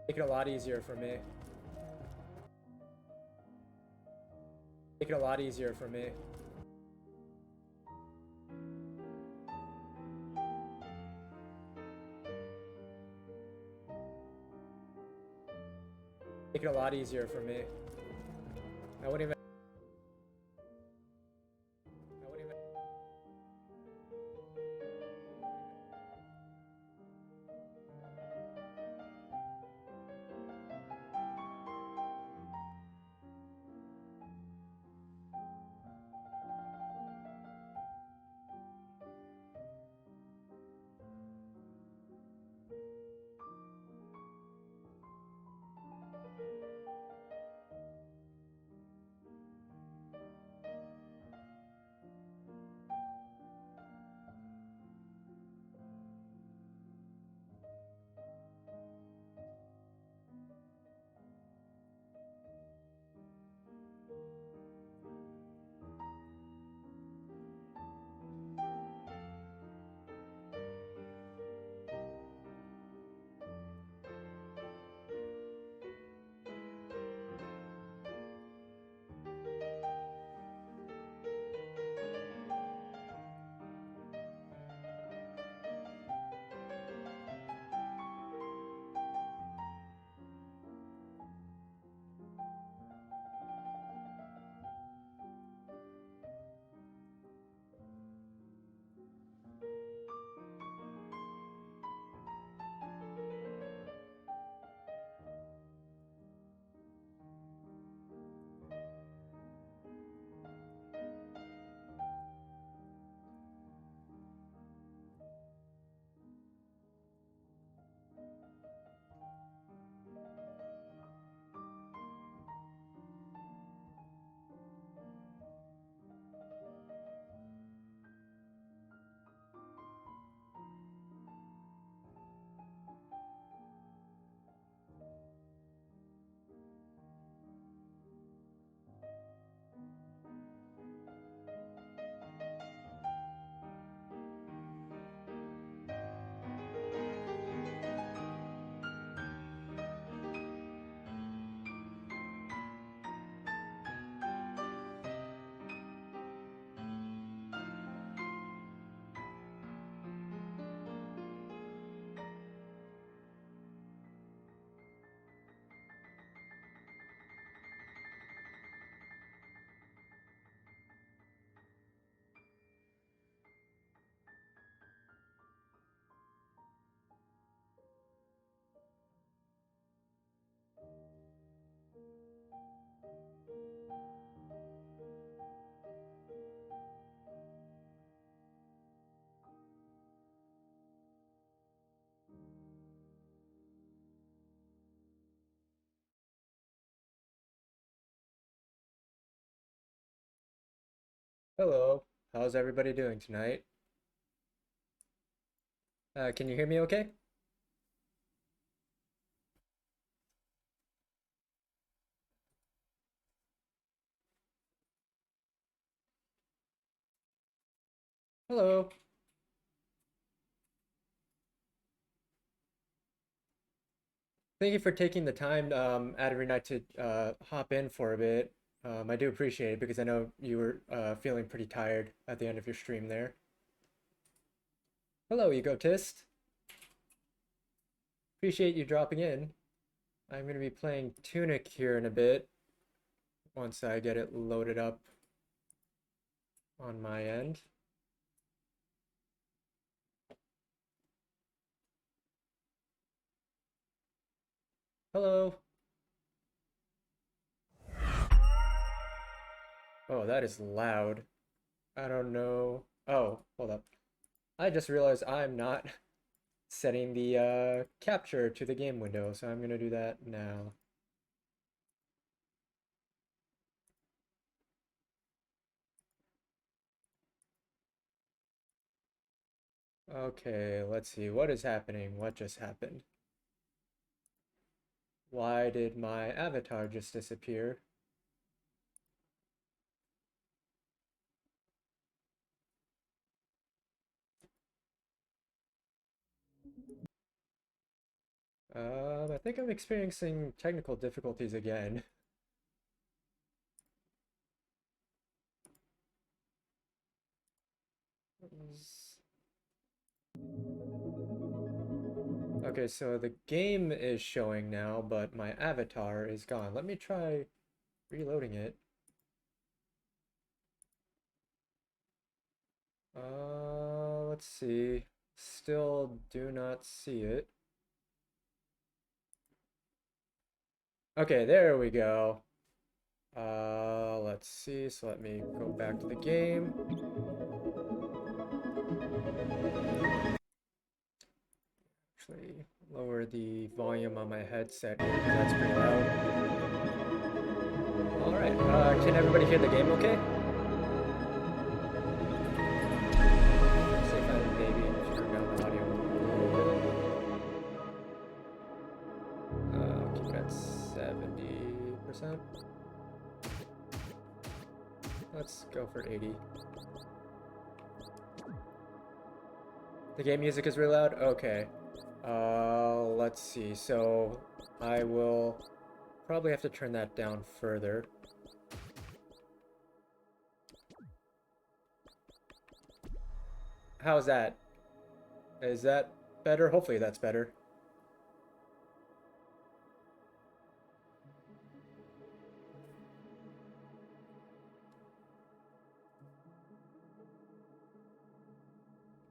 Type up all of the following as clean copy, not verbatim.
Make it a lot easier for me. Make it a lot easier for me. Make it a lot easier for me. I wouldn't even. I wouldn't even. Hello. How's everybody doing tonight? Can you hear me okay? Hello. Thank you for taking the time out of your night to hop in for a bit. I do appreciate it because I know you were feeling pretty tired at the end of your stream there. Hello, Egotist. Appreciate you dropping in. I'm going to be playing Tunic here in a bit once I get it loaded up on my end. Hello. Oh, that is loud. I don't know. Oh, hold up. I just realized I'm not setting the capture to the game window, so I'm gonna do that now. Okay, let's see. What is happening? What just happened? Why did my avatar just disappear? I think I'm experiencing technical difficulties again. Okay, so the game is showing now, but my avatar is gone. Let me try reloading it. Let's see. Still do not see it. Okay, there we go. Let's see. So let me go back to the game. Actually, lower the volume on my headset here because that's pretty loud. All right. Can everybody hear the game okay? See if I maybe turn down the audio a little bit. I'll keep it at 70%. Let's go for 80. The game music is really loud? Okay. Let's see. So I will probably have to turn that down further. How's that? Is that better? Hopefully that's better.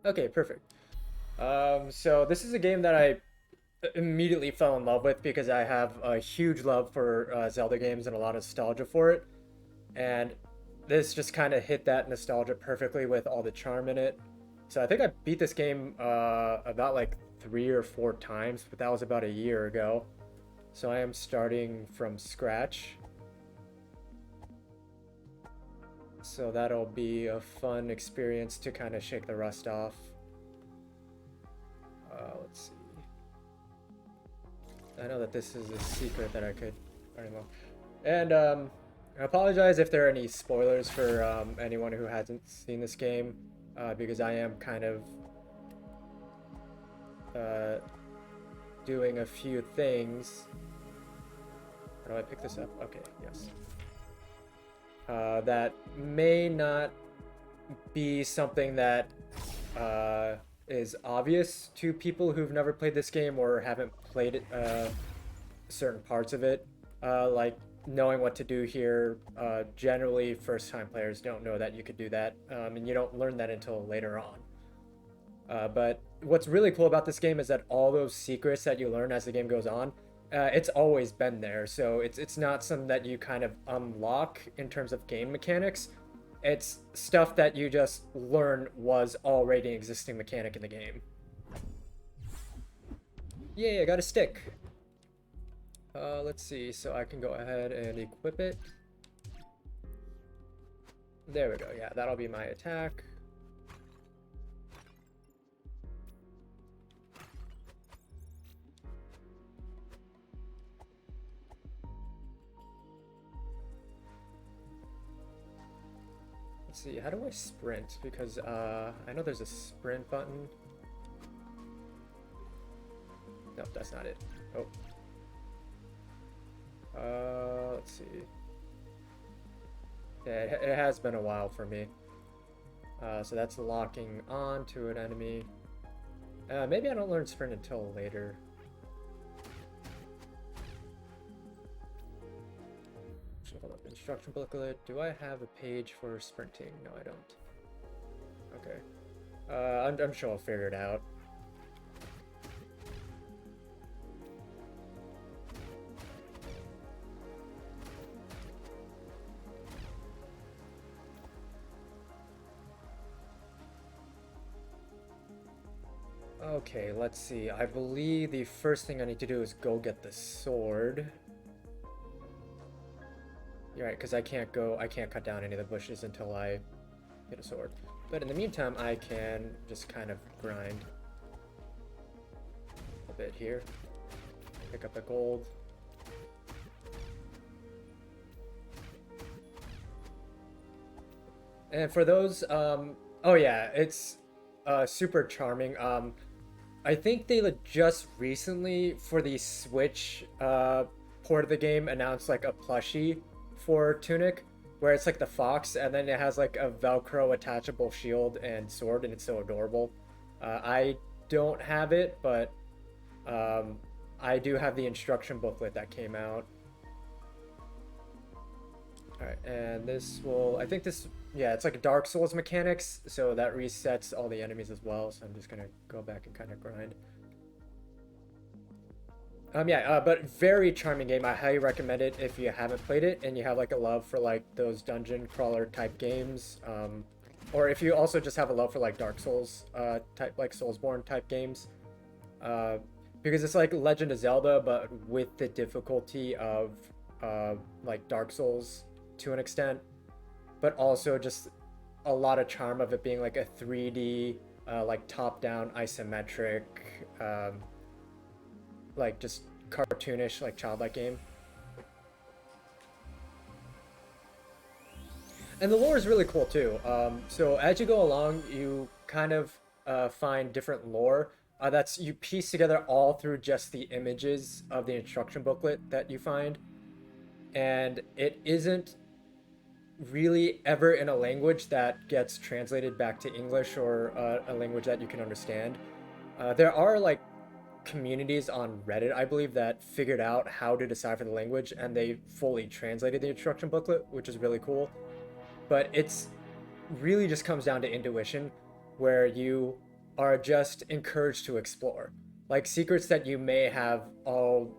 Okay, perfect. So this is a game that I immediately fell in love with because I have a huge love for Zelda games and a lot of nostalgia for it. And this just kind of hit that nostalgia perfectly with all the charm in it. So I think I beat this game about like 3 or 4 times, but that was about a year ago. So I am starting from scratch. So that'll be a fun experience to kind of shake the rust off. Let's see. I know that this is a secret that I could, I don't know. And I apologize if there are any spoilers for anyone who hasn't seen this game, because I am kind of doing a few things. How do I pick this up? Okay, yes. That may not be something that is obvious to people who've never played this game or haven't played it, certain parts of it. Like knowing what to do here. Generally, first-time players don't know that you could do that, and you don't learn that until later on. But what's really cool about this game is that all those secrets that you learn as the game goes on, it's always been there. So it's not something that you kind of unlock in terms of game mechanics. It's stuff that you just learn was already an existing mechanic in the game. Yay, I got a stick. Let's see, so I can go ahead and equip it. There we go, yeah, that'll be my attack. Let's see, how do I sprint? Because I know there's a sprint button. Nope, that's not it. Oh. Let's see. Yeah, it has been a while for me. So that's locking on to an enemy. Maybe I don't learn sprint until later. Hold up, instruction booklet. Do I have a page for sprinting? No, I don't. Okay. I'm sure I'll figure it out. Okay, let's see. I believe the first thing I need to do is go get the sword. You're right, because I can't cut down any of the bushes until I get a sword. But in the meantime, I can just kind of grind a bit here. Pick up the gold. And for those, oh yeah, it's super charming. I think they just recently for the Switch port of the game announced like a plushie for Tunic, where it's like the fox, and then it has like a Velcro attachable shield and sword, and it's so adorable. I don't have it, but um, I do have the instruction booklet that came out. All right, and this will, I think this, yeah, it's like Dark Souls mechanics, so that resets all the enemies as well. So I'm just gonna go back and kind of grind. But very charming game. I highly recommend it if you haven't played it and you have like a love for like those dungeon crawler type games, or if you also just have a love for like Dark Souls type, like Soulsborne type games, uh, because it's like Legend of Zelda, but with the difficulty of like Dark Souls to an extent, but also just a lot of charm of it being like a 3D, like top-down isometric, like just cartoonish, like childlike game. And the lore is really cool too. So as you go along, you kind of find different lore that's you piece together all through just the images of the instruction booklet that you find, and it isn't really ever in a language that gets translated back to English or a language that you can understand. There are like communities on Reddit, I believe, that figured out how to decipher the language and they fully translated the instruction booklet, which is really cool. But it's really just comes down to intuition, where you are just encouraged to explore. Like secrets that you may have all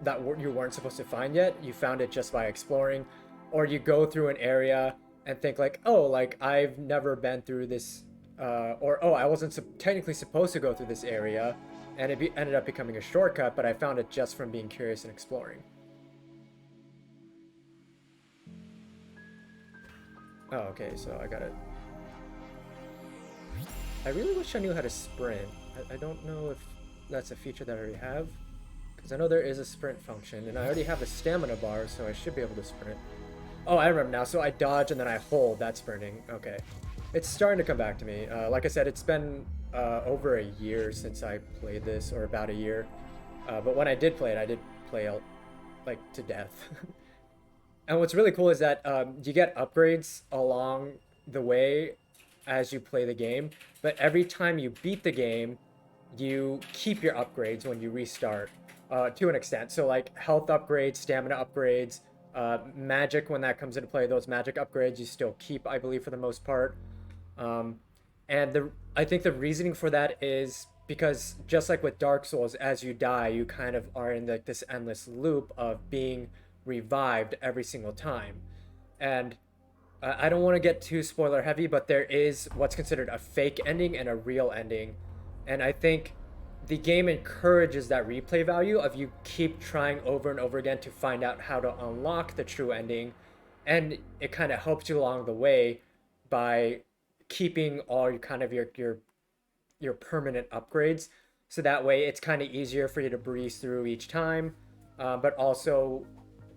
that you weren't supposed to find yet, you found it just by exploring, or you go through an area and think like, oh, like I've never been through this, or oh, I wasn't technically supposed to go through this area, and it ended up becoming a shortcut, but I found it just from being curious and exploring. Oh, okay, so I got it. I really wish I knew how to sprint. I don't know if that's a feature that I already have, because I know there is a sprint function, and I already have a stamina bar, so I should be able to sprint. Oh, I remember now. So I dodge and then I hold. That's sprinting. Okay. It's starting to come back to me. Like I said, it's been over a year since I played this, or about a year. But when I did play it, I did play like to death. And what's really cool is that you get upgrades along the way as you play the game, but every time you beat the game, you keep your upgrades when you restart to an extent. So like health upgrades, stamina upgrades, magic, when that comes into play, those magic upgrades you still keep, I believe, for the most part. And I think the reasoning for that is because just like with Dark Souls, as you die, you kind of are in like this endless loop of being revived every single time. And I don't want to get too spoiler heavy, but there is what's considered a fake ending and a real ending. And I think the game encourages that replay value of you keep trying over and over again to find out how to unlock the true ending. And it kind of helps you along the way by keeping all your kind of your permanent upgrades. So that way it's kind of easier for you to breeze through each time. But also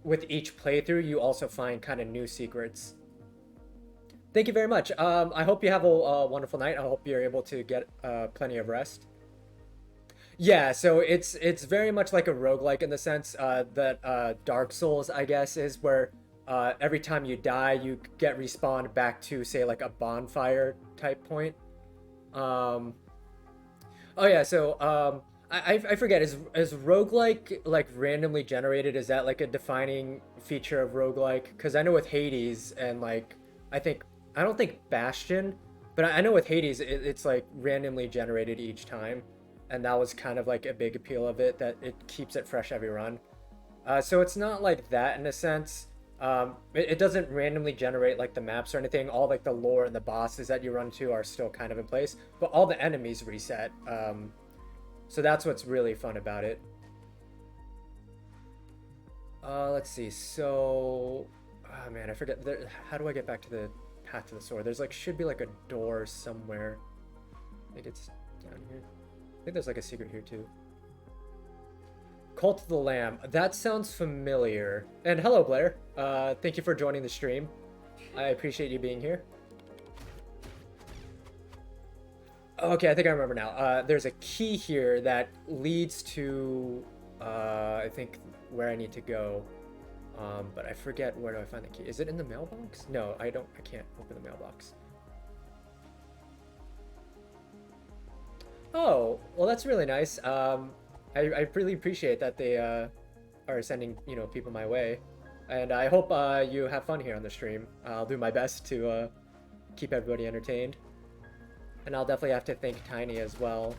with each playthrough, you also find kind of new secrets. Thank you very much. I hope you have a wonderful night. I hope you're able to get plenty of rest. Yeah, so it's very much like a roguelike in the sense that Dark Souls, I guess, is where every time you die, you get respawned back to, say, like a bonfire type point. Um, oh yeah, so I forget, is roguelike like randomly generated? Is that like a defining feature of roguelike? Because I know with Hades and like I think I don't think Bastion, but I know with Hades it's like randomly generated each time, and that was kind of like a big appeal of it, that it keeps it fresh every run. So it's not like that in a sense. It doesn't randomly generate like the maps or anything. All like the lore and the bosses that you run to are still kind of in place, but all the enemies reset. So that's what's really fun about it. Let's see. So, oh man, I forget. How do I get back to the path to the sword? There's like should be like a door somewhere. I think it's down here. I think there's like a secret here too. Cult of the Lamb. That sounds familiar. And hello, Blair. Thank you for joining the stream. I appreciate you being here. Okay, I think I remember now. There's a key here that leads to, I think, where I need to go. But I forget where do I find the key. Is it in the mailbox? No, I don't. I can't open the mailbox. Oh, well, that's really nice. I really appreciate that they are sending people my way, and I hope you have fun here on the stream. I'll do my best to keep everybody entertained, and I'll definitely have to thank Tiny as well.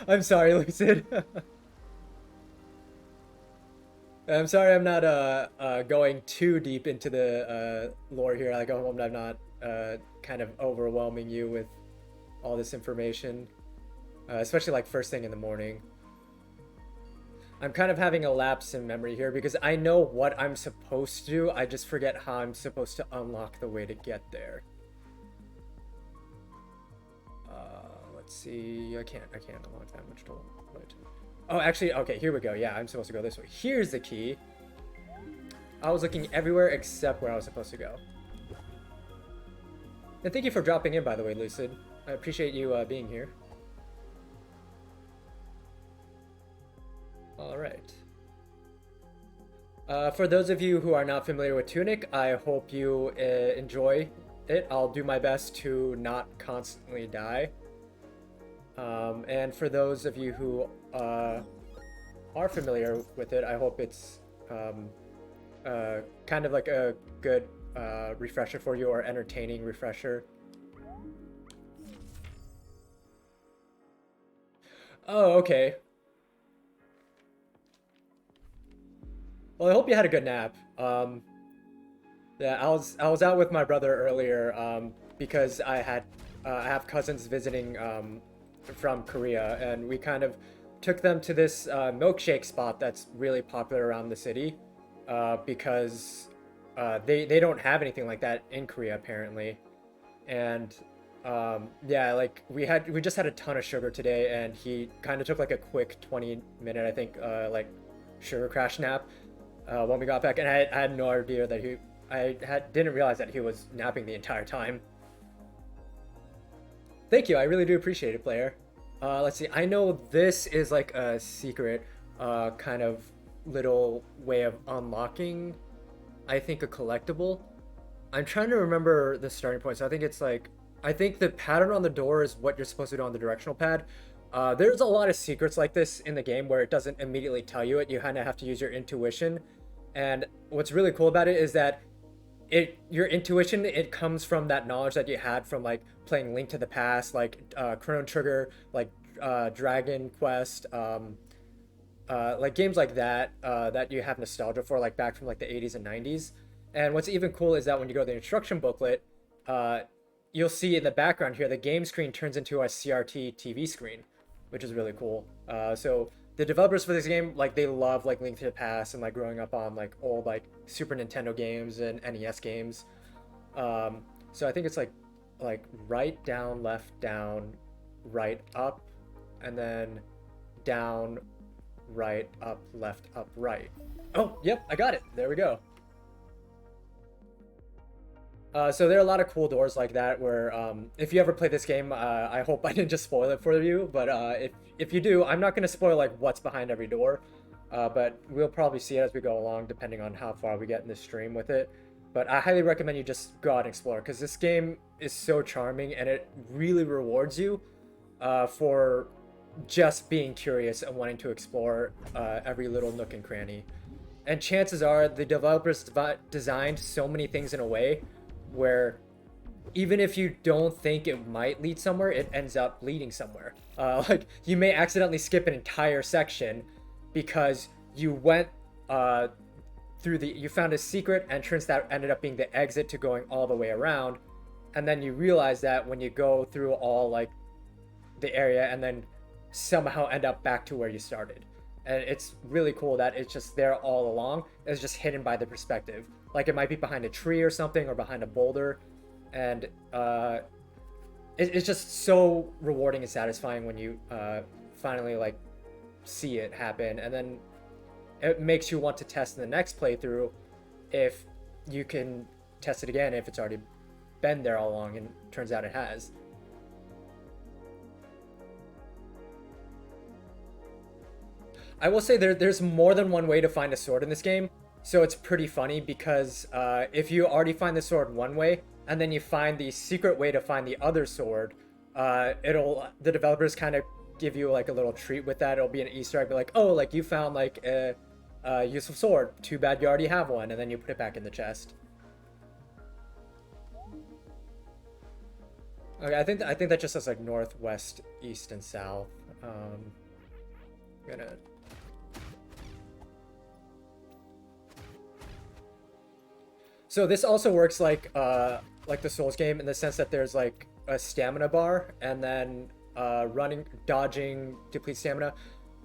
I'm sorry, Lucid. I'm sorry I'm not going too deep into the lore here. Like I hope I'm not kind of overwhelming you with all this information, especially like first thing in the morning. I'm kind of having a lapse in memory here because I know what I'm supposed to do. I just forget how I'm supposed to unlock the way to get there. Let's see. I can't unlock that much to it. Oh, actually, okay, here we go. Yeah, I'm supposed to go this way. Here's the key. I was looking everywhere except where I was supposed to go. And thank you for dropping in, by the way, Lucid. I appreciate you being here. All right. For those of you who are not familiar with Tunic, I hope you enjoy it. I'll do my best to not constantly die. And for those of you who are familiar with it, I hope it's kind of like a good refresher for you, or entertaining refresher. Oh, okay. Well, I hope you had a good nap. Yeah, I was out with my brother earlier because I have cousins visiting from Korea, and we kind of took them to this milkshake spot that's really popular around the city because they don't have anything like that in Korea apparently. And yeah, like we just had a ton of sugar today, and he kind of took like a quick 20-minute, I think, like sugar crash nap when we got back, and I had no idea that didn't realize that he was napping the entire time. Thank you, I really do appreciate it, player. Let's see, I know this is like a secret kind of little way of unlocking, I think, a collectible. I'm trying to remember the starting point, so I think it's like, I think the pattern on the door is what you're supposed to do on the directional pad. There's a lot of secrets like this in the game where it doesn't immediately tell you it. You kind of have to use your intuition. And what's really cool about it is that your intuition, it comes from that knowledge that you had from like playing Link to the Past, like Chrono Trigger, like Dragon Quest, like games like that that you have nostalgia for, like back from like the 80s and 90s. And what's even cool is that when you go to the instruction booklet, you'll see in the background here the game screen turns into a CRT TV screen, which is really cool. So the developers for this game, like, they love like Link to the Past and like growing up on like old like Super Nintendo games and NES games. So I think it's like right, down, left, down, right, up, and then down, right, up, left, up, right. Oh, yep, I got it. There we go. So there are a lot of cool doors like that where if you ever play this game, I hope I didn't just spoil it for you, but if you do, I'm not going to spoil like what's behind every door, but we'll probably see it as we go along depending on how far we get in this stream with it. But I highly recommend you just go out and explore, because this game is so charming and it really rewards you for just being curious and wanting to explore every little nook and cranny. And chances are the developers designed so many things in a way where even if you don't think it might lead somewhere, it ends up leading somewhere. Like, you may accidentally skip an entire section because you went you found a secret entrance that ended up being the exit to going all the way around, and then you realize that when you go through all like the area and then somehow end up back to where you started. And it's really cool that it's just there all along. It's just hidden by the perspective. Like, it might be behind a tree or something, or behind a boulder. And it's just so rewarding and satisfying when you finally like see it happen. And then it makes you want to test in the next playthrough if you can test it again if it's already been there all along, and turns out it has. I will say there's more than one way to find a sword in this game, so it's pretty funny because if you already find the sword one way and then you find the secret way to find the other sword, the developers kind of give you like a little treat with that. It'll be an Easter egg, be like, oh, like you found like a useful sword. Too bad you already have one, and then you put it back in the chest. Okay, I think that just says like northwest, east, and south. Gonna So this also works like the Souls game in the sense that there's like a stamina bar and then running, dodging depletes stamina,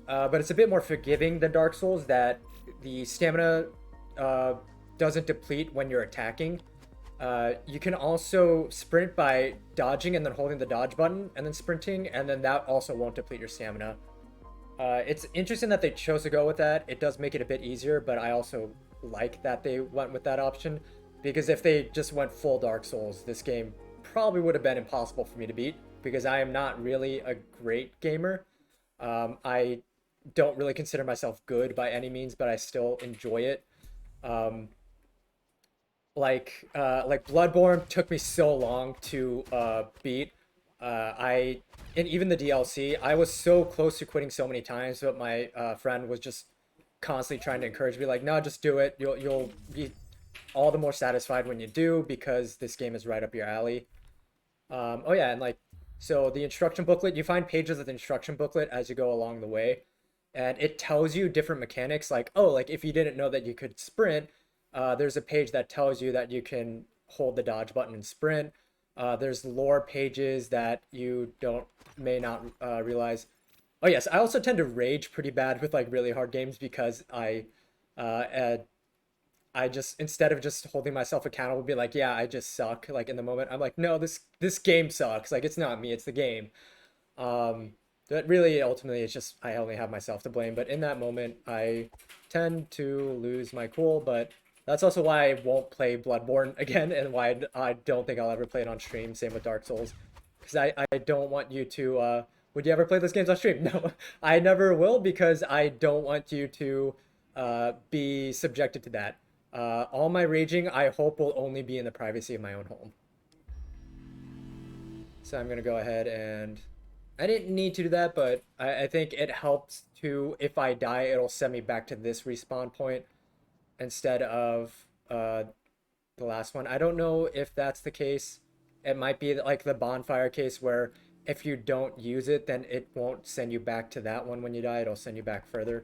but it's a bit more forgiving than Dark Souls that the stamina uh, doesn't deplete when you're attacking. You can also sprint by dodging and then holding the dodge button and then sprinting, and then that also won't deplete your stamina. It's interesting that they chose to go with that. It does make it a bit easier, but I also like that they went with that option because if they just went full Dark Souls, this game probably would have been impossible for me to beat because I am not really a great gamer. I don't really consider myself good by any means, but I still enjoy it. Um, like Bloodborne took me so long to beat. I and even the DLC, I was so close to quitting so many times, but my friend was just constantly trying to encourage me, like, no, just do it. You'll be all the more satisfied when you do because this game is right up your alley. Oh yeah, and like, so the instruction booklet, you find pages of the instruction booklet as you go along the way, and it tells you different mechanics. Like, oh, like if you didn't know that you could sprint, there's a page that tells you that you can hold the dodge button and sprint. There's lore pages that you don't may not realize. Oh yes, I also tend to rage pretty bad with like really hard games because uh, I just instead of just holding myself accountable, be like, yeah, I just suck. Like in the moment, I'm like, no, this game sucks. Like it's not me, it's the game. Um, but really, ultimately, it's just I only have myself to blame. But in that moment, I tend to lose my cool. But that's also why I won't play Bloodborne again, and why I don't think I'll ever play it on stream. Same with Dark Souls, because I don't want you to. Would you ever play those games on stream? No, I never will because I don't want you to be subjected to that. All my raging, I hope, will only be in the privacy of my own home. So I'm gonna go ahead and I didn't need to do that, but I think it helps to if I die, it'll send me back to this respawn point instead of the last one. I don't know if that's the case. It might be like the bonfire case where if you don't use it, then it won't send you back to that one when you die. It'll send you back further.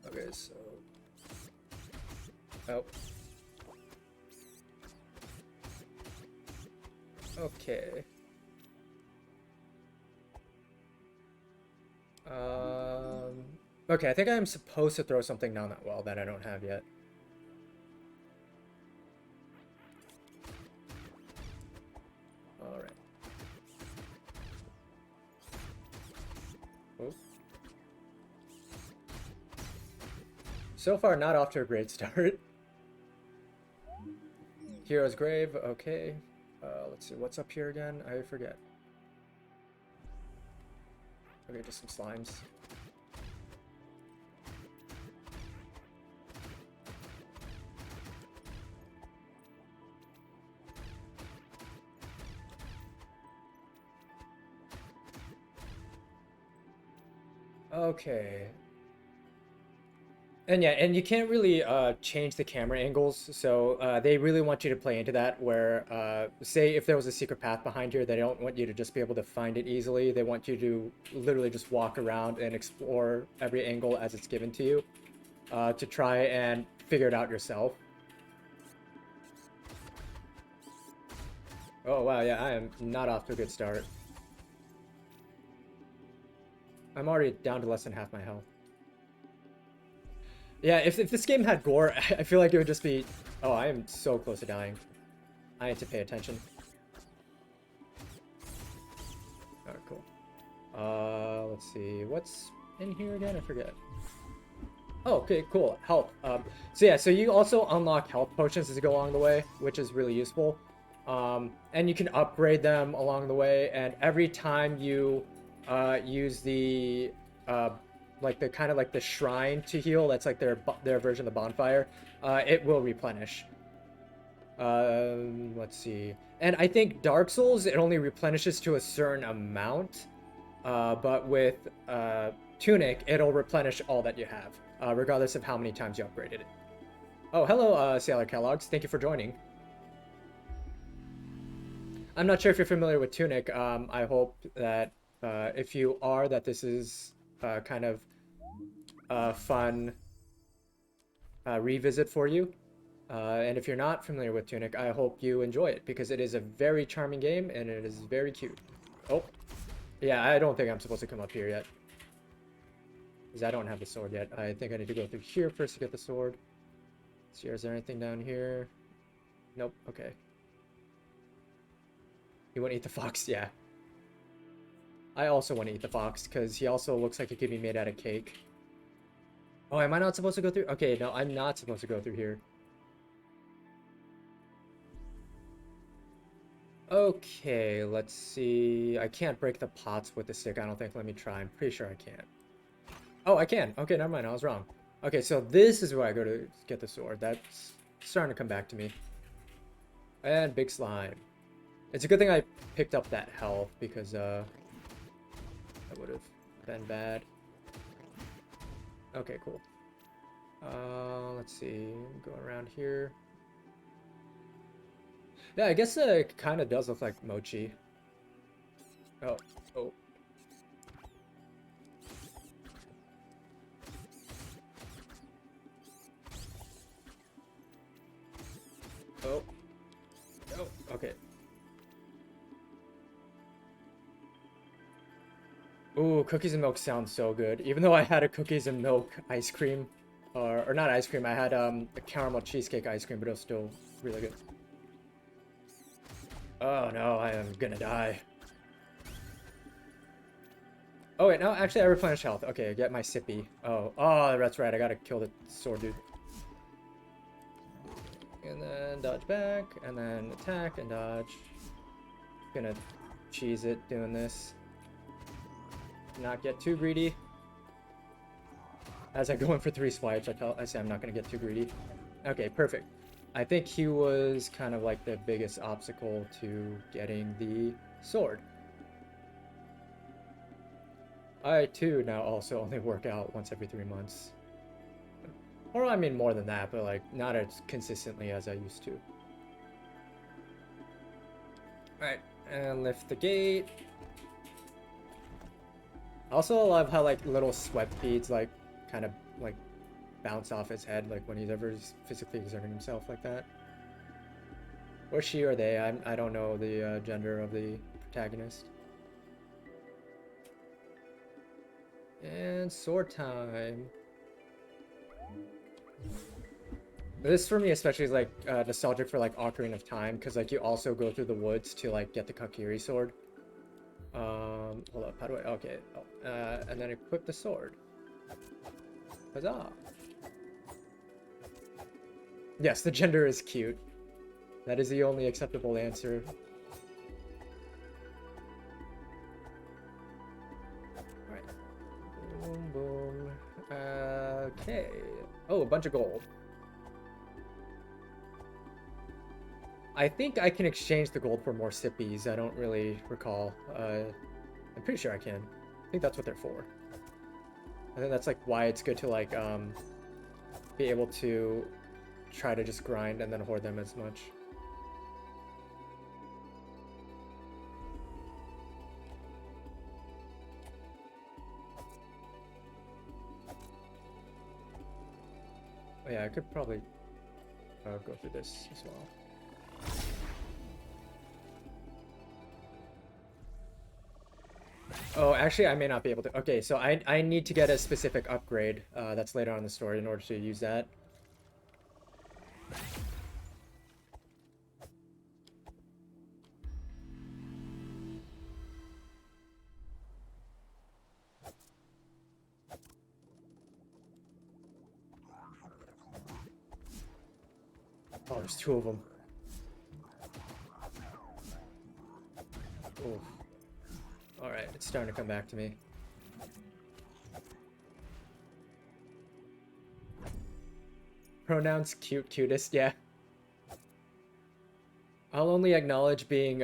Okay, so oh. Okay. Okay, I think I'm supposed to throw something down that well that I don't have yet. All right. Oh. So far, not off to a great start. Hero's Grave, okay. Let's see, what's up here again? I forget. Okay, just some slimes. Okay. And yeah, and you can't really change the camera angles, so they really want you to play into that where, say if there was a secret path behind here, they don't want you to just be able to find it easily. They want you to literally just walk around and explore every angle as it's given to you to try and figure it out yourself. Oh wow, yeah, I am not off to a good start. I'm already down to less than half my health. Yeah, if this game had gore, I feel like it would just be... Oh, I am so close to dying. I need to pay attention. Alright, cool. Let's see. What's in here again? I forget. Oh, okay, cool. Health. So yeah, so you also unlock health potions as you go along the way, which is really useful. And you can upgrade them along the way. And every time you use the uh, like the kind of like the shrine to heal, that's like their version of the bonfire. It will replenish. Let's see. And I think Dark Souls, it only replenishes to a certain amount. But with Tunic, it'll replenish all that you have, regardless of how many times you upgraded it. Oh, hello, Sailor Kellogg's. Thank you for joining. I'm not sure if you're familiar with Tunic. I hope that if you are, that this is kind of a fun revisit for you. And if you're not familiar with Tunic, I hope you enjoy it because it is a very charming game and it is very cute. Oh, yeah, I don't think I'm supposed to come up here yet. Because I don't have the sword yet. I think I need to go through here first to get the sword. Let's see, is there anything down here? Nope, okay. You want to eat the fox? Yeah. I also want to eat the fox because he also looks like he could be made out of cake. Oh, am I not supposed to go through? Okay, no, I'm not supposed to go through here. Okay, let's see. I can't break the pots with the stick, I don't think. Let me try. I'm pretty sure I can. Oh, I can. Okay, never mind. I was wrong. Okay, so this is where I go to get the sword. That's starting to come back to me. And big slime. It's a good thing I picked up that health because that would have been bad. Okay, cool. Let's see. Go around here. Yeah, I guess it kind of does look like mochi. Oh, oh. Oh. Oh, okay. Ooh, cookies and milk sounds so good. Even though I had a cookies and milk ice cream, or not ice cream, I had a caramel cheesecake ice cream, but it was still really good. Oh no, I am gonna die. Oh wait, no, actually I replenished health. Okay, get my sippy. Oh, that's right, I gotta kill the sword dude. And then dodge back, and then attack and dodge. Gonna cheese it doing this. Not get too greedy. As I go in for 3 swipes, I say I'm not gonna get too greedy. Okay, perfect. I think he was kind of like the biggest obstacle to getting the sword. I too now also only work out once every 3 months. Or I mean more than that, but like not as consistently as I used to. Alright, and lift the gate. I also love how like little sweat beads like kind of like bounce off his head like when he's ever physically exerting himself like that. Or she or they, I don't know the gender of the protagonist. And sword time. This for me especially is like nostalgic for like Ocarina of Time because like you also go through the woods to like get the Kakiri sword. Hold up, how do I? Okay, oh, and then equip the sword. Huzzah! Yes, the gender is cute. That is the only acceptable answer. Alright. Boom, boom. Okay. Oh, a bunch of gold. I think I can exchange the gold for more sippies. I don't really recall. I'm pretty sure I can. I think that's what they're for. I think that's like why it's good to like be able to try to just grind and then hoard them as much. Oh yeah, I could probably go through this as well. Oh, actually, I may not be able to. Okay, so I need to get a specific upgrade that's later on in the story in order to use that. Oh, there's two of them. Oof. Alright, it's starting to come back to me. Pronouns cute, cutest, yeah. I'll only acknowledge being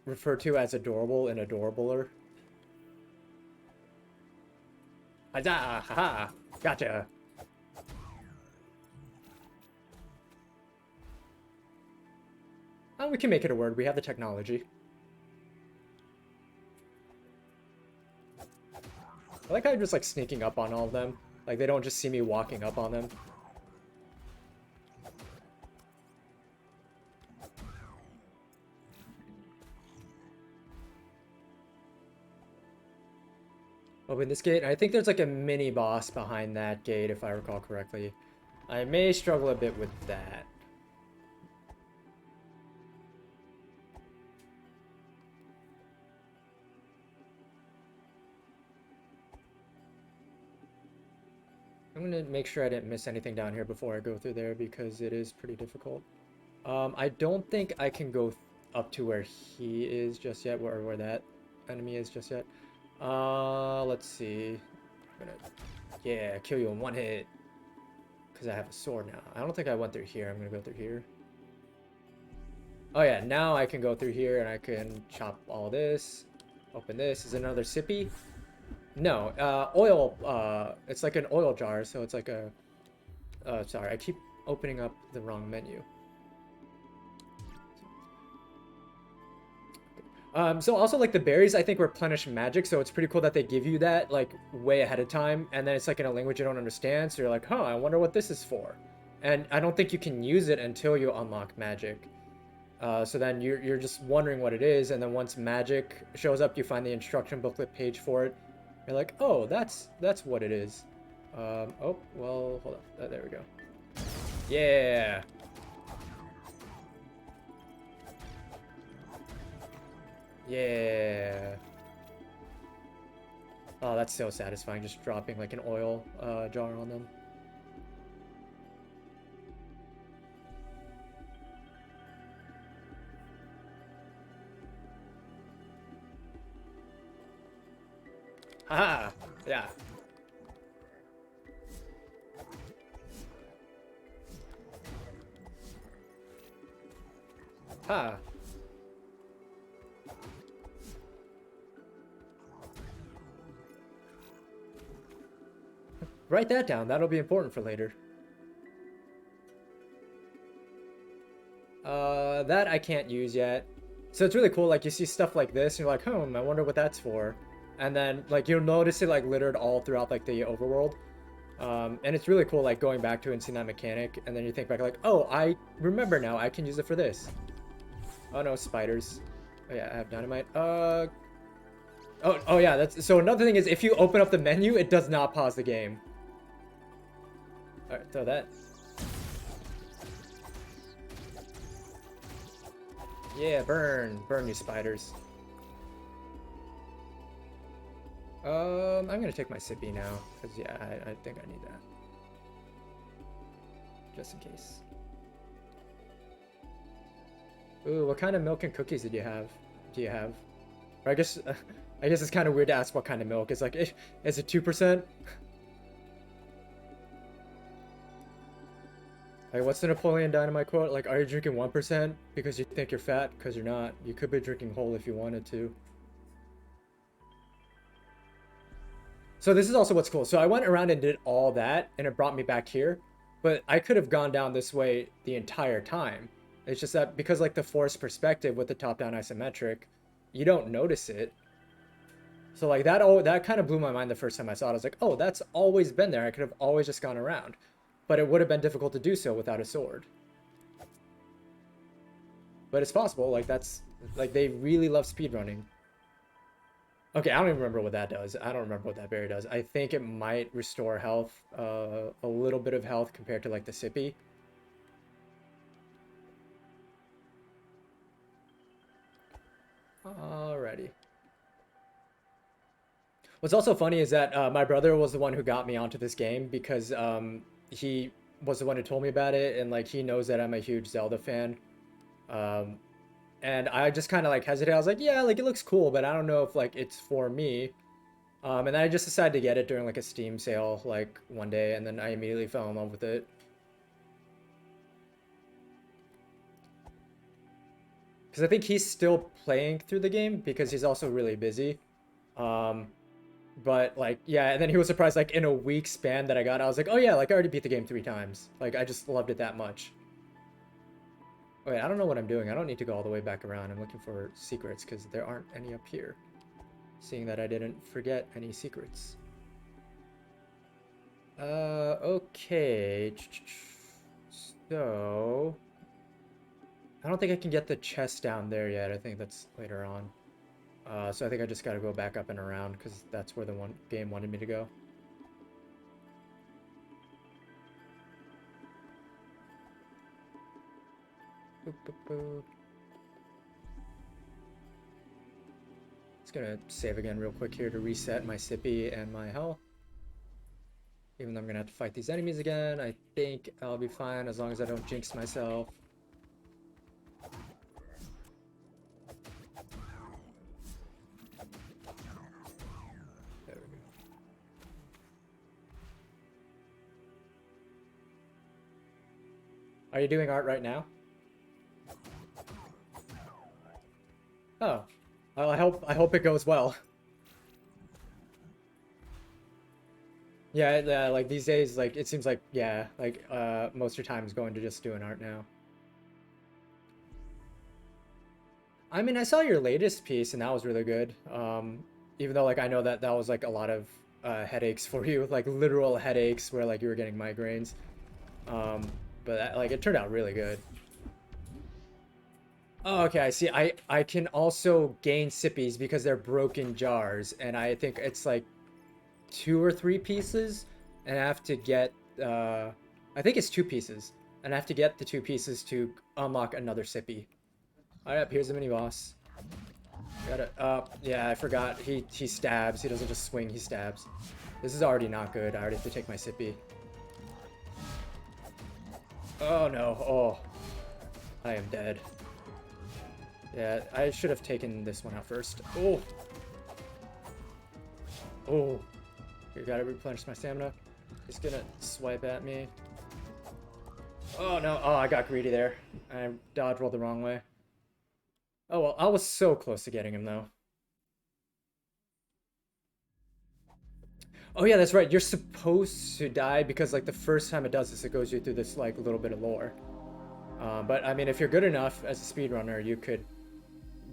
referred to as adorable and adorabler. Huzzah! Haha! Gotcha! Oh, we can make it a word. We have the technology. I like how I'm just like sneaking up on all of them. Like they don't just see me walking up on them. Open this gate. I think there's like a mini boss behind that gate if I recall correctly. I may struggle a bit with that. I'm gonna make sure I didn't miss anything down here before I go through there because it is pretty difficult. I don't think I can go up to where he is just yet, where that enemy is just yet. Let's see. I'm gonna, yeah, kill you in one hit. Because I have a sword now. I don't think I went through here. I'm gonna go through here. Oh yeah, now I can go through here and I can chop all this. Open this. Is it another sippy? No, oil, it's like an oil jar, so it's like a, sorry, I keep opening up the wrong menu. So also like the berries, I think replenish magic, so it's pretty cool that they give you that like way ahead of time, and then it's like in a language you don't understand, so you're like, huh, I wonder what this is for. And I don't think you can use it until you unlock magic. So then you're just wondering what it is, and then once magic shows up, you find the instruction booklet page for it. You're like, oh, that's what it is. Oh, well, hold on. There we go. Yeah. Yeah. Oh, that's so satisfying, just dropping like an oil jar on them. Haha! Yeah. Ha! Write that down. That'll be important for later. That I can't use yet. So it's really cool, like, you see stuff like this, and you're like, I wonder what that's for. And then, like, you'll notice it, like, littered all throughout, like, the overworld. And it's really cool, like, going back to it and seeing that mechanic, and then you think back, like, oh, I remember now, I can use it for this. Oh, no, spiders. Oh, yeah, I have dynamite. Oh, yeah, that's... So another thing is, if you open up the menu, it does not pause the game. Alright, throw that. Yeah, burn. Burn, you spiders. I'm gonna take my sippy now, because, yeah, I think I need that. Just in case. Ooh, what kind of milk and cookies did you have? Do you have? Or I guess it's kind of weird to ask what kind of milk. It's like, is it 2%? Like, what's the Napoleon Dynamite quote? Like, are you drinking 1% because you think you're fat? Because you're not. You could be drinking whole if you wanted to. So this is also what's cool. So I went around and did all that, and it brought me back here. But I could have gone down this way the entire time. It's just that because, like, the forced perspective with the top-down isometric, you don't notice it. So, like, that kind of blew my mind the first time I saw it. I was like, oh, that's always been there. I could have always just gone around. But it would have been difficult to do so without a sword. But it's possible. Like, that's... Like, they really love speedrunning. Okay, I don't even remember what that does. I don't remember what that berry does. I think it might restore health, a little bit of health compared to, like, the sippy. Alrighty. What's also funny is that my brother was the one who got me onto this game because he was the one who told me about it, and like he knows that I'm a huge Zelda fan. Um, and I just kind of like hesitated. I was like, yeah, like it looks cool, but I don't know if like it's for me. And then I just decided to get it during like a Steam sale like one day, and then I immediately fell in love with it. Because I think he's still playing through the game because he's also really busy. Um, but like, yeah, and then he was surprised like in a week span that I got, I was like, oh yeah, like I already beat the game 3 times. Like I just loved it that much. Wait, I don't know what I'm doing. I don't need to go all the way back around. I'm looking for secrets because there aren't any up here. Seeing that I didn't forget any secrets. Okay. So, I don't think I can get the chest down there yet. I think that's later on. So I think I just gotta go back up and around because that's where the one game wanted me to go. Boop, boop, boop. Just gonna save again real quick here to reset my sippy and my health. Even though I'm gonna have to fight these enemies again, I think I'll be fine as long as I don't jinx myself. There we go. Are you doing art right now? Oh. Well, I hope it goes well. Yeah, like these days, like it seems like yeah, like most of your time is going to just doing art now. I mean, I saw your latest piece and that was really good. Even though like I know that that was like a lot of headaches for you, like literal headaches where like you were getting migraines. Um, but that, like it turned out really good. Oh, okay, I see. I can also gain sippies because they're broken jars, and I think it's like 2 or 3 pieces, and I have to get I think it's 2 pieces, and I have to get the 2 pieces to unlock another sippy. All right, here's the mini boss. Got it. Yeah, I forgot. He stabs. He doesn't just swing. He stabs. This is already not good. I already have to take my sippy. Oh no. Oh, I am dead. Yeah, I should have taken this one out first. Oh. Oh. You gotta replenish my stamina. He's gonna swipe at me. Oh no. Oh, I got greedy there. I dodge rolled the wrong way. Oh well, I was so close to getting him though. Oh yeah, that's right. You're supposed to die because like the first time it does this, it goes you through this like little bit of lore. But I mean, if you're good enough as a speedrunner, you could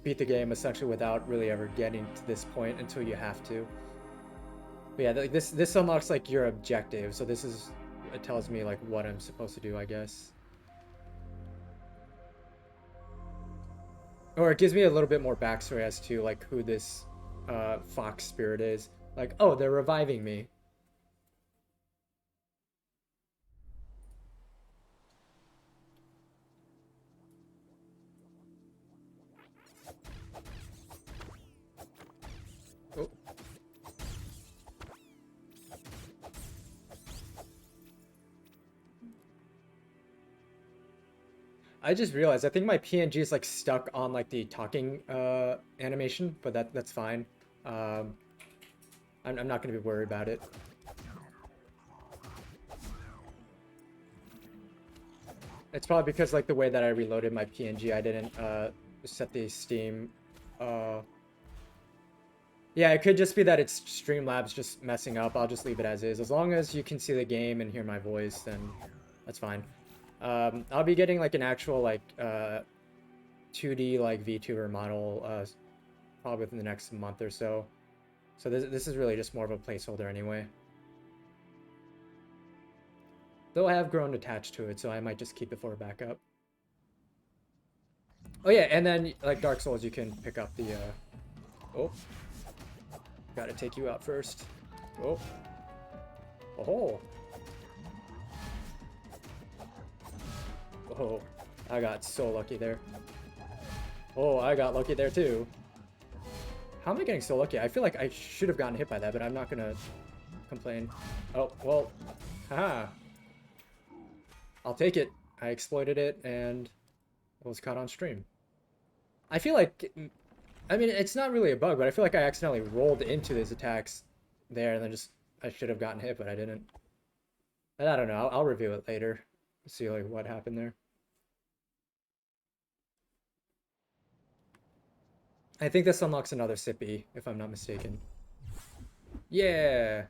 beat the game essentially without really ever getting to this point until you have to. But yeah, like this unlocks like your objective, so this is it tells me like what I'm supposed to do, I guess. Or it gives me a little bit more backstory as to like who this fox spirit is. Like, oh, they're reviving me. Oh. I just realized I think my PNG is like stuck on like the talking animation, but that's fine. Um, I'm not gonna be worried about it. It's probably because like the way that I reloaded my PNG, I didn't set the Steam. Uh, yeah, it could just be that it's Streamlabs just messing up. I'll just leave it as is. As long as you can see the game and hear my voice, then that's fine. I'll be getting like an actual like 2D like VTuber model probably within the next month or so. So this is really just more of a placeholder anyway. Though I have grown attached to it, so I might just keep it for a backup. Oh yeah, and then like Dark Souls, you can pick up the. Oh, gotta take you out first. Oh, oh, oh! I got so lucky there. Oh, I got lucky there too. How am I getting so lucky? I feel like I should have gotten hit by that, but I'm not gonna complain. Oh well, haha. I'll take it. I exploited it and it was caught on stream. I feel like, I mean, it's not really a bug, but I feel like I accidentally rolled into his attacks there and then just, I should have gotten hit, but I didn't. And I don't know. I'll review it later. See like what happened there. I think this unlocks another sippy, if I'm not mistaken. Yeah.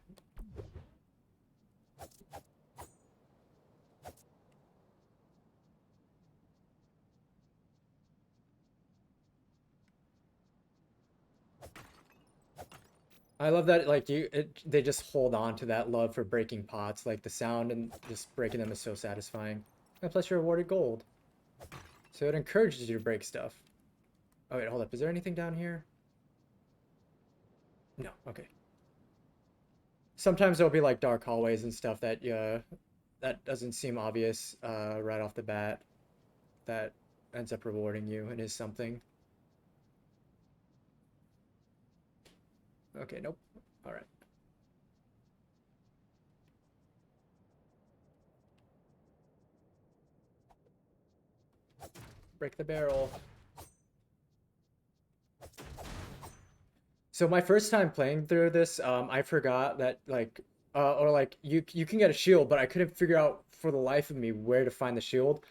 I love that like they just hold on to that love for breaking pots. Like the sound and just breaking them is so satisfying. And plus you're awarded gold. So it encourages you to break stuff. Oh wait, hold up. Is there anything down here? No, okay. Sometimes there'll be like dark hallways and stuff that that doesn't seem obvious right off the bat that ends up rewarding you and is something. Okay, nope. All right. Break the barrel. So my first time playing through this, I forgot that like, or like you can get a shield, but I couldn't figure out for the life of me where to find the shield,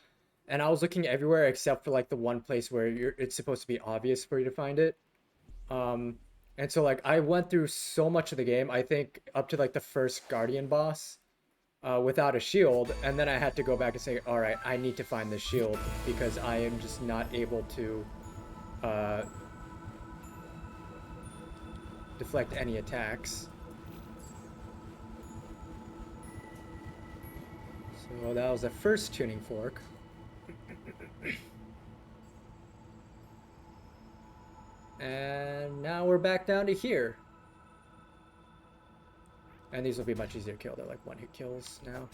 and I was looking everywhere except for like the one place where it's supposed to be obvious for you to find it. Um, and so like I went through so much of the game, I think up to like the first Guardian boss, without a shield, and then I had to go back and say, all right, I need to find this shield because I am just not able to uh, deflect any attacks. So that was the first tuning fork. And now we're back down to here. And these will be much easier to kill. They're like one hit kills now.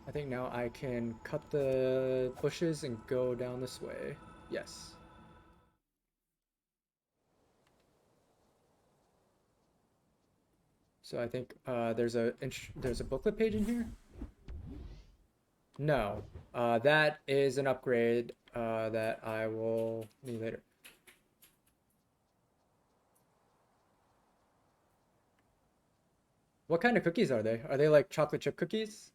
I think now I can cut the bushes and go down this way. Yes. So I think there's a booklet page in here. No, that is an upgrade that I will need later. What kind of cookies are they? Are they like chocolate chip cookies?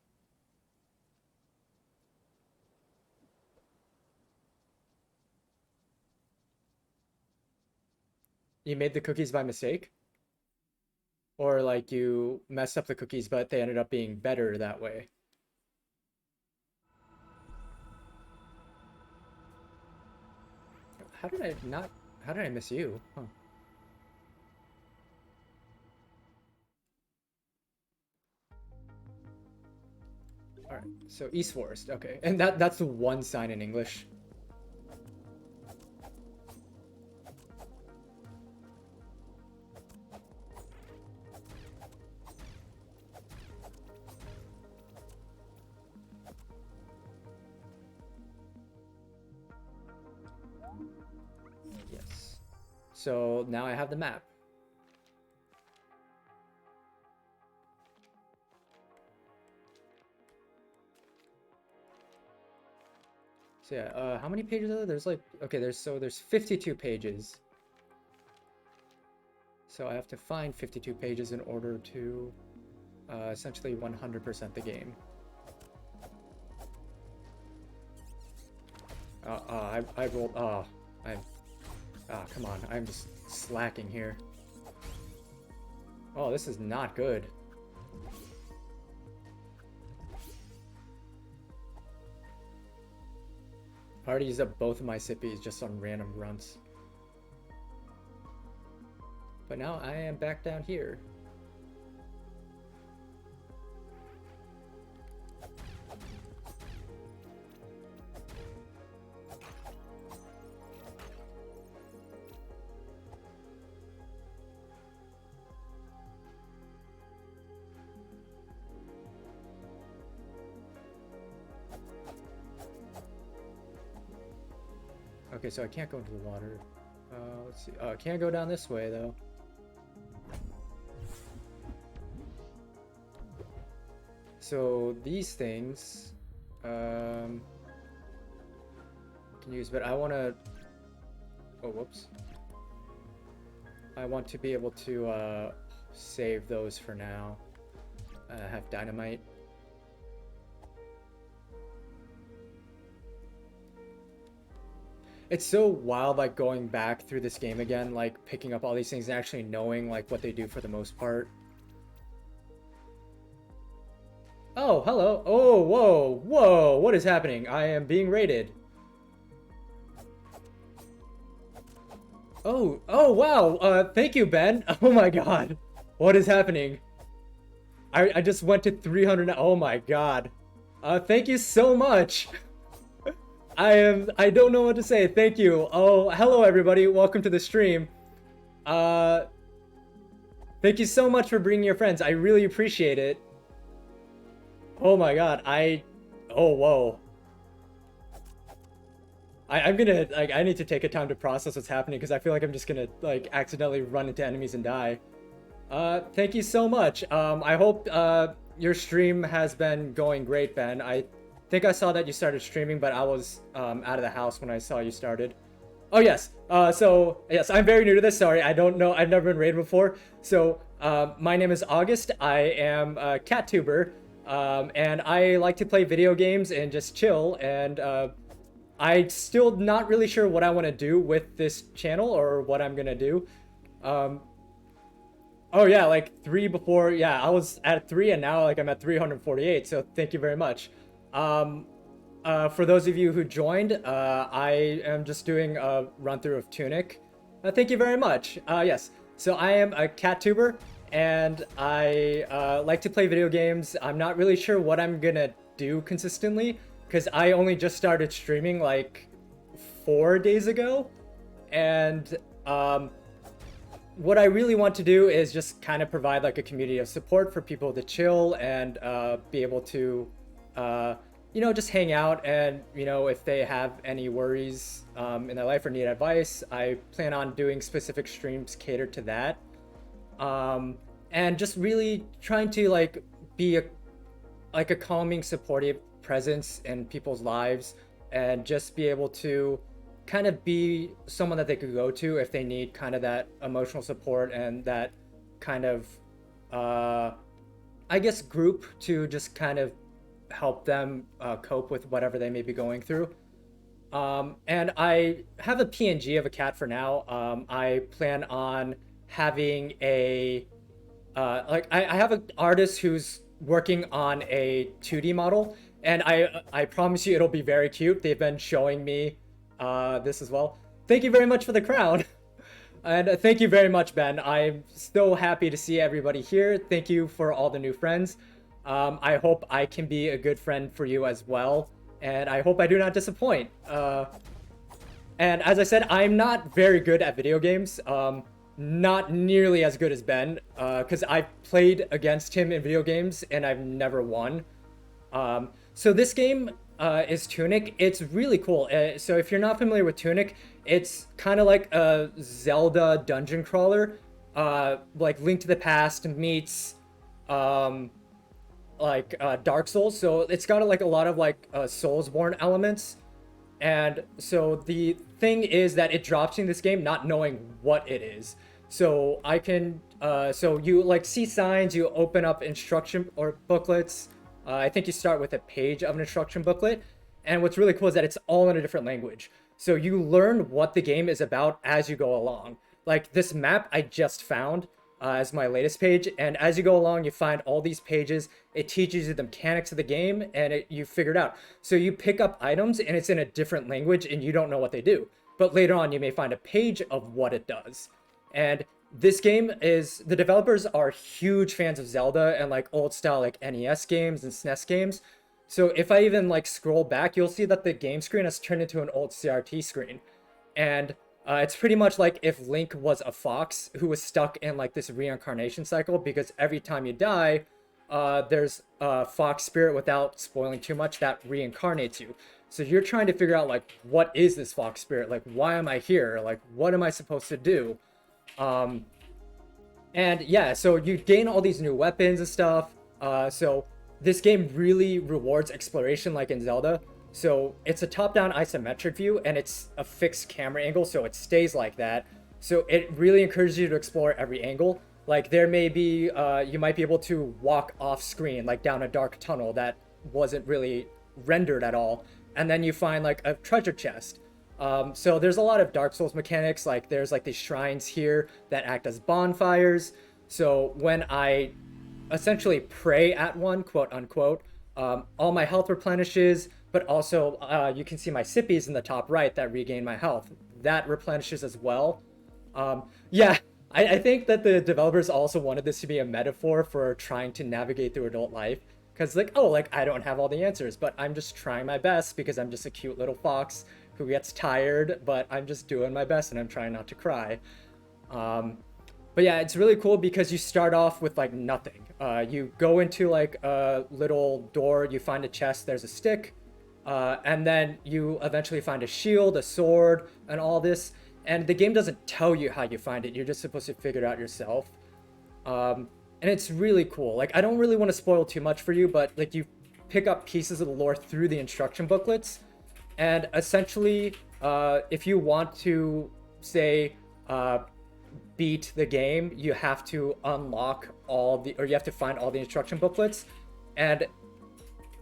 You made the cookies by mistake? Or like you messed up the cookies, but they ended up being better that way? How did I not? How did I miss you? Huh. All right. So East Forest. Okay, and that's the one sign in English. Yes. So now I have the map. So yeah, how many pages are there? There's like, okay, there's 52 pages. So I have to find 52 pages in order to essentially 100% the game. I rolled, come on, I'm just slacking here. Oh, this is not good. I already used up both of my sippies just on random runts. But now I am back down here. Okay, so I can't go into the water. Let's see. Oh, I can't go down this way, though. so these things can use, but I want to. Oh, whoops. I want to be able to save those for now. Have dynamite. It's so wild, like, going back through this game again, like, picking up all these things and actually knowing, like, what they do for the most part. Oh, hello. Oh, whoa, whoa, what is happening? I am being raided. Oh, wow. Thank you, Ben. Oh my god. What is happening? I just went to 300. Oh my god. Thank you so much. I don't know what to say. Thank you. Oh, hello everybody. Welcome to the stream. Thank you so much for bringing your friends. I really appreciate it. Oh my god. Oh, whoa. I'm gonna, like, I need to take a time to process what's happening because I feel like I'm just gonna, like, accidentally run into enemies and die. Thank you so much. I hope, your stream has been going great, Ben. I think I saw that you started streaming, but I was, out of the house when I saw you started. Oh, yes. So, yes, I'm very new to this. Sorry, I don't know. I've never been raided before. So, my name is August. I am a cat tuber, and I like to play video games and just chill, and, I'm still not really sure what I want to do with this channel or what I'm gonna do. Oh yeah, like 3 before, yeah, I was at 3 and now like I'm at 348, so thank you very much. For those of you who joined, I am just doing a run through of TUNIC. Thank you very much. Yes, so I am a cat tuber and I like to play video games. I'm not really sure what I'm gonna do consistently because I only just started streaming like 4 days ago, and what I really want to do is just kind of provide like a community of support for people to chill and be able to, you know, just hang out, and, you know, if they have any worries in their life or need advice, I plan on doing specific streams catered to that. And just really trying to like be a calming, supportive presence in people's lives, and just be able to kind of be someone that they could go to if they need kind of that emotional support and that kind of I guess group to just kind of help them cope with whatever they may be going through. And I have a PNG of a cat for now. I plan on having a like I have an artist who's working on a 2D model, and I promise you it'll be very cute. They've been showing me this as well. Thank you very much for the crown. And thank you very much, Ben. I'm so happy to see everybody here. Thank you for all the new friends. I hope I can be a good friend for you as well, and I hope I do not disappoint. And as I said, I'm not very good at video games. Not nearly as good as Ben, because I've played against him in video games and I've never won. So this game is TUNIC. It's really cool. So if you're not familiar with TUNIC, it's kind of like a Zelda dungeon crawler, like Link to the Past meets like Dark Souls. So it's got like a lot of like Soulsborne elements. And so the thing is that it drops in this game not knowing what it is. So I can, so you like see signs, you open up instruction or booklets. I think you start with a page of an instruction booklet. And what's really cool is that it's all in a different language. So you learn what the game is about as you go along. Like this map I just found as my latest page. And as you go along, you find all these pages. It teaches you the mechanics of the game and you figure it out. So you pick up items and it's in a different language and you don't know what they do. But later on, you may find a page of what it does. And this game is, the developers are huge fans of Zelda and like old style like NES games and SNES games. So if I even like scroll back, you'll see that the game screen has turned into an old CRT screen. And it's pretty much like if Link was a fox who was stuck in like this reincarnation cycle, because every time you die, there's a fox spirit, without spoiling too much, that reincarnates you. So you're trying to figure out like, what is this fox spirit? Like, why am I here? Like, what am I supposed to do? And yeah, so you gain all these new weapons and stuff. So this game really rewards exploration like in Zelda. So it's a top-down isometric view and it's a fixed camera angle, so it stays like that. So it really encourages you to explore every angle. Like there may be, you might be able to walk off screen, like down a dark tunnel that wasn't really rendered at all, and then you find like a treasure chest. So there's a lot of Dark Souls mechanics, like there's like these shrines here that act as bonfires. So when I essentially pray at one, quote unquote, all my health replenishes, but also you can see my sippies in the top right that regain my health. That replenishes as well. Yeah, I think that the developers also wanted this to be a metaphor for trying to navigate through adult life. Because, like, oh, like, I don't have all the answers, but I'm just trying my best because I'm just a cute little fox who gets tired, but I'm just doing my best and I'm trying not to cry. But yeah, it's really cool because you start off with like nothing. You go into like a little door, you find a chest, there's a stick, and then you eventually find a shield, a sword, and all this. And the game doesn't tell you how you find it, you're just supposed to figure it out yourself. And it's really cool. Like, I don't really want to spoil too much for you, but like you pick up pieces of the lore through the instruction booklets. And essentially, if you want to, say, beat the game, you have to unlock or you have to find all the instruction booklets. And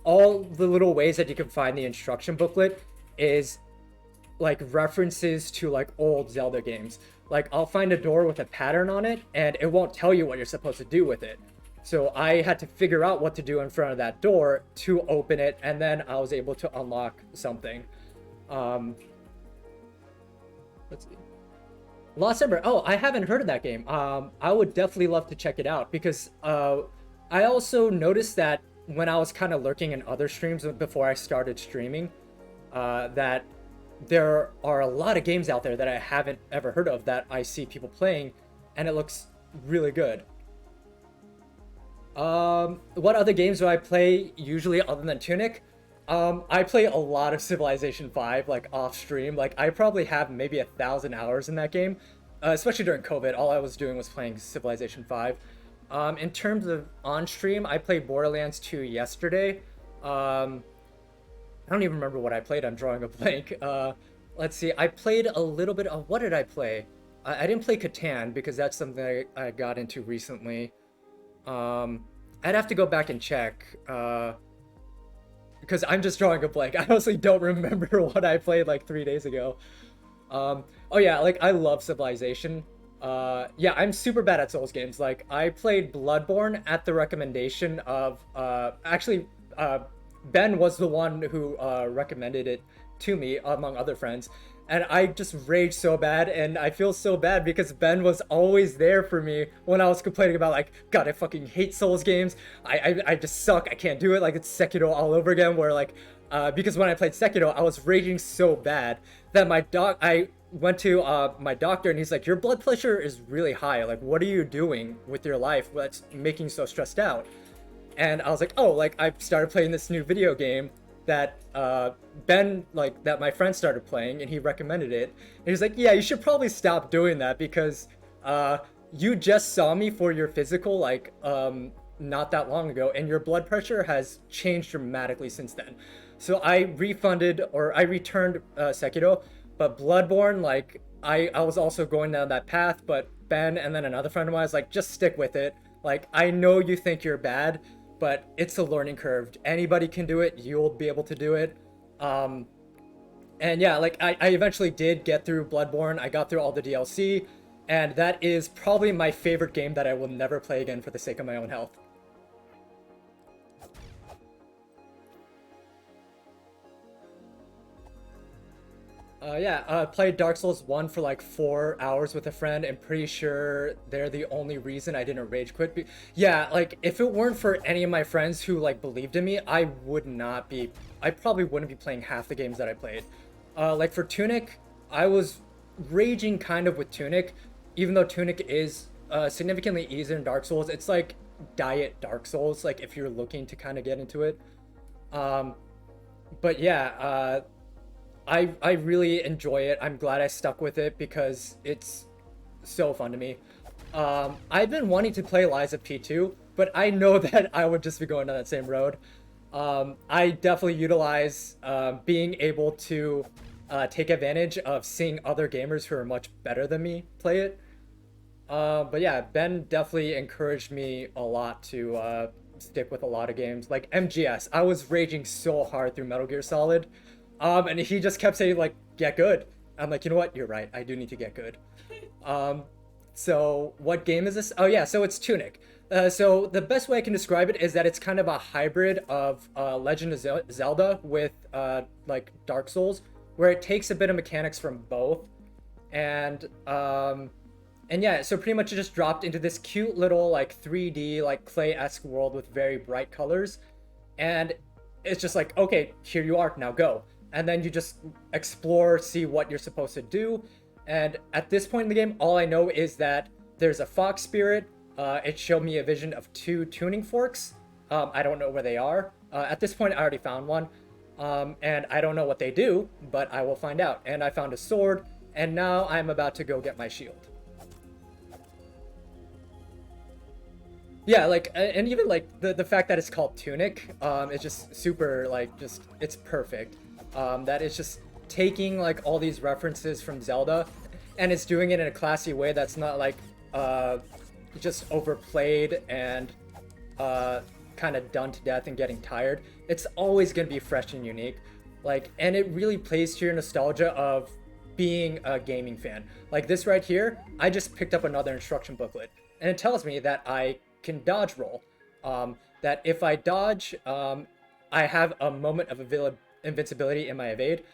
all the little ways that you can find the instruction booklet is like references to like old Zelda games. Like I'll find a door with a pattern on it and it won't tell you what you're supposed to do with it. So I had to figure out what to do in front of that door to open it, and then I was able to unlock something. Let's see. Lost Ember. Oh, I haven't heard of that game. I would definitely love to check it out because I also noticed that when I was kind of lurking in other streams before I started streaming, that there are a lot of games out there that I haven't ever heard of that I see people playing, and it looks really good. What other games do I play usually other than Tunic? I play a lot of Civilization 5, like off stream. Like I probably have maybe 1,000 hours in that game, especially during COVID. All I was doing was playing Civilization 5. In terms of on stream, I played Borderlands 2 yesterday. I don't even remember what I played. I'm drawing a blank. Let's see. I played a little bit of, what did I play? I didn't play Catan because that's something I got into recently. I'd have to go back and check because I'm just drawing a blank. I honestly don't remember what I played like 3 days ago. Oh yeah, like I love Civilization. Yeah, I'm super bad at Souls games. Like I played Bloodborne at the recommendation of actually Ben was the one who recommended it to me among other friends, and I just raged so bad, and I feel so bad because Ben was always there for me when I was complaining about like, God, I fucking hate Souls games. I just suck. I can't do it. Like it's Sekiro all over again. Where like because when I played Sekiro, I was raging so bad that I went to my doctor and he's like, your blood pressure is really high. Like, what are you doing with your life that's making you so stressed out? And I was like, oh, like I started playing this new video game that Ben, like that my friend started playing, and he recommended it. And he's like, yeah, you should probably stop doing that because you just saw me for your physical like not that long ago, and your blood pressure has changed dramatically since then. So I returned Sekiro, but Bloodborne, like I was also going down that path, but Ben and then another friend of mine was like, just stick with it. Like I know you think you're bad, but it's a learning curve. Anybody can do it. You'll be able to do it. And yeah, like I eventually did get through Bloodborne. I got through all the DLC, and that is probably my favorite game that I will never play again for the sake of my own health. Yeah, played Dark Souls 1 for like 4 hours with a friend. I'm pretty sure they're the only reason I didn't rage quit. Yeah, like if it weren't for any of my friends who like believed in me, I probably wouldn't be playing half the games that I played. Like for Tunic, I was raging kind of with Tunic, even though Tunic is significantly easier than Dark Souls. It's like diet Dark Souls, like if you're looking to kind of get into it. But yeah, I really enjoy it. I'm glad I stuck with it because it's so fun to me. I've been wanting to play Lies of P2, but I know that I would just be going down that same road. I definitely utilize being able to take advantage of seeing other gamers who are much better than me play it. But yeah, Ben definitely encouraged me a lot to stick with a lot of games. Like MGS, I was raging so hard through Metal Gear Solid, and he just kept saying like, "Get good." I'm like, you know what? You're right. I do need to get good. Um, so what game is this? Oh yeah, so it's Tunic. So the best way I can describe it is that it's kind of a hybrid of Legend of Zelda with like Dark Souls, where it takes a bit of mechanics from both, and um, and yeah, so pretty much it just dropped into this cute little like 3D like clay-esque world with very bright colors, and it's just like, okay, here you are, now go. And then you just explore, see what you're supposed to do. And at this point in the game, all I know is that there's a fox spirit. It showed me a vision of two tuning forks. I don't know where they are. At this point, I already found one. And I don't know what they do, but I will find out. And I found a sword, and now I'm about to go get my shield. Yeah, like, and even like the fact that it's called Tunic, is just super like just it's perfect. That it's just taking like all these references from Zelda, and it's doing it in a classy way that's not like just overplayed and kind of done to death and getting tired. It's always gonna be fresh and unique, like, and it really plays to your nostalgia of being a gaming fan. Like this right here, I just picked up another instruction booklet, and it tells me that I can dodge roll. That if I dodge, I have a moment of invincibility in my evade.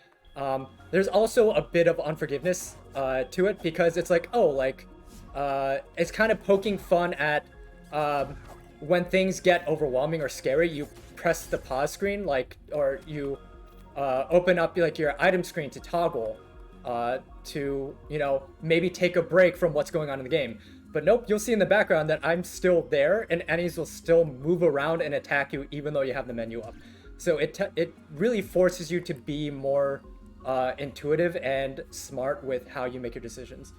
There's also a bit of unforgiveness to it because it's like, oh, like, it's kind of poking fun at when things get overwhelming or scary, you press the pause screen, like, or you open up like your item screen to toggle to, you know, maybe take a break from what's going on in the game. But nope, you'll see in the background that I'm still there, and enemies will still move around and attack you even though you have the menu up. So it really forces you to be more intuitive and smart with how you make your decisions.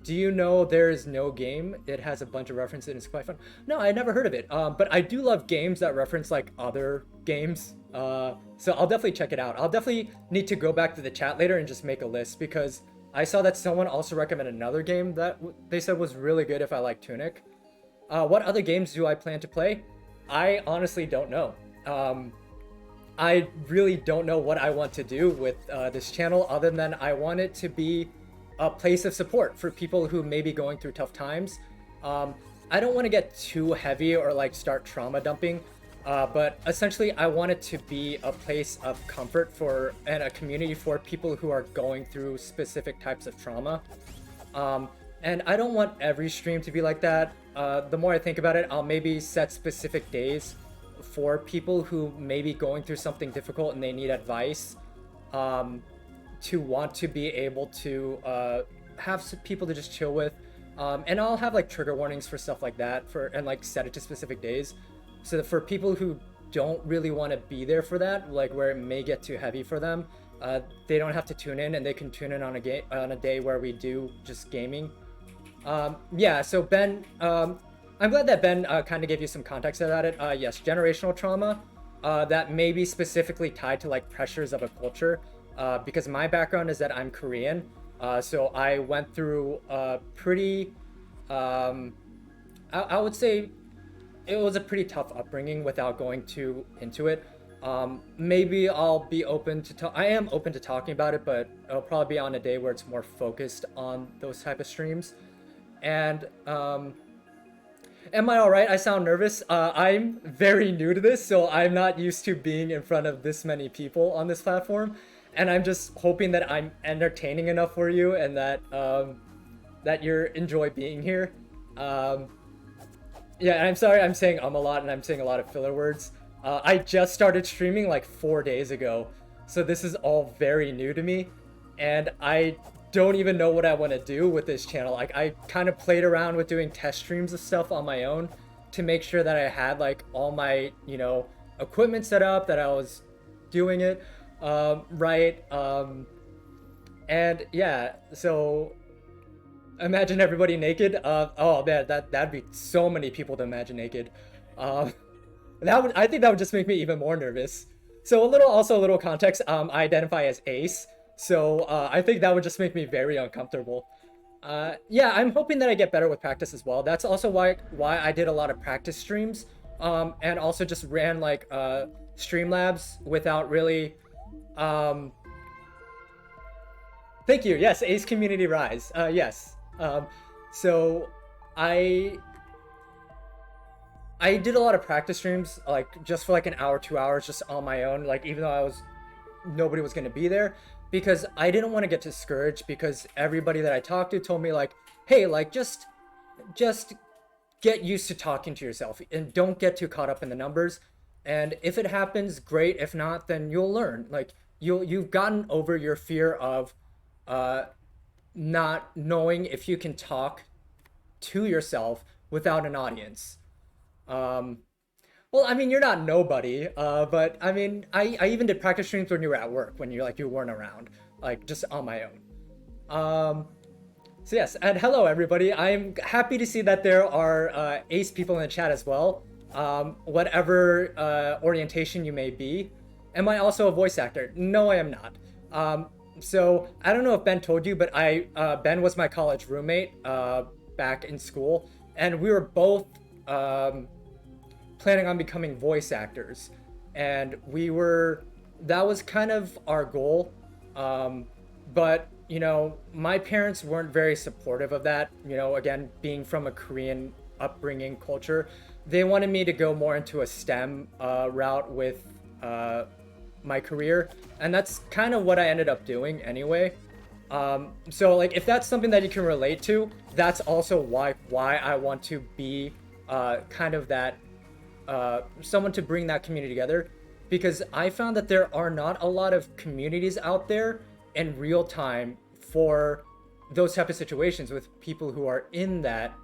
Do you know there is no game? It has a bunch of references and it's quite fun. No, I never heard of it. But I do love games that reference like other games. So I'll definitely check it out. I'll definitely need to go back to the chat later and just make a list because I saw that someone also recommended another game that they said was really good if I like Tunic. What other games do I plan to play? I honestly don't know. I really don't know what I want to do with this channel other than I want it to be a place of support for people who may be going through tough times. I don't want to get too heavy or like start trauma dumping, but essentially I want it to be a place of comfort for and a community for people who are going through specific types of trauma. And I don't want every stream to be like that. The more I think about it, I'll maybe set specific days for people who may be going through something difficult and they need advice, to want to be able to have some people to just chill with. And I'll have like trigger warnings for stuff like that and like set it to specific days. So that for people who don't really want to be there for that, like where it may get too heavy for them, they don't have to tune in and they can tune in on a day where we do just gaming. Yeah, so Ben, I'm glad that Ben kind of gave you some context about it. Yes, generational trauma that may be specifically tied to like pressures of a culture, because my background is that I'm Korean. So I went through pretty, I would say it was a pretty tough upbringing without going too into it. Maybe I'll be open to I am open to talking about it, but it'll probably be on a day where it's more focused on those type of streams. And am I all right? I sound nervous. I'm very new to this, so I'm not used to being in front of this many people on this platform, and I'm just hoping that I'm entertaining enough for you and that that you enjoy being here. Yeah, and I'm sorry I'm saying a lot and I'm saying a lot of filler words. I just started streaming like 4 days ago, so this is all very new to me, and I don't even know what I want to do with this channel. Like I kind of played around with doing test streams of stuff on my own to make sure that I had like all my, you know, equipment set up, that I was doing it right. And yeah, so Imagine everybody naked. Oh man, that'd be so many people to imagine naked. Um, I think that would just make me even more nervous. So also a little context. I identify as ace, so I think that would just make me very uncomfortable. Yeah, I'm hoping that I get better with practice as well. That's also why I did a lot of practice streams, and also just ran like Streamlabs without really. Um, Thank you. Yes, Ace Community Rise. Yes. So I I did a lot of practice streams, like just for like an hour, 2 hours, just on my own. Like even though nobody was gonna be there, because I didn't want to get discouraged because everybody that I talked to told me like, hey, like just get used to talking to yourself and don't get too caught up in the numbers. And if it happens, great. If not, then you'll learn. Like you've gotten over your fear of uh, not knowing if you can talk to yourself without an audience. Um, well, I mean, you're not nobody, but I mean, I even did practice streams when you were at work, when you weren't around, like just on my own. Um, so yes, and hello everybody. I'm happy to see that there are ace people in the chat as well. Whatever orientation you may be. Am I also a voice actor? No, I am not. So I don't know if Ben told you, but Ben was my college roommate back in school, and we were both planning on becoming voice actors, and that was kind of our goal. But my parents weren't very supportive of that. Again, being from a Korean upbringing culture, they wanted me to go more into a STEM route with my career, and that's kind of what I ended up doing anyway. So like if that's something that you can relate to, that's also why I want to be kind of that someone to bring that community together, because I found that there are not a lot of communities out there in real time for those type of situations with people who are in that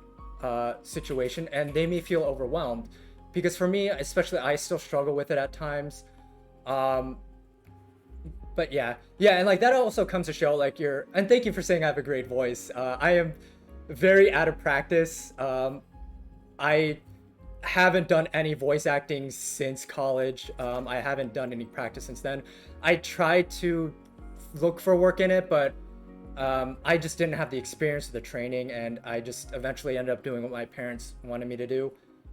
situation, and they may feel overwhelmed. Because for me, especially, I still struggle with it at times. Um, but yeah, and like that also comes to show like and thank you for saying I have a great voice. I am very out of practice. I haven't done any voice acting since college. I haven't done any practice since then. I tried to look for work in it, but I just didn't have the experience or the training, and I just eventually ended up doing what my parents wanted me to do.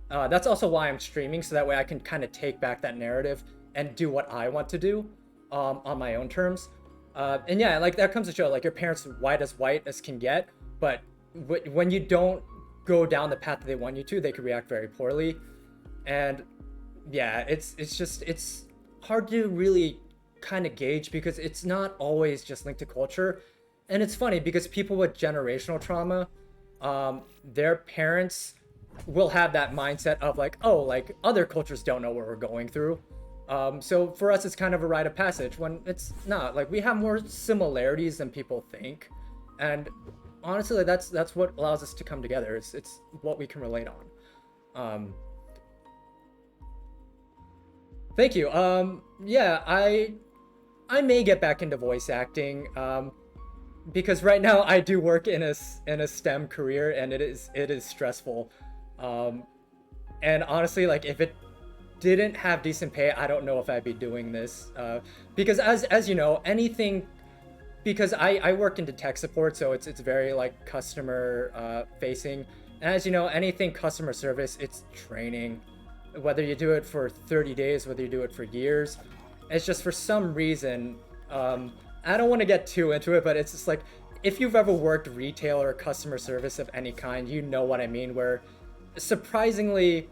That's also why I'm streaming, so that way I can kind of take back that narrative and do what I want to do on my own terms. And yeah, like that comes to show, like your parents white as can get, but when you don't go down the path that they want you to, they could react very poorly. And yeah, it's hard to really kind of gauge, because it's not always just linked to culture. And it's funny because people with generational trauma, their parents will have that mindset of like, oh, like other cultures don't know what we're going through. So for us, it's kind of a rite of passage, when it's not. Like we have more similarities than people think, and honestly, like, that's what allows us to come together. It's what we can relate on. Thank you. Yeah, I may get back into voice acting. Because right now I do work in a STEM career, and it is stressful. Um, and honestly, like if it didn't have decent pay, I don't know if I'd be doing this. Because as you know, anything, because I work into tech support, so it's very like customer facing. And as you know, anything customer service, it's training. Whether you do it for 30 days, whether you do it for years, it's just for some reason. I don't want to get too into it, but it's just like if you've ever worked retail or customer service of any kind, you know what I mean. Where surprisingly,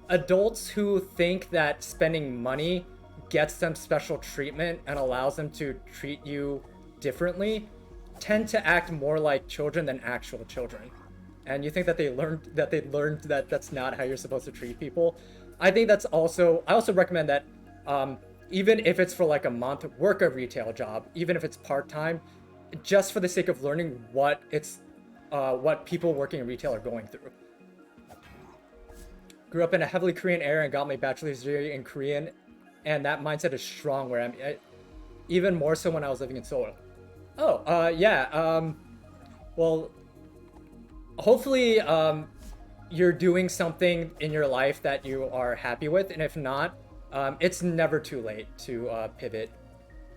adults who think that spending money gets them special treatment and allows them to treat you differently tend to act more like children than actual children. And you think that they learned that that's not how you're supposed to treat people. I also recommend that even if it's for like a month, work a retail job, even if it's part-time, just for the sake of learning what people working in retail are going through. Grew up in a heavily Korean area and got my bachelor's degree in Korean, and that mindset is strong where even more so when I was living in Seoul. Oh, yeah. Well, hopefully, you're doing something in your life that you are happy with, and if not, it's never too late to pivot.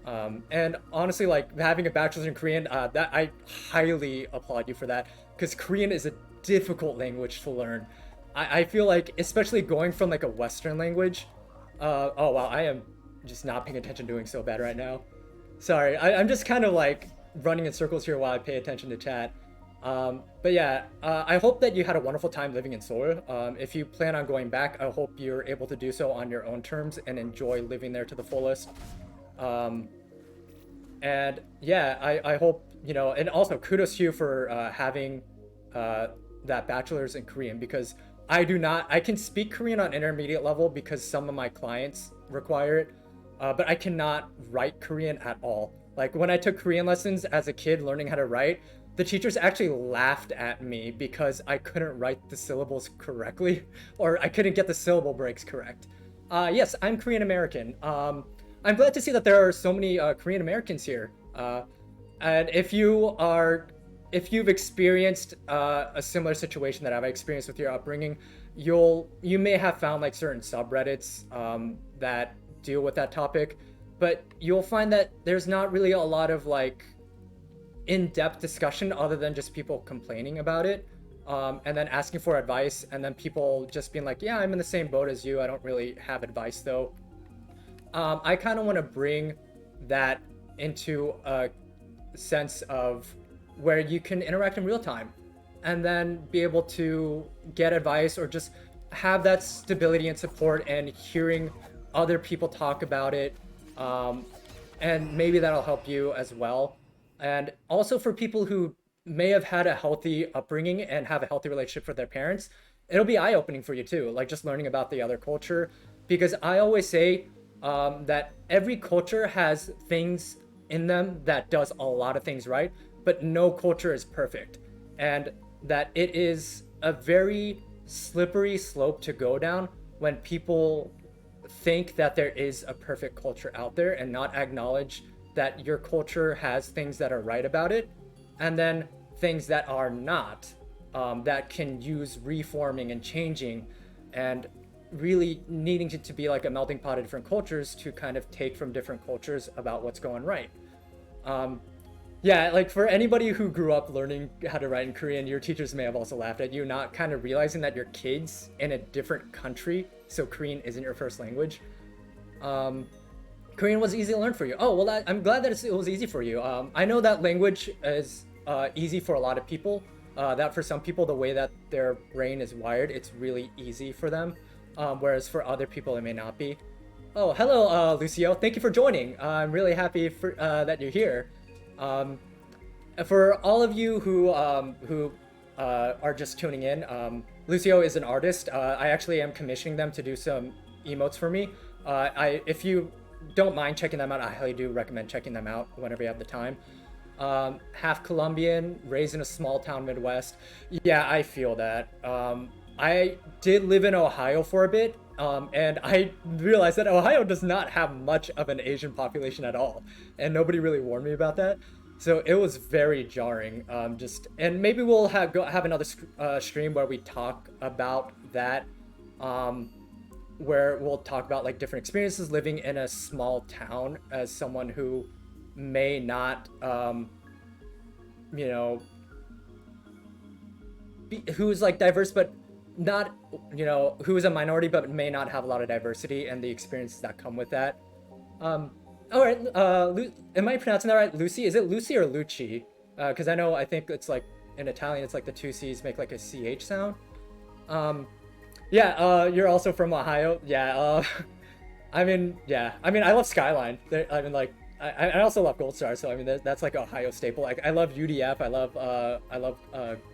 And honestly, like having a bachelor's in Korean, that I highly applaud you for that, because Korean is a difficult language to learn. I feel like, especially going from like a Western language. Oh wow, I am just not paying attention, doing so bad right now. Sorry, I'm just kind of like running in circles here while I pay attention to chat. But yeah, I hope that you had a wonderful time living in Seoul. If you plan on going back, I hope you're able to do so on your own terms and enjoy living there to the fullest. Um, and yeah, I hope, and also kudos to you for having uh, that bachelor's in Korean, because I can speak Korean on intermediate level because some of my clients require it, but I cannot write Korean at all. Like when I took Korean lessons as a kid learning how to write, the teachers actually laughed at me because I couldn't write the syllables correctly or I couldn't get the syllable breaks correct. Yes, I'm Korean American. I'm glad to see that there are so many Korean Americans here. And if you've experienced a similar situation that I've experienced with your upbringing, you may have found like certain subreddits that deal with that topic, but you'll find that there's not really a lot of like in-depth discussion other than just people complaining about it, and then asking for advice, and then people just being like, yeah, I'm in the same boat as you, I don't really have advice though. I kind of want to bring that into a sense of where you can interact in real time and then be able to get advice or just have that stability and support and hearing other people talk about it. And maybe that'll help you as well. And also for people who may have had a healthy upbringing and have a healthy relationship with their parents, it'll be eye-opening for you too, like just learning about the other culture. Because I always say that every culture has things in them that does a lot of things right, but no culture is perfect. And that it is a very slippery slope to go down when people think that there is a perfect culture out there and not acknowledge that your culture has things that are right about it and then things that are not, that can use reforming and changing and really needing to be like a melting pot of different cultures to kind of take from different cultures about what's going right. Yeah, like for anybody who grew up learning how to write in Korean, your teachers may have also laughed at you, not kind of realizing that your kids in a different country, so Korean isn't your first language. Korean was easy to learn for you. Oh, well, I'm glad that it was easy for you. I know that language is easy for a lot of people. That for some people, the way that their brain is wired, it's really easy for them. Whereas for other people, it may not be. Oh, hello, Lucio. Thank you for joining. I'm really happy that you're here. For all of you who are just tuning in, Lucio is an artist. I actually am commissioning them to do some emotes for me. If you don't mind checking them out, I highly do recommend checking them out whenever you have the time. Half Colombian, raised in a small town Midwest. Yeah, I feel that. I did live in Ohio for a bit, and I realized that Ohio does not have much of an Asian population at all, and nobody really warned me about that. So it was very jarring. And maybe we'll have another stream where we talk about that, where we'll talk about like different experiences living in a small town as someone who may not, who's like diverse but not, who is a minority but may not have a lot of diversity and the experiences that come with that. All right, am I pronouncing that right? Lucy? Is it Lucy or Lucci? Because I think it's like in Italian, it's like the two C's make like a CH sound. Yeah, you're also from Ohio. Yeah, I love Skyline. I also love Gold Star. So I mean, that's like Ohio staple. Like I love UDF. I love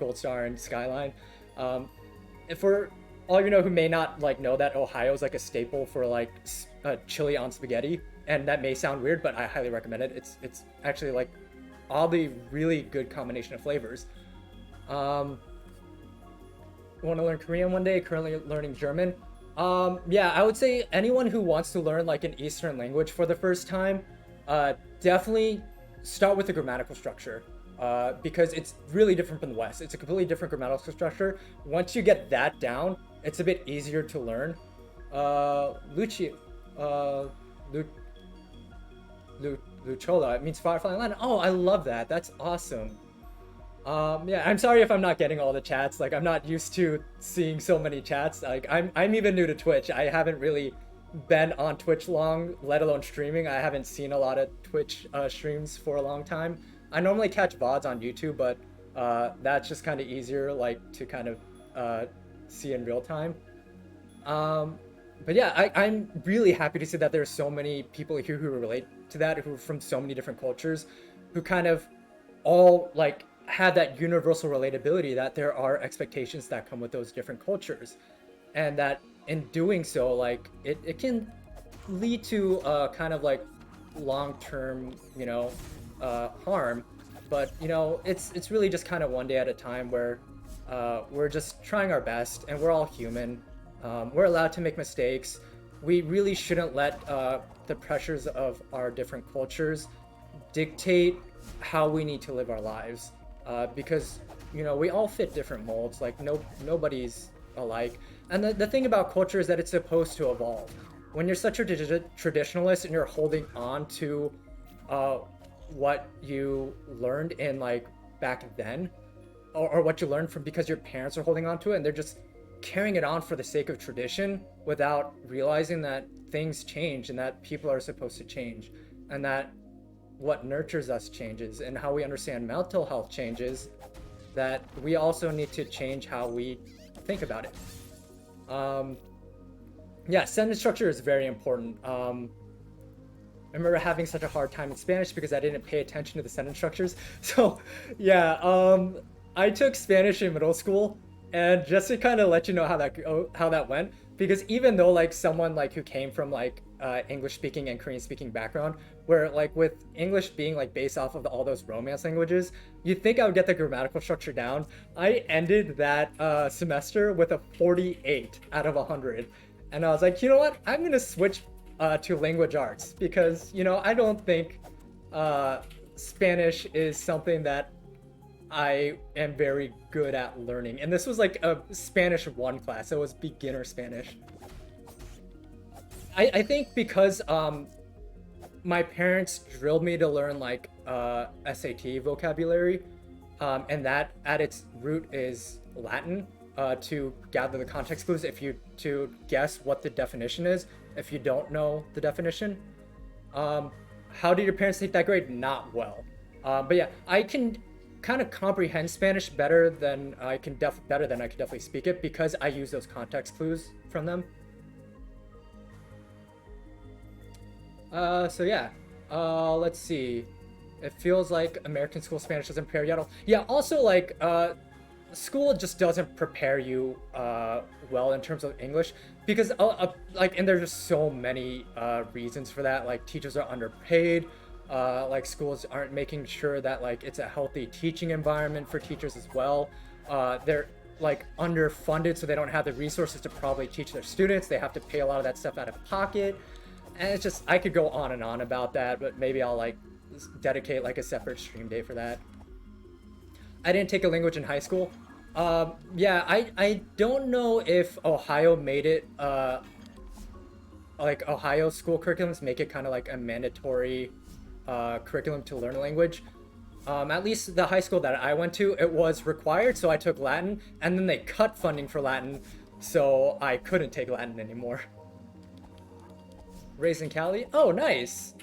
Gold Star and Skyline. For all who may not like know that Ohio is like a staple for like chili on spaghetti, and that may sound weird, but I highly recommend it. It's actually like oddly really good combination of flavors. Want to learn Korean one day? Currently learning German. Yeah, I would say anyone who wants to learn like an Eastern language for the first time, definitely start with the grammatical structure. because it's really different from the West. It's a completely different grammatical structure. Once you get that down, it's a bit easier to learn. Luci, uh, Lu, Luchola, it means firefly in Latin. Oh, I love that. That's awesome. Yeah, I'm sorry if I'm not getting all the chats. Like, I'm not used to seeing so many chats. Like, I'm even new to Twitch. I haven't really been on Twitch long, let alone streaming. I haven't seen a lot of Twitch streams for a long time. I normally catch VODs on YouTube, but that's just kind of easier, like, to kind of see in real time. Um, but yeah, I'm really happy to see that there's so many people here who relate to that, who are from so many different cultures, who kind of all like have that universal relatability, that there are expectations that come with those different cultures, and that in doing so, like it can lead to kind of like long-term, harm. But it's really just kind of one day at a time, where we're just trying our best, and we're all human. We're allowed to make mistakes. We really shouldn't let the pressures of our different cultures dictate how we need to live our lives, because we all fit different molds. Like, nobody's alike. And the thing about culture is that it's supposed to evolve. When you're such a traditionalist and you're holding on to what you learned in, like, back then, or what you learned from because your parents are holding on to it, and they're just carrying it on for the sake of tradition, without realizing that things change, and that people are supposed to change, and that what nurtures us changes, and how we understand mental health changes, that we also need to change how we think about it. Yeah, sentence structure is very important. I remember having such a hard time in Spanish because I didn't pay attention to the sentence structures. So yeah, I took Spanish in middle school, and just to kind of let you know how that went, because even though, like, someone like who came from, like, English speaking and Korean speaking background, where, like, with English being, like, based off of all those Romance languages, you'd think I would get the grammatical structure down. I ended that semester with a 48 out of 100, and I was like, you know what? I'm gonna switch to language arts, because I don't think Spanish is something that I am very good at learning. And this was like a Spanish 1 class. It was beginner Spanish. I think because my parents drilled me to learn, like, SAT vocabulary, and that at its root is Latin, to gather the context clues, to guess what the definition is if you don't know the definition. How did your parents take that grade? Not well. But yeah, I can kind of comprehend Spanish better than I can definitely speak it, because I use those context clues from them. So yeah, let's see. It feels like American school Spanish doesn't prepare you at all. Yeah, also, like, school just doesn't prepare you well in terms of English, because like, and there's just so many reasons for that. Like, teachers are underpaid. Like, schools aren't making sure that, like, it's a healthy teaching environment for teachers as well. They're, like, underfunded, so they don't have the resources to probably teach their students. They have to pay a lot of that stuff out of pocket, and it's just, I could go on and on about that, but maybe I'll, like, dedicate, like, a separate stream day for that. I didn't take a language in high school. Yeah, I don't know if Ohio made it, like, Ohio school curriculums make it kind of like a mandatory curriculum to learn a language. At least the high school that I went to, it was required, so I took Latin, and then they cut funding for Latin, so I couldn't take Latin anymore. Raised in Cali? Oh, nice.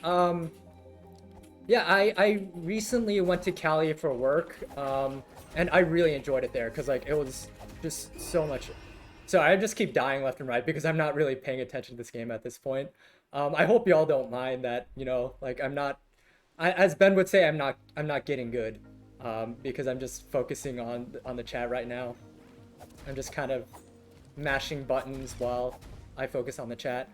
Yeah, I recently went to Cali for work, and I really enjoyed it there, because, like, it was just so much. So I just keep dying left and right because I'm not really paying attention to this game at this point. I hope y'all don't mind that, like, I'm not, as Ben would say, I'm not getting good, because I'm just focusing on the chat right now. I'm just kind of mashing buttons while I focus on the chat.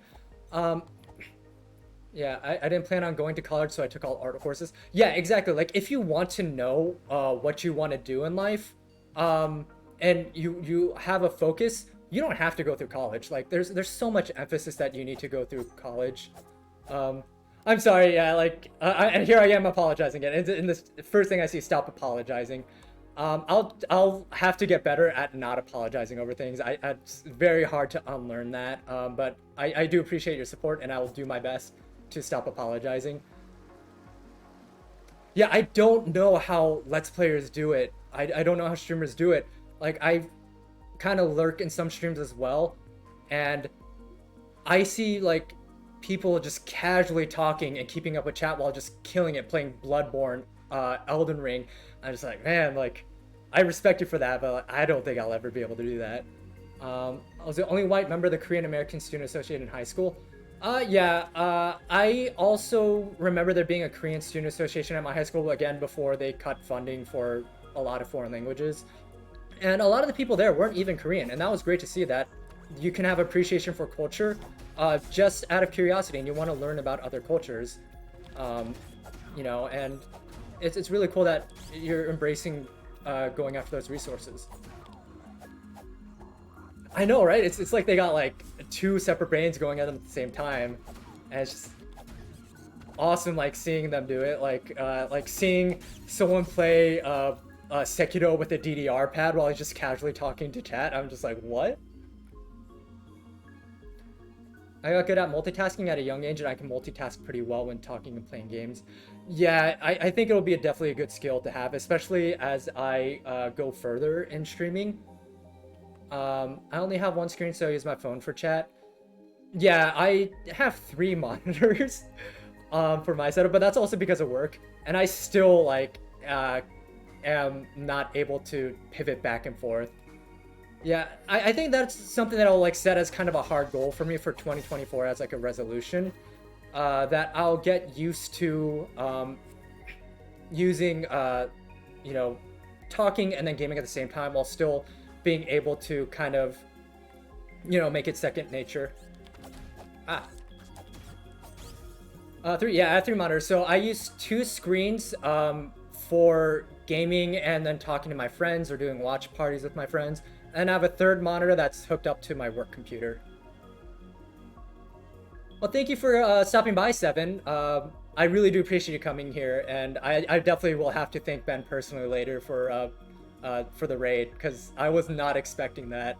Yeah, I didn't plan on going to college, so I took all art courses. Yeah, exactly. Like, if you want to know what you want to do in life, and you have a focus, you don't have to go through college. Like, there's so much emphasis that you need to go through college. I'm sorry. Yeah, like, and here I am apologizing again. In this first thing I see, stop apologizing. I'll have to get better at not apologizing over things. It's very hard to unlearn that. But I do appreciate your support, and I will do my best to stop apologizing. Yeah, I don't know how Let's Players do it. I don't know how streamers do it. Like, I kind of lurk in some streams as well, and I see like people just casually talking and keeping up with chat while just killing it, playing Bloodborne, Elden Ring. I'm just like, man, like, I respect you for that, but like, I don't think I'll ever be able to do that. I was the only white member of the Korean American Student Association in high school. Yeah, I also remember there being a Korean Student Association at my high school, again, before they cut funding for a lot of foreign languages. And a lot of the people there weren't even Korean, and that was great to see that you can have appreciation for culture just out of curiosity, and you want to learn about other cultures. Um, and it's really cool that you're embracing going after those resources. I know, right? It's like they got like two separate brains going at them at the same time, and it's just awesome, like seeing them do it, like seeing someone play Sekiro with a DDR pad while he's just casually talking to chat. I'm just like, what? I got good at multitasking at a young age, and I can multitask pretty well when talking and playing games. Yeah, I think it'll be definitely a good skill to have, especially as I go further in streaming. I only have one screen, so I use my phone for chat. Yeah, I have three monitors for my setup, but that's also because of work, and I still like am not able to pivot back and forth. Yeah, I think that's something that I'll like set as kind of a hard goal for me for 2024 as like a resolution. That I'll get used to using, you know, talking and then gaming at the same time while still being able to kind of, make it second nature. Ah. Three, yeah, I have three monitors. So I use two screens for gaming and then talking to my friends or doing watch parties with my friends. And I have a third monitor that's hooked up to my work computer. Well, thank you for stopping by, Seven. I really do appreciate you coming here, and I definitely will have to thank Ben personally later for the raid, because I was not expecting that.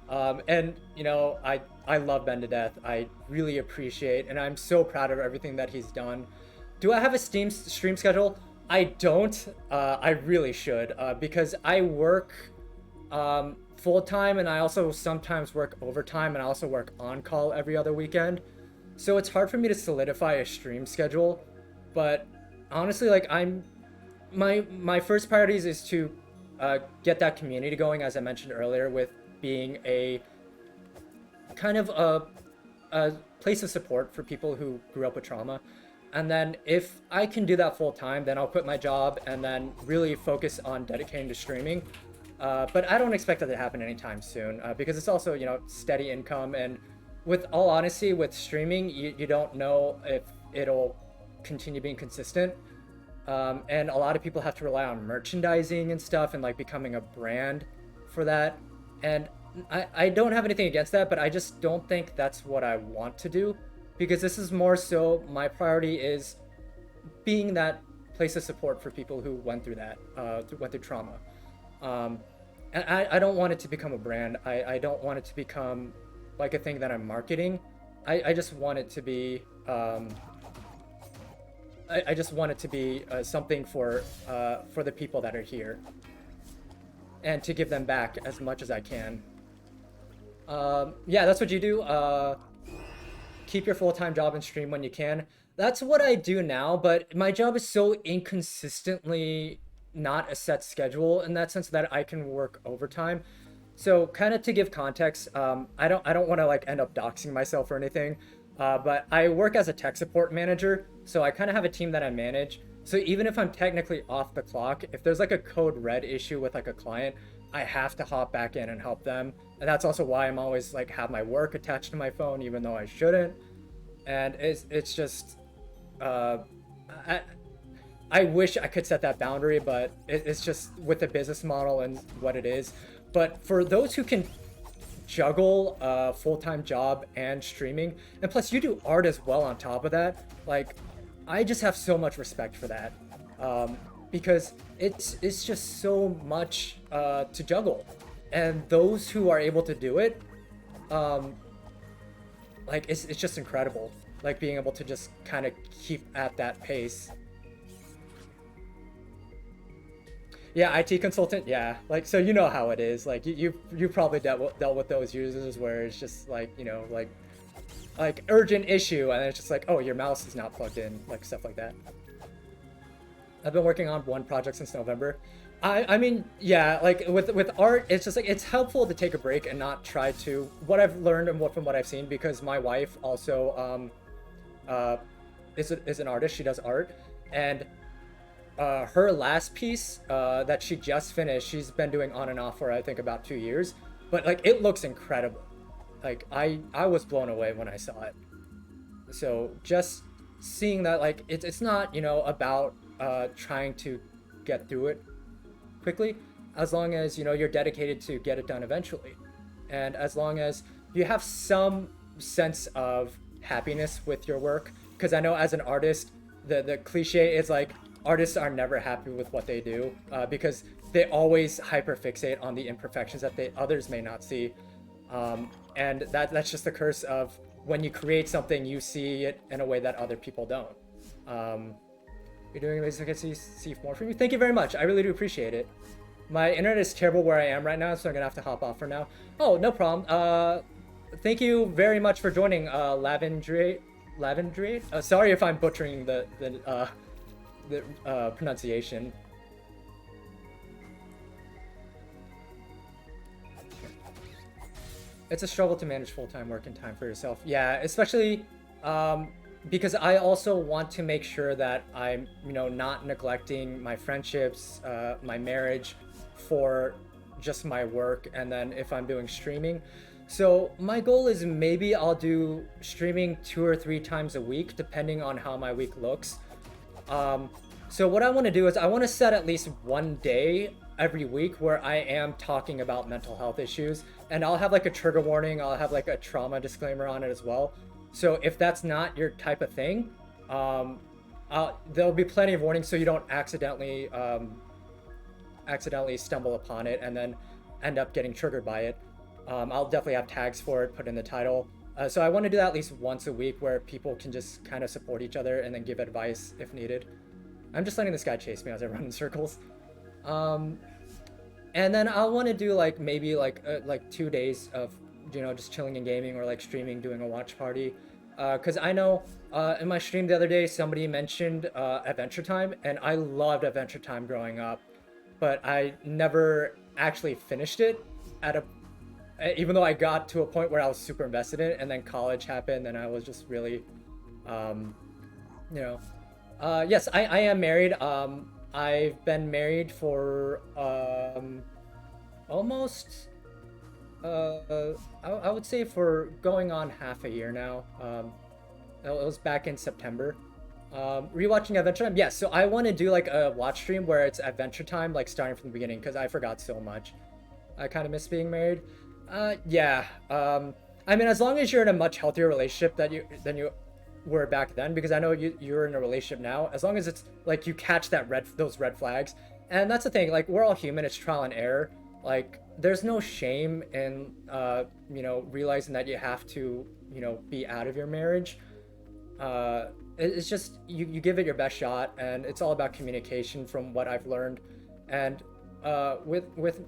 And I love Ben to death. I really appreciate, and I'm so proud of everything that he's done. Do I have a stream schedule? I don't. I really should, because I work full time, and I also sometimes work overtime, and I also work on call every other weekend. So it's hard for me to solidify a stream schedule. But honestly, like my first priorities is to get that community going, as I mentioned earlier, with being a kind of a place of support for people who grew up with trauma. And then if I can do that full time, then I'll quit my job and then really focus on dedicating to streaming. But I don't expect that to happen anytime soon, because it's also, steady income. And with all honesty, with streaming, you don't know if it'll continue being consistent. And a lot of people have to rely on merchandising and stuff and like becoming a brand for that. And I don't have anything against that, but I just don't think that's what I want to do, because this is more so my priority is being that place of support for people who went through that, went through trauma. And I don't want it to become a brand. I don't want it to become like a thing that I'm marketing. I just want it to be I just want it to be something for the people that are here, and to give them back as much as I can. Yeah, that's what you do. Keep your full-time job and stream when you can. That's what I do now, but my job is so inconsistently not a set schedule in that sense that I can work overtime. So kind of to give context, I don't want to like end up doxing myself or anything, but I work as a tech support manager, so I kind of have a team that I manage. So even if I'm technically off the clock, if there's like a code red issue with like a client, I have to hop back in and help them. And that's also why I'm always like have my work attached to my phone, even though I shouldn't. And it's just, I wish I could set that boundary, but it's just with the business model and what it is. But for those who can juggle a full-time job and streaming, and plus you do art as well on top of that. Like, I just have so much respect for that, because it's just so much to juggle, and those who are able to do it, um, like it's just incredible. Like being able to just kind of keep at that pace. Yeah, IT consultant. Yeah, like so you know how it is. Like you probably dealt with those users where it's just like like urgent issue, and it's just like, oh, your mouse is not plugged in, like stuff like that. I've been working on one project since November. I mean, yeah, like with art, it's just like it's helpful to take a break and not try to what I've learned and from what I've seen, because my wife also uh is an artist. She does art, and her last piece that she just finished, she's been doing on and off for I think about 2 years, but like it looks incredible. Like I was blown away when I saw it. So just seeing that, like it's not about trying to get through it quickly, as long as you're dedicated to get it done eventually, and as long as you have some sense of happiness with your work. Because I know as an artist, the cliche is like artists are never happy with what they do, because they always hyperfixate on the imperfections that they others may not see, and that's just the curse of when you create something, you see it in a way that other people don't. um, you're doing amazing. I can see more from you. Thank you very much. I really do appreciate it. My internet is terrible where I am right now, so I'm gonna have to hop off for now. Oh, no problem. Thank you very much for joining, Lavendry. Lavendry. Sorry if I'm butchering the pronunciation. It's a struggle to manage full-time work and time for yourself. Yeah, especially because I also want to make sure that I'm, not neglecting my friendships, my marriage for just my work, and then if I'm doing streaming. So my goal is maybe I'll do streaming 2 or 3 times a week, depending on how my week looks. So what I want to do is I want to set at least one day every week where I am talking about mental health issues, and I'll have like a trigger warning, I'll have like a trauma disclaimer on it as well. So if that's not your type of thing, there'll be plenty of warnings so you don't accidentally stumble upon it and then end up getting triggered by it. I'll definitely have tags for it put in the title. So I want to do that at least once a week where people can just kind of support each other and then give advice if needed. I'm just letting this guy chase me as I run in circles. And then I'll want to do like maybe like 2 days of just chilling and gaming, or like streaming, doing a watch party. Because I know in my stream the other day somebody mentioned Adventure Time, and I loved Adventure Time growing up, but I never actually finished it even though I got to a point where I was super invested in it, and then college happened and I was just really yes, I am married. I've been married for almost I would say for going on half a year now. It was back in September. Rewatching Adventure Time. Yes, so I want to do like a watch stream where it's Adventure Time, like starting from the beginning, because I forgot so much. I kind of miss being married. Yeah. I mean, as long as you're in a much healthier relationship than you were back then, because I know you're in a relationship now. As long as it's like you catch those red flags, and that's the thing. Like, we're all human. It's trial and error. Like, there's no shame in realizing that you have to be out of your marriage. It's just you give it your best shot, and it's all about communication from what I've learned. And with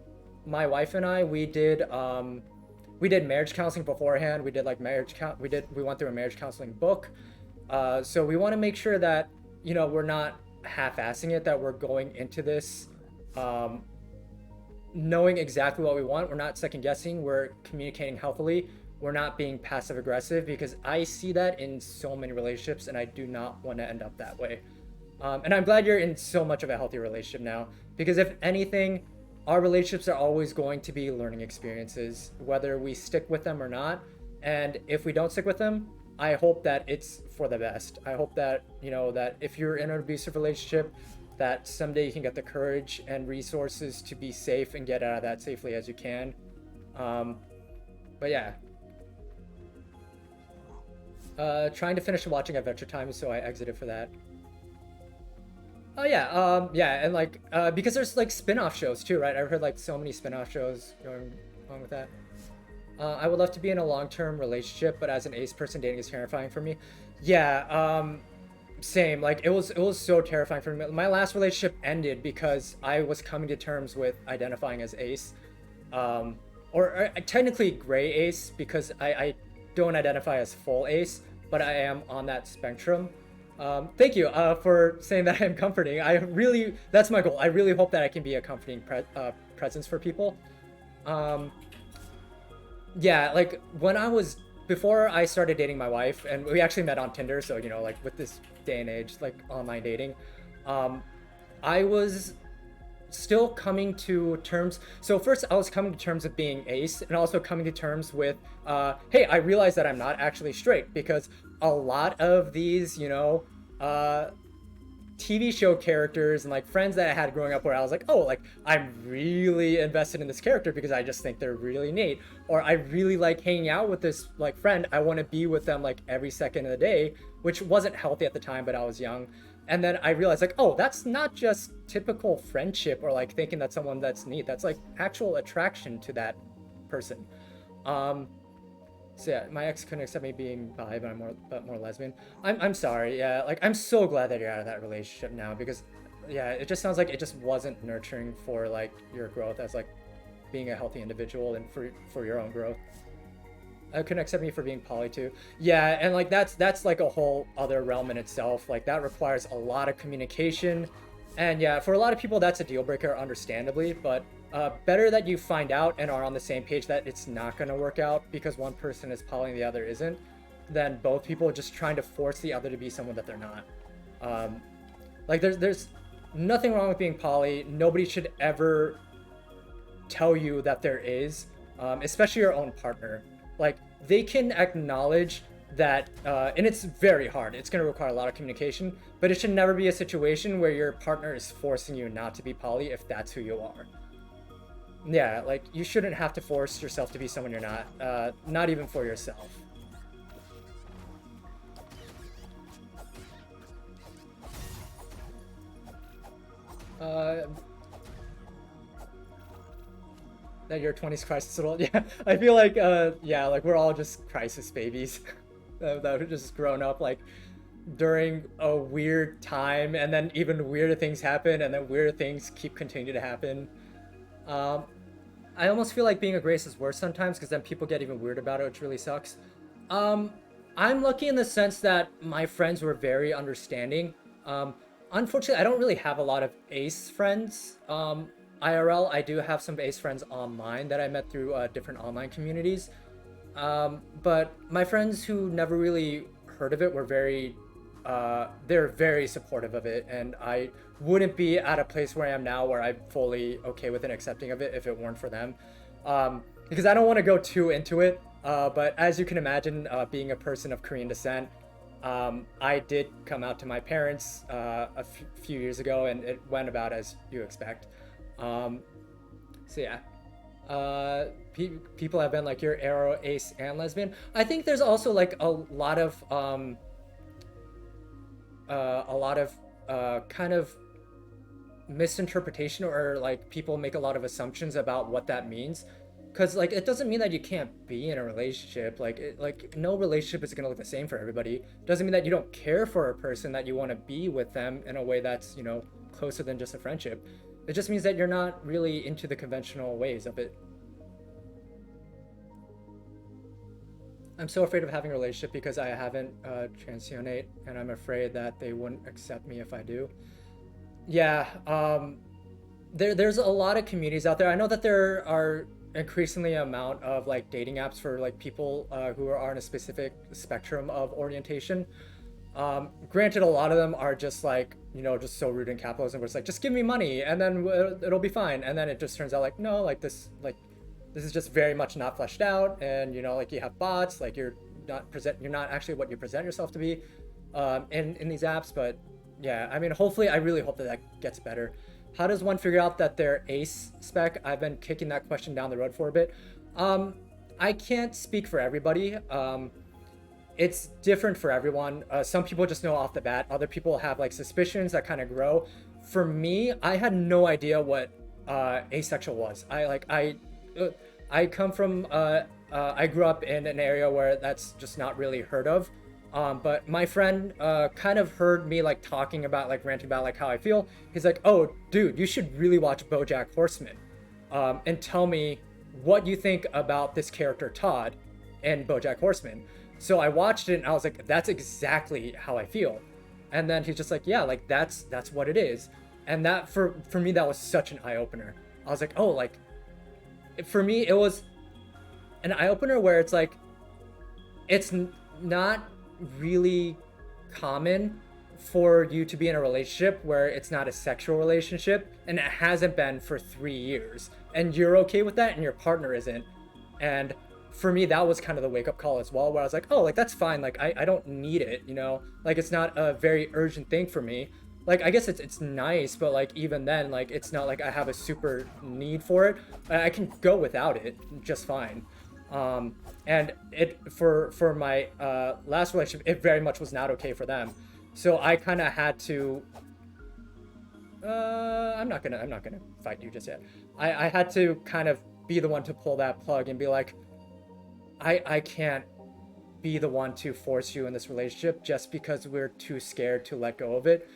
my wife and I, we did marriage counseling beforehand. We did like we went through a marriage counseling book. So we want to make sure that we're not half-assing it, that we're going into this knowing exactly what we want. We're not second guessing, we're communicating healthily, we're not being passive aggressive, because I see that in so many relationships and I do not want to end up that way. And I'm glad you're in so much of a healthy relationship now, because if anything, our relationships are always going to be learning experiences, whether we stick with them or not. And if we don't stick with them, I hope that it's for the best. I hope that, that if you're in an abusive relationship, that someday you can get the courage and resources to be safe and get out of that safely as you can. But yeah, trying to finish watching Adventure Time, so I exited for that. Oh yeah, yeah, and like because there's like spin-off shows too, right? I've heard like so many spin-off shows going on with that. I would love to be in a long-term relationship, but as an ace person, dating is terrifying for me. Yeah, same. Like it was so terrifying for me. My last relationship ended because I was coming to terms with identifying as ace, um, or technically gray ace because I don't identify as full ace, but I am on that spectrum. Thank you for saying that I'm comforting. I really, that's my goal. I really hope that I can be a comforting presence for people. Um, yeah, like when I was before I started dating my wife, and we actually met on Tinder, so you know, like with this day and age, like online dating, um, I was still coming to terms. So first, I was coming to terms with being ace, and also coming to terms with, hey, I realized that I'm not actually straight because a lot of these, uh, TV show characters and like friends that I had growing up where I was like, oh, like I'm really invested in this character because I just think they're really neat. Or I really like hanging out with this like friend. I want to be with them like every second of the day, which wasn't healthy at the time, but I was young. And then I realized like, oh, that's not just typical friendship or like thinking that someone that's neat. That's like actual attraction to that person. Um, so yeah, my ex couldn't accept me being bi, but I'm more lesbian. I'm sorry. Yeah, like I'm so glad that you're out of that relationship now because, yeah, it just sounds like it just wasn't nurturing for like your growth as like being a healthy individual and for your own growth. I couldn't accept me for being poly too. Yeah, and like that's like a whole other realm in itself. Like that requires a lot of communication, and yeah, for a lot of people that's a deal breaker, understandably. But better that you find out and are on the same page that it's not going to work out because one person is poly and the other isn't, than both people just trying to force the other to be someone that they're not. Um, like there's nothing wrong with being poly. Nobody should ever tell you that there is, especially your own partner. Like they can acknowledge that, and it's very hard. It's going to require a lot of communication, but it should never be a situation where your partner is forcing you not to be poly if that's who you are. Yeah, like you shouldn't have to force yourself to be someone you're not even for yourself. Uh, that your 20s crisis at all? Yeah, I feel like yeah, like we're all just crisis babies that have just grown up like during a weird time, and then even weirder things happen, and then weirder things keep continuing to happen. Um, I almost feel like being a Grace is worse sometimes because then people get even weird about it, which really sucks. Um, I'm lucky in the sense that my friends were very understanding. Um, Unfortunately, I don't really have a lot of ace friends. IRL, I do have some ace friends online that I met through different online communities. But my friends who never really heard of it were they're very supportive of it, and I wouldn't be at a place where I am now where I'm fully okay with and accepting of it if it weren't for them. Because I don't want to go too into it, but as you can imagine, being a person of Korean descent, I did come out to my parents few years ago, and it went about as you expect. Um, so yeah, people have been like you're arrow, ace, and lesbian. I think there's also like a lot of kind of misinterpretation, or like people make a lot of assumptions about what that means, because like it doesn't mean that you can't be in a relationship. Like no relationship is going to look the same for everybody. It doesn't mean that you don't care for a person, that you want to be with them in a way that's closer than just a friendship. It just means that you're not really into the conventional ways of it. I'm so afraid of having a relationship because I haven't transionate, and I'm afraid that they wouldn't accept me if I do. Yeah, there's a lot of communities out there. I know that there are increasingly amount of like dating apps for like people who are on a specific spectrum of orientation. Granted, a lot of them are just like just so rude in capitalism, where it's like just give me money and then it'll be fine, and then it just turns out like no, this is just very much not fleshed out, and like you have bots, like you're not actually what you present yourself to be in these apps. But yeah, I mean, hopefully, I really hope that that gets better. How does one figure out that they're ace spec? I've been kicking that question down the road for a bit. I can't speak for everybody. It's different for everyone. Some people just know off the bat. Other people have like suspicions that kind of grow. For me, I had no idea what asexual was. I come from I grew up in an area where that's just not really heard of. But my friend kind of heard me like talking about like ranting about like how I feel. He's like, "Oh, dude, you should really watch BoJack Horseman, and tell me what you think about this character Todd in BoJack Horseman." So I watched it and I was like, "That's exactly how I feel." And then he's just like, "Yeah, like that's what it is." And that for me that was such an eye opener. I was like, "Oh, like for me it was an eye opener where it's like it's not really common for you to be in a relationship where it's not a sexual relationship, and it hasn't been for 3 years, and you're okay with that and your partner isn't. And for me that was kind of the wake-up call as well, where I was like, oh, like that's fine, like I don't need it, you know, like it's not a very urgent thing for me. Like I guess it's nice, but like even then, like it's not like I have a super need for it. I can go without it just fine. And it for my last relationship, it very much was not okay for them. So I kind of had to. I'm not gonna fight you just yet. I had to kind of be the one to pull that plug and be like, I can't be the one to force you in this relationship just because we're too scared to let go of it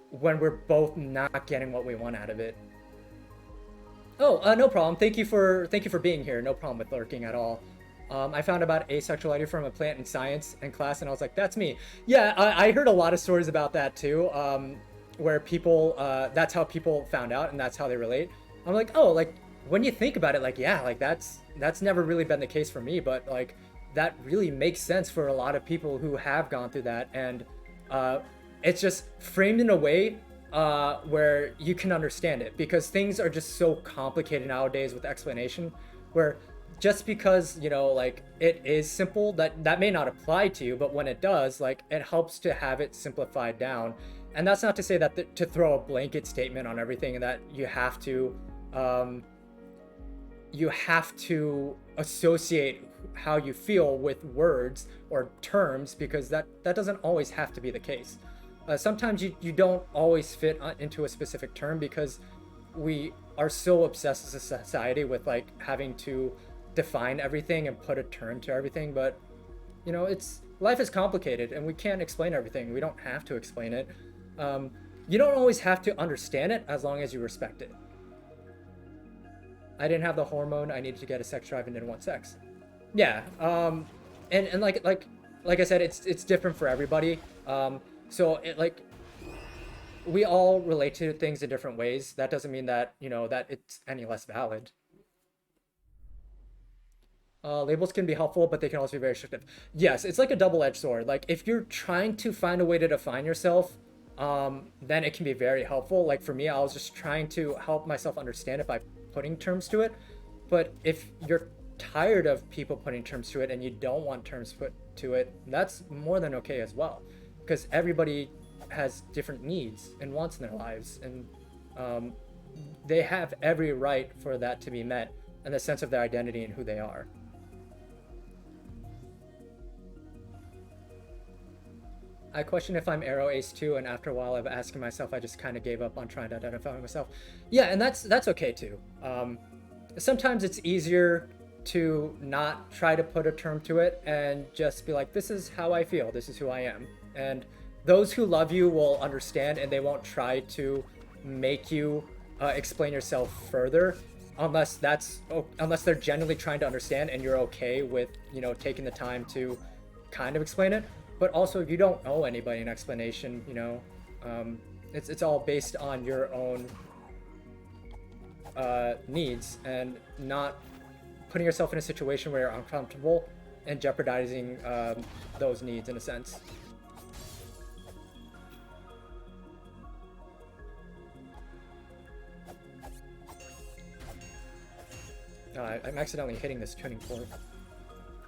when we're both not getting what we want out of it. Oh, no problem. Thank you for being here. No problem with lurking at all. I found about asexuality from a plant in science in class, and I was like, "That's me." Yeah, I heard a lot of stories about that too, where people that's how people found out, and that's how they relate. I'm like, oh, like when you think about it, like yeah, like that's never really been the case for me, but like that really makes sense for a lot of people who have gone through that, and uh, it's just framed in a way where you can understand it, because things are just so complicated nowadays with explanation, where just because you know like it is simple, that may not apply to you, but when it does, like it helps to have it simplified down. And that's not to say that to throw a blanket statement on everything and that um, you have to associate how you feel with words or terms, because that doesn't always have to be the case. Sometimes you don't always fit into a specific term because we are so obsessed as a society with like having to define everything and put a term to everything. But you know, it's life is complicated and we can't explain everything. We don't have to explain it. um, you don't always have to understand it as long as you respect it. I didn't have the hormone I needed to get a sex drive and didn't want sex. Yeah. And like I said, it's different for everybody. So it like we all relate to things in different ways. That doesn't mean that you know that it's any less valid. Labels can be helpful, but they can also be very restrictive. Yes, it's like a double-edged sword. Like if you're trying to find a way to define yourself, then it can be very helpful. Like for me, I was just trying to help myself understand it by putting terms to it. But if you're tired of people putting terms to it and you don't want terms put to it, that's more than okay as well, because everybody has different needs and wants in their lives, and um, they have every right for that to be met and the sense of their identity and who they are. I question if I'm Arrow Ace too, and after a while of asking myself, I just kind of gave up on trying to identify myself. Yeah, and that's okay too. Sometimes it's easier to not try to put a term to it and just be like, this is how I feel, this is who I am. And those who love you will understand, and they won't try to make you explain yourself further, unless they're genuinely trying to understand and you're okay with you know taking the time to kind of explain it. But also you don't owe anybody an explanation, you know. It's all based on your own needs, and not putting yourself in a situation where you're uncomfortable and jeopardizing those needs in a sense. I'm accidentally hitting this tuning fork.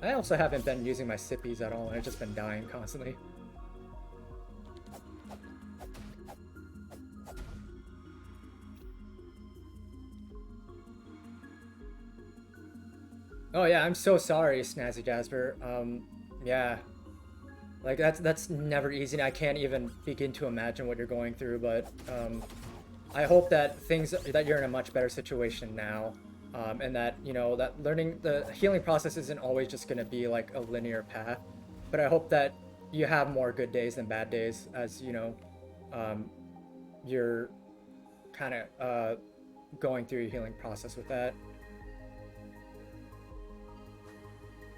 I also haven't been using my sippies at all, and I've just been dying constantly. Oh yeah, I'm so sorry, Snazzy Jasper. Yeah, like that's never easy, and I can't even begin to imagine what you're going through. But I hope that you're in a much better situation now, and that that learning the healing process isn't always just gonna be like a linear path. But I hope that you have more good days than bad days, as um, you're kind of going through your healing process with that.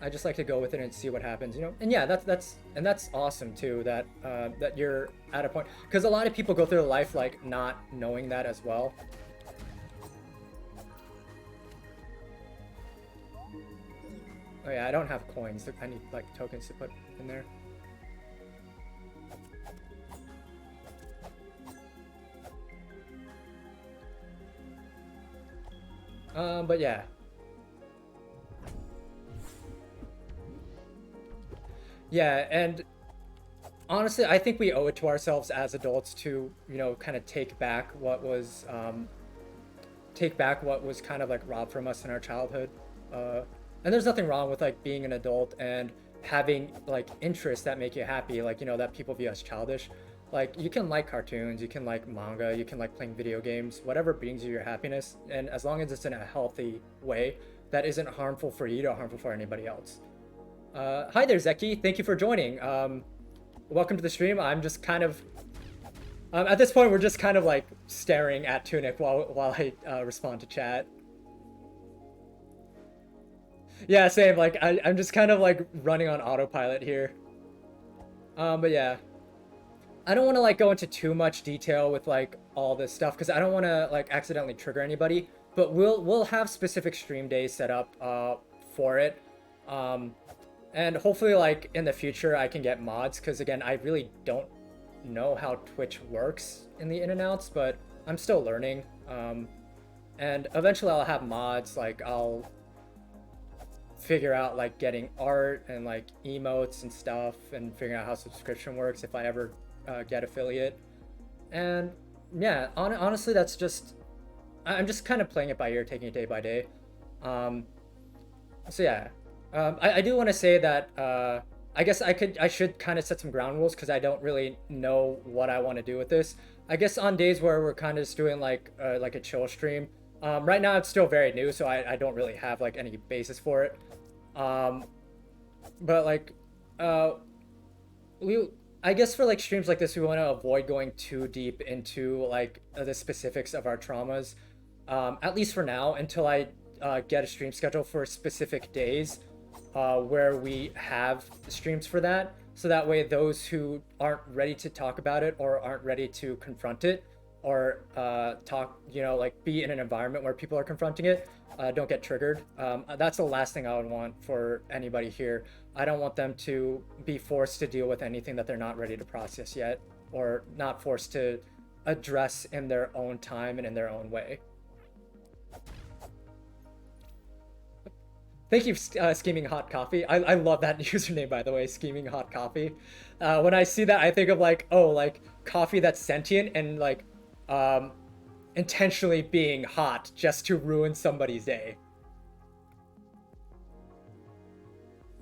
I just like to go with it and see what happens, And yeah, that's awesome too. That you're at a point, because a lot of people go through life like not knowing that as well. Oh yeah, I don't have coins. I need like tokens to put in there. But yeah. Yeah, and honestly, I think we owe it to ourselves as adults to, kind of take back what was kind of like robbed from us in our childhood. Uh, and there's nothing wrong with like being an adult and having like interests that make you happy, like that people view as childish. Like you can like cartoons, you can like manga, you can like playing video games, whatever brings you your happiness, and as long as it's in a healthy way that isn't harmful for you or harmful for anybody else. Hi there, Zeki. Thank you for joining. Welcome to the stream. I'm just kind of at this point we're just kind of like staring at Tunic while I respond to chat. Yeah, same. Like I'm just kind of like running on autopilot here. But yeah, I don't want to like go into too much detail with like all this stuff because I don't want to like accidentally trigger anybody. But we'll have specific stream days set up for it. And hopefully like in the future I can get mods, because again I really don't know how Twitch works in the in and outs, but I'm still learning. And eventually I'll have mods, like I'll figure out like getting art and like emotes and stuff, and figuring out how subscription works if I ever get affiliate. And yeah, honestly that's just, I'm just kind of playing it by ear, taking it day by day. So yeah, I do want to say that I guess I should kind of set some ground rules, because I don't really know what I want to do with this. I guess on days where we're kind of just doing like a chill stream. Right now it's still very new, so I don't really have like any basis for it. But like we I guess for like streams like this we want to avoid going too deep into like the specifics of our traumas. At least for now, until I get a stream schedule for specific days where we have streams for that, so that way those who aren't ready to talk about it or aren't ready to confront it or like be in an environment where people are confronting it, don't get triggered. That's the last thing I would want for anybody here. I don't want them to be forced to deal with anything that they're not ready to process yet, or not forced to address in their own time and in their own way. Thank you, Scheming Hot Coffee. I love that username, by the way, Scheming Hot Coffee. When I see that, I think of like, oh, like coffee that's sentient and like intentionally being hot just to ruin somebody's day.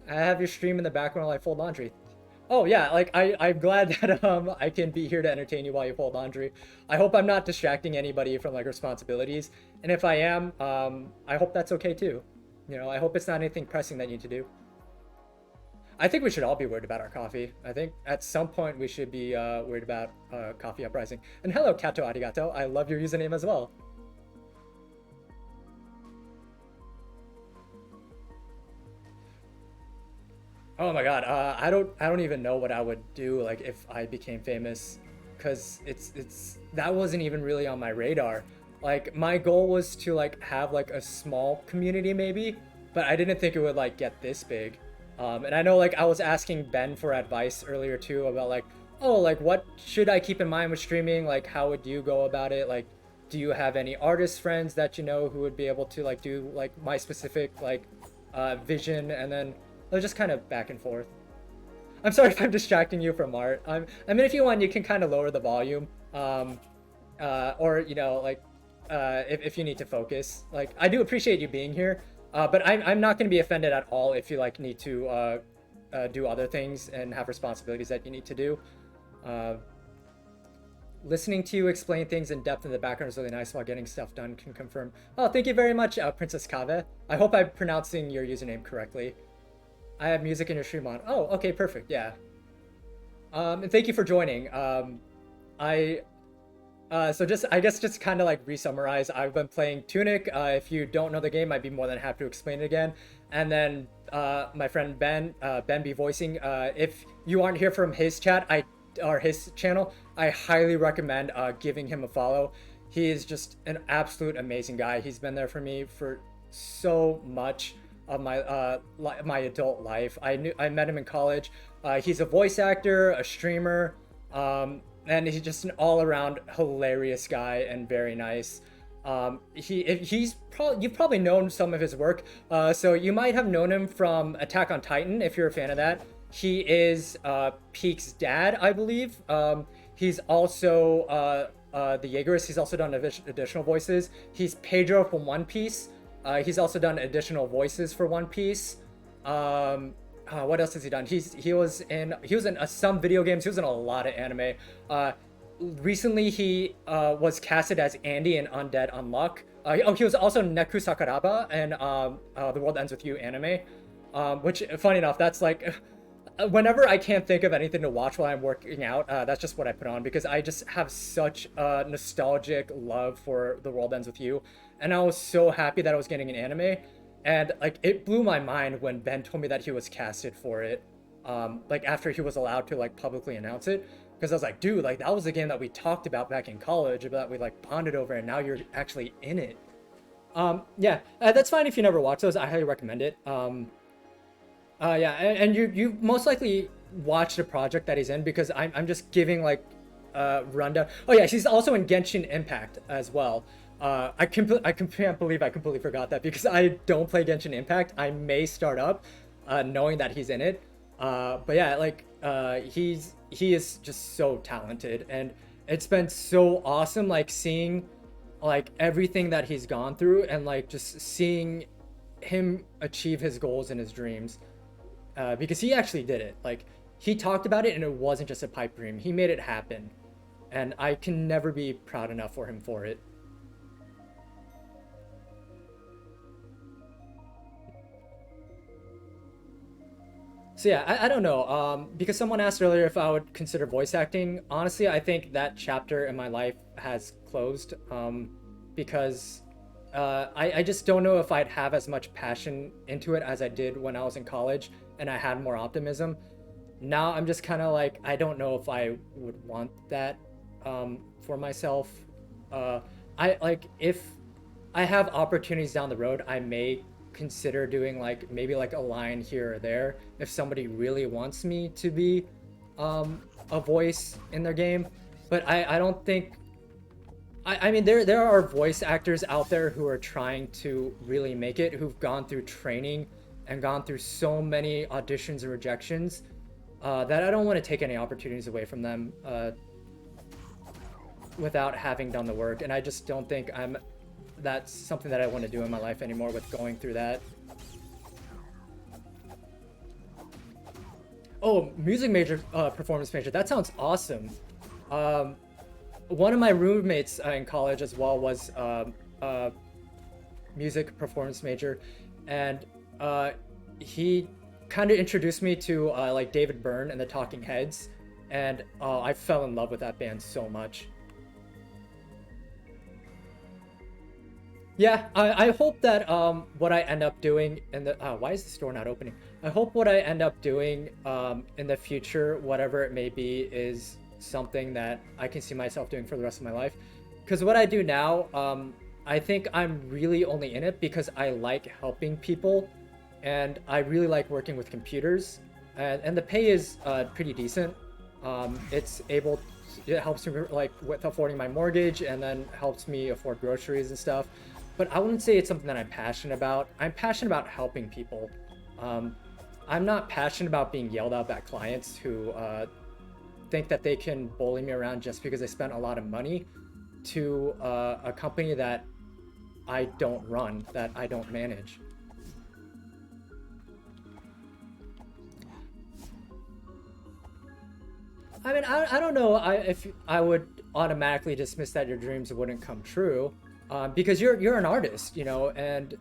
I have your stream in the background while I fold laundry. Oh yeah, like I'm glad that I can be here to entertain you while you fold laundry. I hope I'm not distracting anybody from like responsibilities, and if I am, I hope that's okay too. I hope it's not anything pressing that you need to do. I think we should all be worried about our coffee. I think at some point we should be worried about coffee uprising. And hello, Kato Arigato. I love your username as well. Oh my god, I don't even know what I would do like if I became famous, because that wasn't even really on my radar. Like my goal was to like have like a small community maybe, but I didn't think it would like get this big. And I know like I was asking Ben for advice earlier too about like, oh, like what should I keep in mind with streaming? Like how would you go about it? Like do you have any artist friends that you know who would be able to like do like my specific like vision? And then they're just kind of back and forth. I'm sorry if I'm distracting you from art. I mean, if you want, you can kind of lower the volume, or like if you need to focus. Like I do appreciate you being here. But I'm not going to be offended at all if you like need to do other things and have responsibilities that you need to do. Uh, Listening to you explain things in depth in the background is really nice while getting stuff done. Can confirm. Oh, thank you very much, Princess Kave. I hope I'm pronouncing your username correctly. I have music in your stream on. Oh, okay, perfect. Yeah. And thank you for joining. I so just I guess just kind of like re-summarize. I've been playing Tunic. If you don't know the game, I'd be more than happy to explain it again. And then my friend Ben, Ben be voicing. If you aren't here from his chat, or his channel, I highly recommend giving him a follow. He is just an absolute amazing guy. He's been there for me for so much of my adult life. I met him in college. He's a voice actor, a streamer, and he's just an all-around hilarious guy and very nice. You've probably known some of his work. So you might have known him from Attack on Titan if you're a fan of that. He is Peak's dad, I believe. He's also the Jaegerist. He's also done additional voices. He's Pedro from One Piece. He's also done additional voices for One Piece. What else has he done? He was in some video games. He was in a lot of anime. Recently he was casted as Andy in Undead Unluck. He was also Neku Sakuraba in The World Ends With You anime. Which, funny enough, that's like whenever I can't think of anything to watch while I'm working out, that's just what I put on, because I just have such a nostalgic love for The World Ends With You, and I was so happy that I was getting an anime, and like it blew my mind when Ben told me that he was casted for it, like after he was allowed to like publicly announce it, because I was like, dude, like that was a game that we talked about back in college, that we like bonded over, and now you're actually in it. Yeah, that's fine if you never watch those. I highly recommend it. Yeah, and you most likely watched a project that he's in, because I'm just giving like rundown. Oh yeah, he's also in Genshin Impact as well. I can't believe I completely forgot that, because I don't play Genshin Impact. I may start up, knowing that he's in it. But yeah, like he is just so talented, and it's been so awesome like seeing like everything that he's gone through, and like just seeing him achieve his goals and his dreams. Because he actually did it. Like, he talked about it and it wasn't just a pipe dream. He made it happen. And I can never be proud enough for him for it. So yeah, I don't know. Because someone asked earlier if I would consider voice acting. Honestly, I think that chapter in my life has closed. Because I just don't know if I'd have as much passion into it as I did when I was in college and I had more optimism. Now I'm just kind of like, I don't know if I would want that for myself. If I have opportunities down the road, I may consider doing like maybe like a line here or there if somebody really wants me to be a voice in their game. But I don't think I mean, there are voice actors out there who are trying to really make it, who've gone through training and gone through so many auditions and rejections, that I don't want to take any opportunities away from them without having done the work. And I just don't think that's something that I want to do in my life anymore, with going through that. Oh, music major, performance major. That sounds awesome. One of my roommates in college as well was music performance major, and he kind of introduced me to like David Byrne and the Talking Heads, and I fell in love with that band so much. Yeah, I hope that what I end up doing in the why is the store not opening? I hope what I end up doing in the future, whatever it may be, is something that I can see myself doing for the rest of my life. Because what I do now, I think I'm really only in it because I like helping people, and I really like working with computers, and the pay is pretty decent. It helps me like with affording my mortgage, and then helps me afford groceries and stuff. But I wouldn't say it's something that I'm passionate about. I'm passionate about helping people. I'm not passionate about being yelled at by clients who think that they can bully me around just because they spent a lot of money to a company that I don't run, that I don't manage. I mean, I don't know if I would automatically dismiss that your dreams wouldn't come true, because you're an artist, you know, and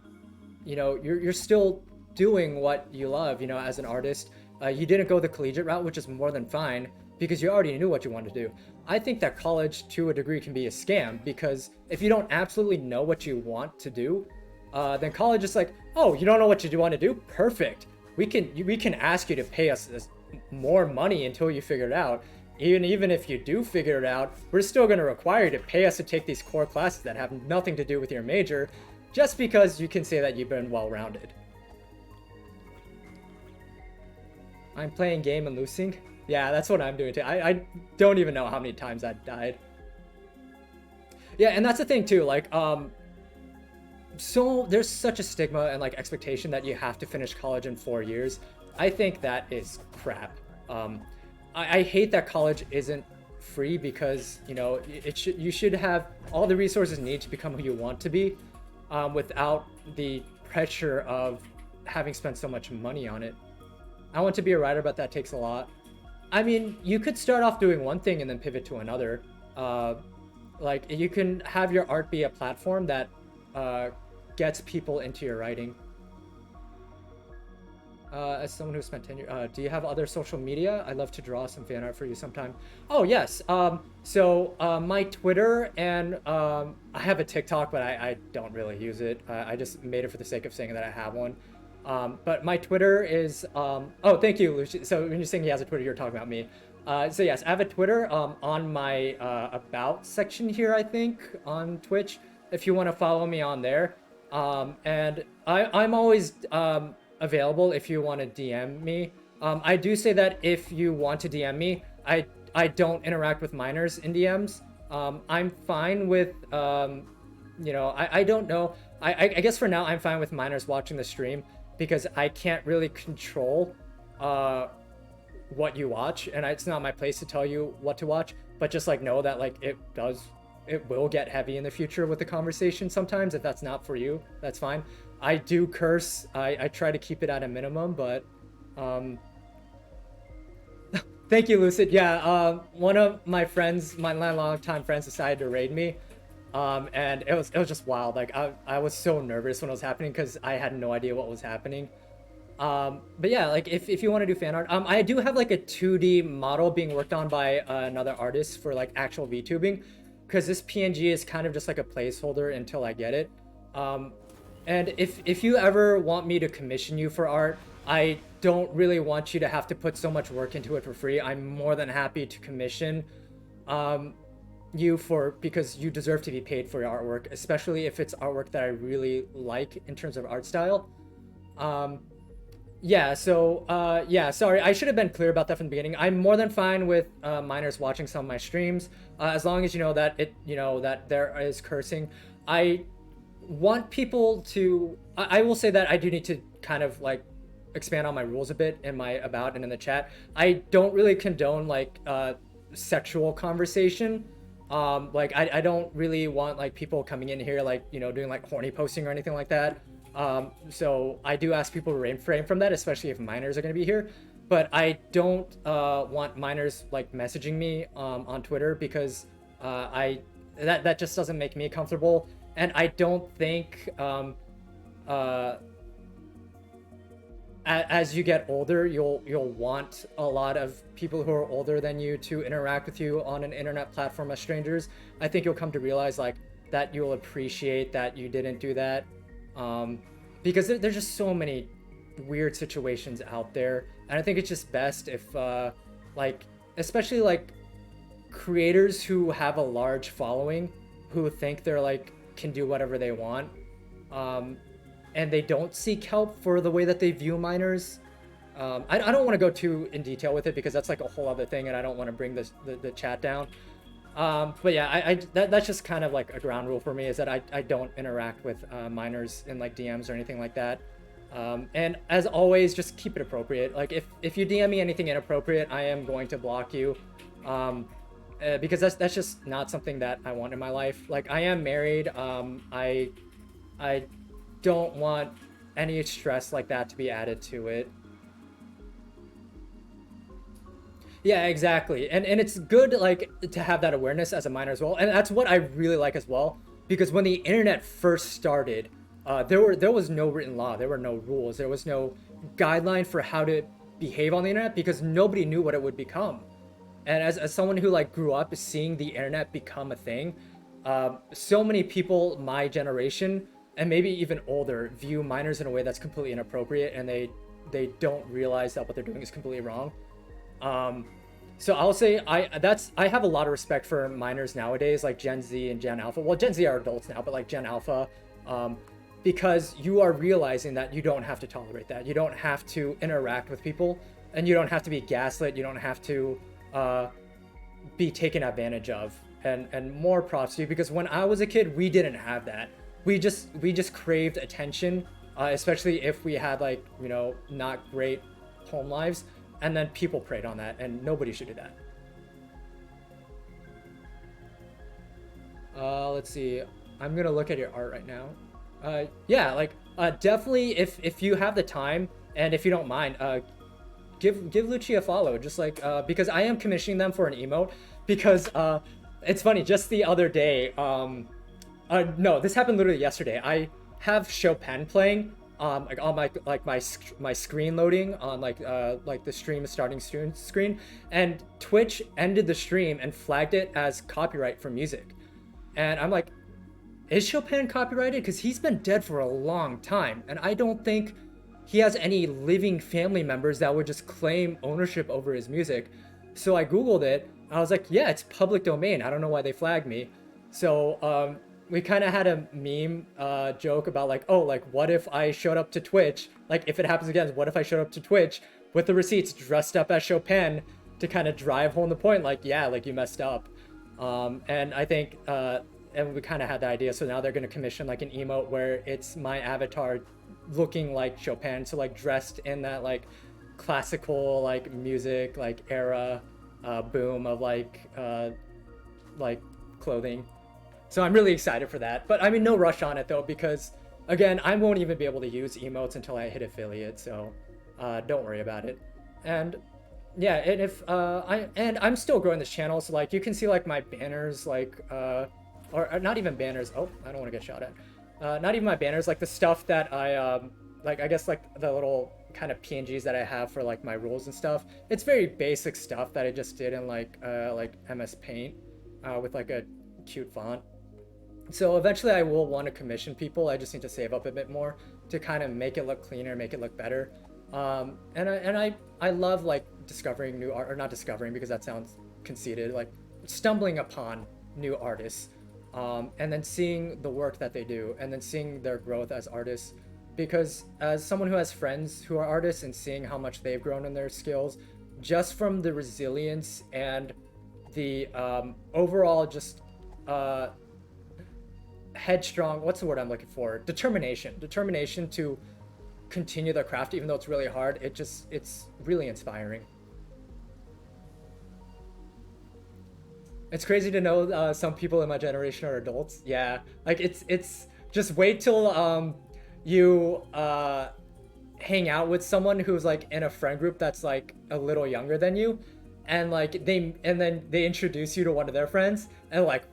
you're still doing what you love, you know, as an artist. You didn't go the collegiate route, which is more than fine because you already knew what you wanted to do. I think that college to a degree can be a scam because if you don't absolutely know what you want to do, then college is like, oh, you don't know what you want to do? Perfect. We can ask you to pay us more money until you figure it out. Even if you do figure it out, we're still going to require you to pay us to take these core classes that have nothing to do with your major, just because you can say that you've been well-rounded. I'm playing game and losing. Yeah, that's what I'm doing too. I don't even know how many times I've died. Yeah, and that's the thing too. Like, so there's such a stigma and like expectation that you have to finish college in 4 years. I think that is crap. Um, I hate that college isn't free because you should have all the resources needed to become who you want to be, without the pressure of having spent so much money on it. I want to be a writer, but that takes a lot. I mean, you could start off doing one thing and then pivot to another. Uh, like you can have your art be a platform that uh, gets people into your writing. As someone who spent 10 years, do you have other social media? I'd love to draw some fan art for you sometime. Oh, yes. My Twitter and I have a TikTok, but I don't really use it. I just made it for the sake of saying that I have one. But my Twitter is, oh, thank you, Lucy. So when you're saying he has a Twitter, you're talking about me. So yes, I have a Twitter on my about section here, I think, on Twitch, if you want to follow me on there. And I'm always available if you want to DM me. I do say that if you want to DM me, I don't interact with minors in DMs. I'm fine with, I don't know. I guess for now I'm fine with minors watching the stream because I can't really control what you watch, and it's not my place to tell you what to watch. But just like know that like it will get heavy in the future with the conversation sometimes. If that's not for you, that's fine. I do curse. I try to keep it at a minimum, but um, thank you, Lucid. Yeah, one of my friends, my longtime friends, decided to raid me, and it was just wild. Like I was so nervous when it was happening because I had no idea what was happening. But yeah, like if you want to do fan art, I do have like a 2D model being worked on by another artist for like actual VTubing, because this PNG is kind of just like a placeholder until I get it. Um, and if you ever want me to commission you for art, I don't really want you to have to put so much work into it for free. I'm more than happy to commission um, you for because you deserve to be paid for your artwork, especially if it's artwork that I really like in terms of art style. Um, yeah, so yeah, sorry, I should have been clear about that from the beginning. I'm more than fine with minors watching some of my streams, as long as you know that that there is cursing. I want people to. I will say that I do need to kind of like expand on my rules a bit in my about and in the chat. I don't really condone like sexual conversation. Like I don't really want like people coming in here like doing like horny posting or anything like that. So I do ask people to refrain from that, especially if minors are going to be here. But I don't want minors like messaging me on Twitter because I that just doesn't make me comfortable, and I don't think uh, as you get older, you'll want a lot of people who are older than you to interact with you on an internet platform as strangers. I think you'll come to realize like that you'll appreciate that you didn't do that, because there's just so many weird situations out there, and I think it's just best if like especially like creators who have a large following who think they're like can do whatever they want, um, and they don't seek help for the way that they view minors. I don't want to go too in detail with it because that's like a whole other thing, and I don't want to bring the chat down. But yeah, that's just kind of like a ground rule for me, is that I don't interact with minors in like DMs or anything like that. And as always, just keep it appropriate. Like if you DM me anything inappropriate, I am going to block you. Because that's just not something that I want in my life. Like I am married. I don't want any stress like that to be added to it. Yeah, exactly. And it's good like to have that awareness as a minor as well. And that's what I really like as well because when the internet first started, there was no written law, there were no rules, there was no guideline for how to behave on the internet because nobody knew what it would become. And as someone who like grew up seeing the internet become a thing, so many people my generation and maybe even older view minors in a way that's completely inappropriate and they don't realize that what they're doing is completely wrong. um, so I'll say I have a lot of respect for minors nowadays, like Gen Z and Gen Alpha. Well, Gen Z are adults now, but like Gen Alpha, um, because you are realizing that you don't have to tolerate that. You don't have to interact with people, and you don't have to be gaslit. You don't have to uh, be taken advantage of. And more props to you because when I was a kid, we didn't have that. We just craved attention, especially if we had like not great home lives, and then people preyed on that, and nobody should do that. Let's see. I'm gonna look at your art right now. Yeah, like definitely if you have the time and if you don't mind, give Lucci a follow. Just like because I am commissioning them for an emote because it's funny. Just the other day, no, this happened literally yesterday. I have Chopin playing, like on my screen loading on like the stream is starting screen, and Twitch ended the stream and flagged it as copyright for music, and I'm like, is Chopin copyrighted? Because he's been dead for a long time, and I don't think he has any living family members that would just claim ownership over his music. So I Googled it. I was like, yeah, it's public domain. I don't know why they flagged me. So we kind of had a meme joke about like, oh, like what if I showed up to Twitch? Like if it happens again, what if I showed up to Twitch with the receipts dressed up as Chopin to kind of drive home the point? Like, yeah, like you messed up. And I think, and we kind of had the idea. So now they're going to commission like an emote where it's my avatar looking like Chopin. So like dressed in that like classical like music like era boom of like clothing. So I'm really excited for that. But I mean, no rush on it though, because again, I won't even be able to use emotes until I hit affiliate. So don't worry about it. And yeah, and if I'm still growing this channel, so like you can see like my banners, like or not even banners. Oh, I don't want to get shot at. Not even my banners, like the stuff that I like. I guess like the little kind of PNGs that I have for like my rules and stuff. It's very basic stuff that I just did in like MS Paint with like a cute font. So eventually I will want to commission people. I just need to save up a bit more to kind of make it look cleaner, make it look better. And I love like discovering new art, or not discovering because that sounds conceited, like stumbling upon new artists, and then seeing the work that they do and then seeing their growth as artists. Because as someone who has friends who are artists and seeing how much they've grown in their skills, just from the resilience and the overall just headstrong, what's the word I'm looking for, determination to continue their craft even though it's really hard, it's really inspiring. It's crazy to know some people in my generation are adults. Yeah, like it's just wait till you hang out with someone who's like in a friend group that's like a little younger than you, and then they introduce you to one of their friends, and like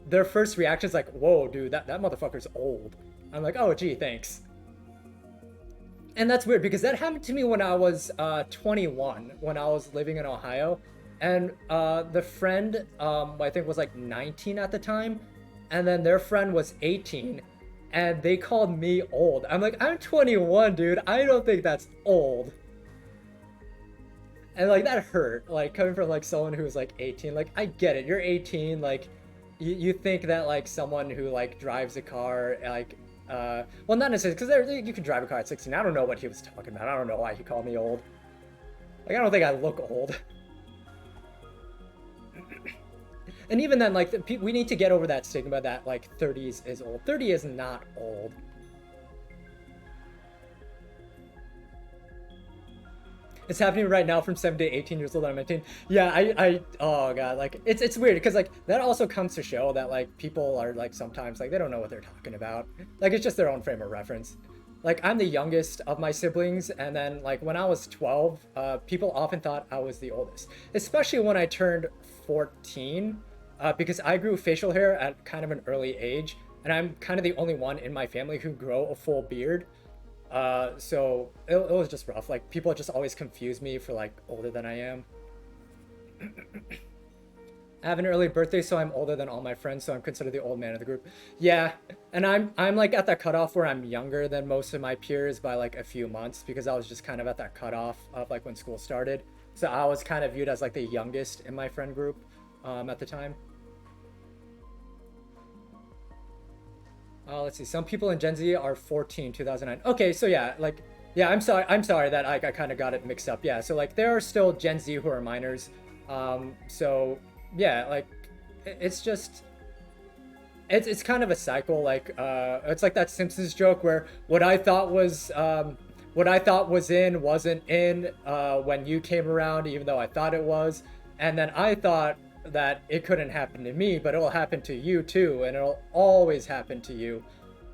their first reaction is like, whoa dude, that motherfucker's old. I'm like, oh gee, thanks. And that's weird because that happened to me when I was 21, when I was living in Ohio, and the friend I think was like 19 at the time, and then their friend was 18, and they called me old. I'm like, I'm 21, dude. I don't think that's old. And like that hurt, like coming from like someone who was like 18. Like I get it, you're 18, like you think that like someone who like drives a car like well, not necessarily, because you can drive a car at 16. I don't know what he was talking about. I don't know why he called me old. Like I don't think I look old. And even then, like we need to get over that stigma that like 30s is old. 30 is not old. It's happening right now from 7 to 18 years old. I'm 18. Yeah, I oh god, like it's weird because like that also comes to show that like people are like sometimes like they don't know what they're talking about. Like it's just their own frame of reference. like I'm the youngest of my siblings, and then like when I was 12, people often thought I was the oldest, especially when I turned 14, because I grew facial hair at kind of an early age, and I'm kind of the only one in my family who grow a full beard. So it was just rough. Like people just always confuse me for like older than I am. I have an early birthday, so I'm older than all my friends, so I'm considered the old man of the group. Yeah, and I'm like at that cutoff where I'm younger than most of my peers by like a few months because I was just kind of at that cutoff of like when school started. So I was kind of viewed as like the youngest in my friend group at the time. Let's see. Some people in Gen Z are 14, 2009. Okay, so yeah, like yeah, I'm sorry that I kind of got it mixed up. Yeah, so like there are still Gen Z who are minors. So yeah, like it's just it's kind of a cycle. Like it's like that Simpsons joke where what I thought was in wasn't in when you came around, even though I thought it was, and then I thought that it couldn't happen to me, but it'll happen to you too, and it'll always happen to you.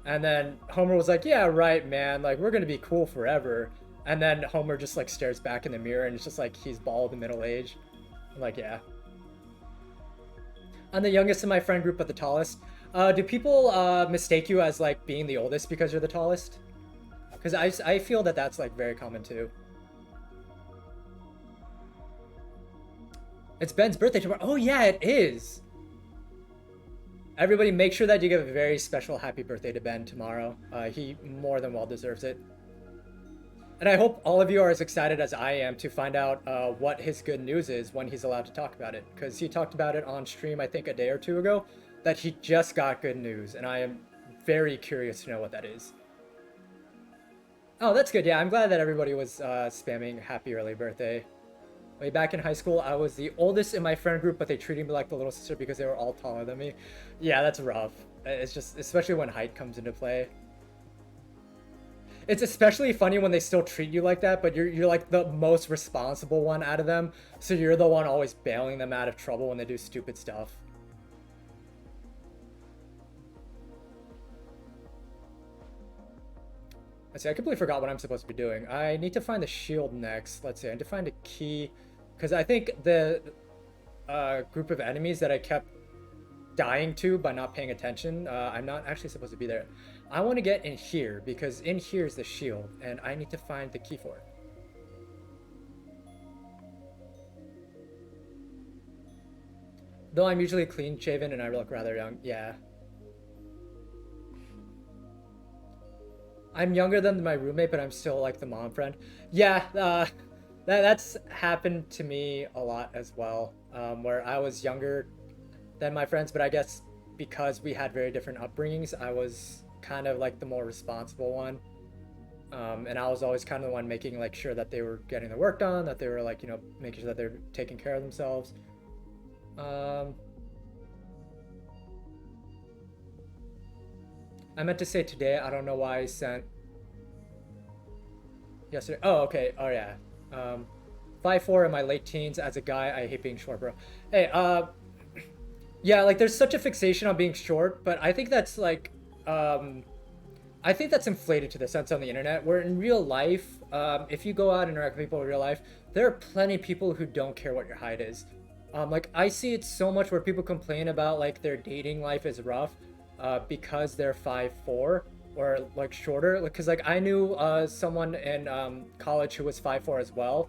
And then Homer was like, "Yeah, right, man. Like we're gonna be cool forever." And then Homer just like stares back in the mirror, and it's just like he's bald and middle aged. I'm like, yeah. I'm the youngest in my friend group, but the tallest. Do people mistake you as like being the oldest because you're the tallest? Because I feel that that's like very common too. It's Ben's birthday tomorrow. Oh yeah, it is. Everybody, make sure that you give a very special happy birthday to Ben tomorrow. He more than well deserves it. And I hope all of you are as excited as I am to find out what his good news is when he's allowed to talk about it. Because he talked about it on stream, I think, a day or two ago, that he just got good news. And I am very curious to know what that is. Oh, that's good. Yeah, I'm glad that everybody was spamming happy early birthday. Way back in high school, I was the oldest in my friend group, but they treated me like the little sister because they were all taller than me. Yeah, that's rough. It's just, especially when height comes into play. It's especially funny when they still treat you like that, but you're like the most responsible one out of them, so you're the one always bailing them out of trouble when they do stupid stuff. Let's see, I completely forgot what I'm supposed to be doing. I need to find the shield next. Let's see, I need to find a key, because I think the group of enemies that I kept dying to by not paying attention, I'm not actually supposed to be there. I want to get in here because in here is the shield and I need to find the key for it. Though I'm usually clean shaven and I look rather young. Yeah. I'm younger than my roommate, but I'm still like the mom friend. Yeah, that's happened to me a lot as well, where I was younger than my friends, but I guess because we had very different upbringings, I was kind of like the more responsible one. And I was always kind of the one making like sure that they were getting their work done, that they were like, making sure that they're taking care of themselves. Um, I meant to say today, I don't know why I sent yesterday. Oh, okay. Oh, yeah. Um, 5'4" in my late teens. As a guy, I hate being short, bro. Hey, yeah, like there's such a fixation on being short, but I think that's like, I think that's inflated to the sense on the internet. Where in real life, if you go out and interact with people in real life, there are plenty of people who don't care what your height is. Like I see it so much where people complain about like their dating life is rough, because they're 5'4" or like shorter. Because like I knew someone in college who was 5'4" as well,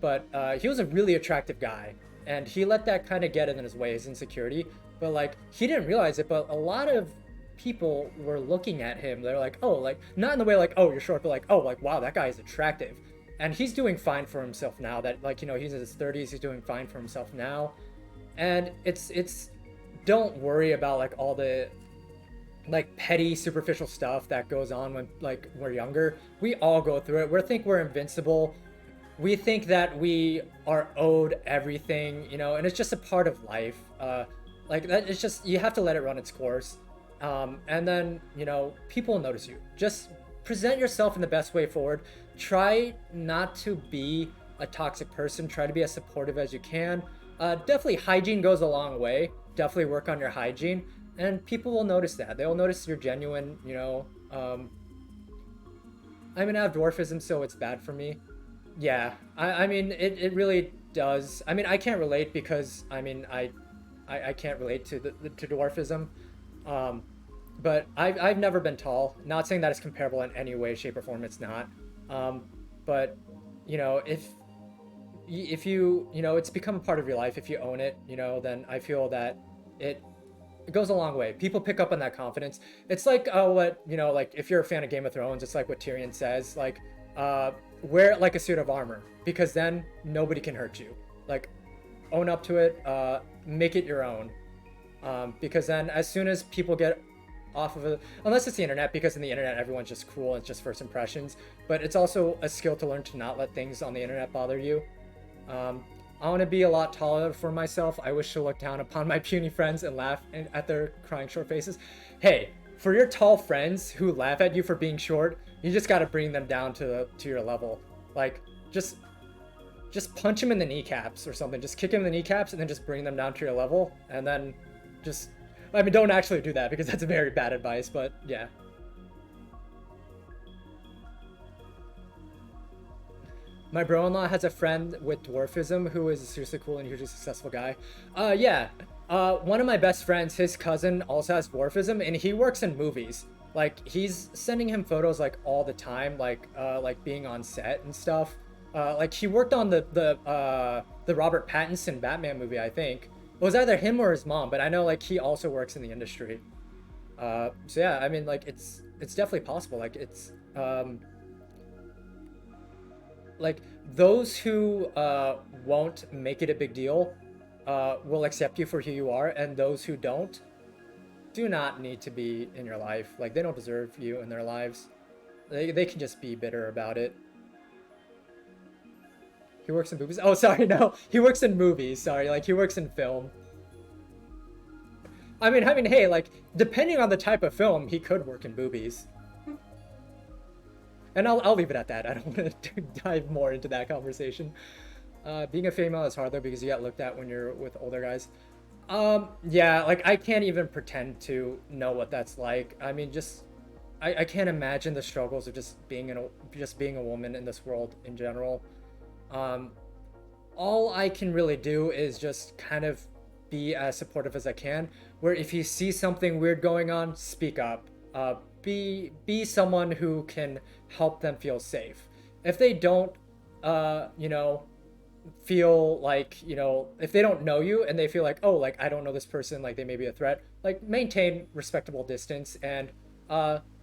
but he was a really attractive guy, and he let that kind of get in his way, his insecurity. But like he didn't realize it, but a lot of people were looking at him. They're like, oh, like not in the way like, oh, you're short, but like, oh, like wow, that guy is attractive, and he's doing fine for himself now. That like he's in his 30s, he's doing fine for himself now, and it's don't worry about like all the like petty superficial stuff that goes on when like we're younger. We all go through it. We think we're invincible. We think that we are owed everything, and it's just a part of life. Like that, it's just you have to let it run its course, and then people will notice you. Just present yourself in the best way forward. Try not to be a toxic person. Try to be as supportive as you can. Definitely hygiene goes a long way. Definitely work on your hygiene, and people will notice that. They'll notice you're genuine. I mean, I have dwarfism, so it's bad for me. Yeah, I mean, it really does. I mean, I can't relate because I mean, I can't relate to to dwarfism. Um, but I've never been tall. Not saying that it's comparable in any way, shape, or form. It's not. Um, but you know, if you it's become a part of your life. If you own it, then I feel that it it goes a long way. People pick up on that confidence. It's like what like if you're a fan of Game of Thrones, it's like what Tyrion says, like uh, wear it like a suit of armor, because then nobody can hurt you. Like own up to it, make it your own, because then as soon as people get off of it, unless it's the internet, because in the internet everyone's just cruel, it's just first impressions. But it's also a skill to learn to not let things on the internet bother you. um, I want to be a lot taller for myself. I wish to look down upon my puny friends and laugh at their crying short faces. Hey, for your tall friends who laugh at you for being short, you just got to bring them down to your level. Like, just punch them in the kneecaps or something. Just kick them in the kneecaps and then just bring them down to your level. And then just, I mean, don't actually do that because that's very bad advice, but yeah. My bro-in-law has a friend with dwarfism who is a seriously cool and hugely successful guy. Yeah. One of my best friends, his cousin also has dwarfism, and he works in movies. Like, he's sending him photos like all the time, like being on set and stuff. Like he worked on the Robert Pattinson Batman movie, I think. It was either him or his mom, but I know like he also works in the industry. So yeah, I mean like it's definitely possible. Like it's like those who won't make it a big deal will accept you for who you are, and those who don't do not need to be in your life. Like they don't deserve you in their lives. They can just be bitter about it. He works in movies. Oh, sorry, no, he works in movies. Sorry, like he works in film. I mean, hey, like depending on the type of film, he could work in movies. And I'll leave it at that. I don't want to dive more into that conversation. Being a female is hard though because you get looked at when you're with older guys. Yeah, like I can't even pretend to know what that's like. I mean, just I can't imagine the struggles of just being a woman in this world in general. Um, all I can really do is just kind of be as supportive as I can. Where if you see something weird going on, speak up. Be someone who can help them feel safe. If they don't, you know, feel like if they don't know you and they feel like, oh, like I don't know this person, like they may be a threat, like maintain respectable distance and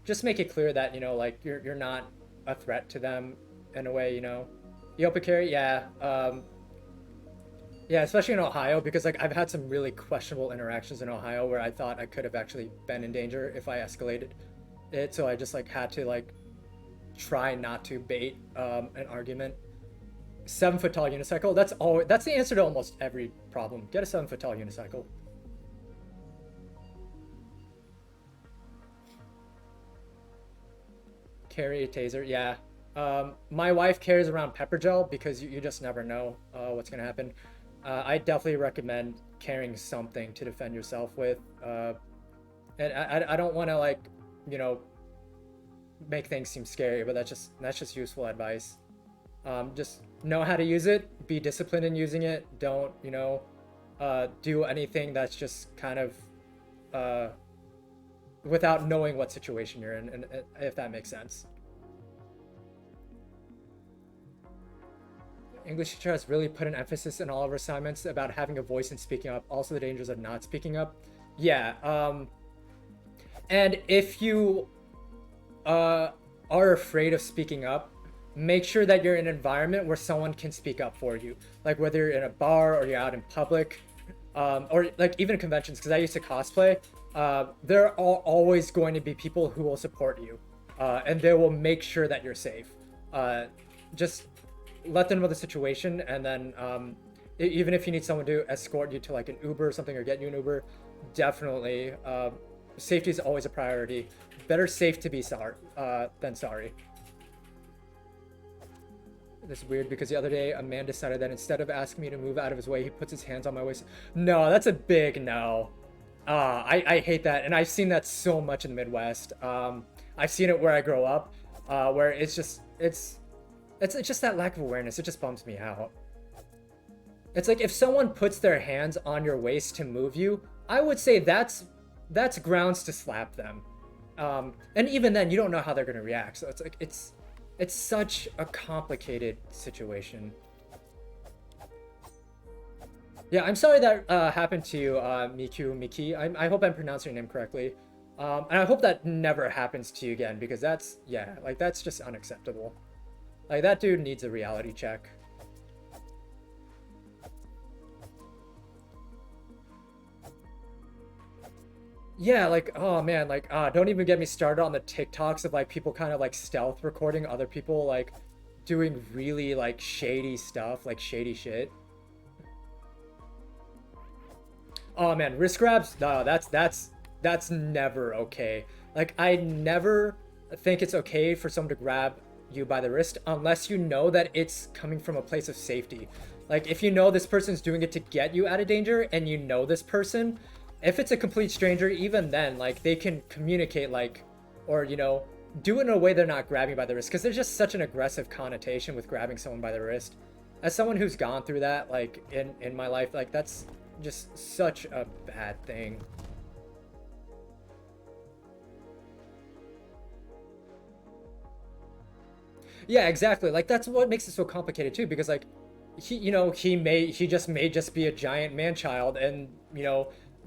just make it clear that like you're not a threat to them in a way. Yopikari, yeah. Yeah, especially in Ohio, because like I've had some really questionable interactions in Ohio where I thought I could have actually been in danger if I escalated it. So I just like had to like try not to bait an argument. 7 foot tall unicycle. That's the answer to almost every problem. Get a 7 foot tall unicycle. Carry a taser. Yeah. My wife carries around pepper gel because you just never know what's gonna happen. I definitely recommend carrying something to defend yourself with. And I don't want to like, you know, make things seem scary, but that's just useful advice. Just know how to use it. Be disciplined in using it. Don't do anything that's just kind of without knowing what situation you're in, and if that makes sense. English teacher has really put an emphasis in all of our assignments about having a voice and speaking up. Also, the dangers of not speaking up. Yeah. And if you are afraid of speaking up, make sure that you're in an environment where someone can speak up for you. Like whether you're in a bar or you're out in public, or like even conventions. Because I used to cosplay. There are always going to be people who will support you, and they will make sure that you're safe. Just let them know the situation, and then even if you need someone to escort you to like an Uber or something, or get you an Uber, definitely safety is always a priority. Better safe to be sorry than sorry. This is weird because the other day a man decided that instead of asking me to move out of his way, he puts his hands on my waist. No, that's a big no. I hate that, and I've seen that so much in the Midwest. I've seen it where I grow up. where it's just that lack of awareness. It just bums me out. It's like if someone puts their hands on your waist to move you, I would say that's grounds to slap them. And even then, you don't know how they're gonna react. So it's like it's such a complicated situation. Yeah, I'm sorry that happened to you, Miku Miki. I hope I'm pronouncing your name correctly. And I hope that never happens to you again because that's, yeah, like that's just unacceptable. Like that dude needs a reality check. Yeah, like, oh man, like, don't even get me started on the TikToks of like people kind of like stealth recording other people like doing really like shady stuff, like shady shit. Oh man, wrist grabs? No, that's never okay. Like I never think it's okay for someone to grab you by the wrist unless you know that it's coming from a place of safety. Like if you know this person's doing it to get you out of danger and you know this person, if it's a complete stranger, even then, like they can communicate like, or do it in a way they're not grabbing by the wrist because there's just such an aggressive connotation with grabbing someone by the wrist. As someone who's gone through that, like in my life, like that's just such a bad thing. Yeah, exactly. Like that's what makes it so complicated too, because like he just may be a giant man child and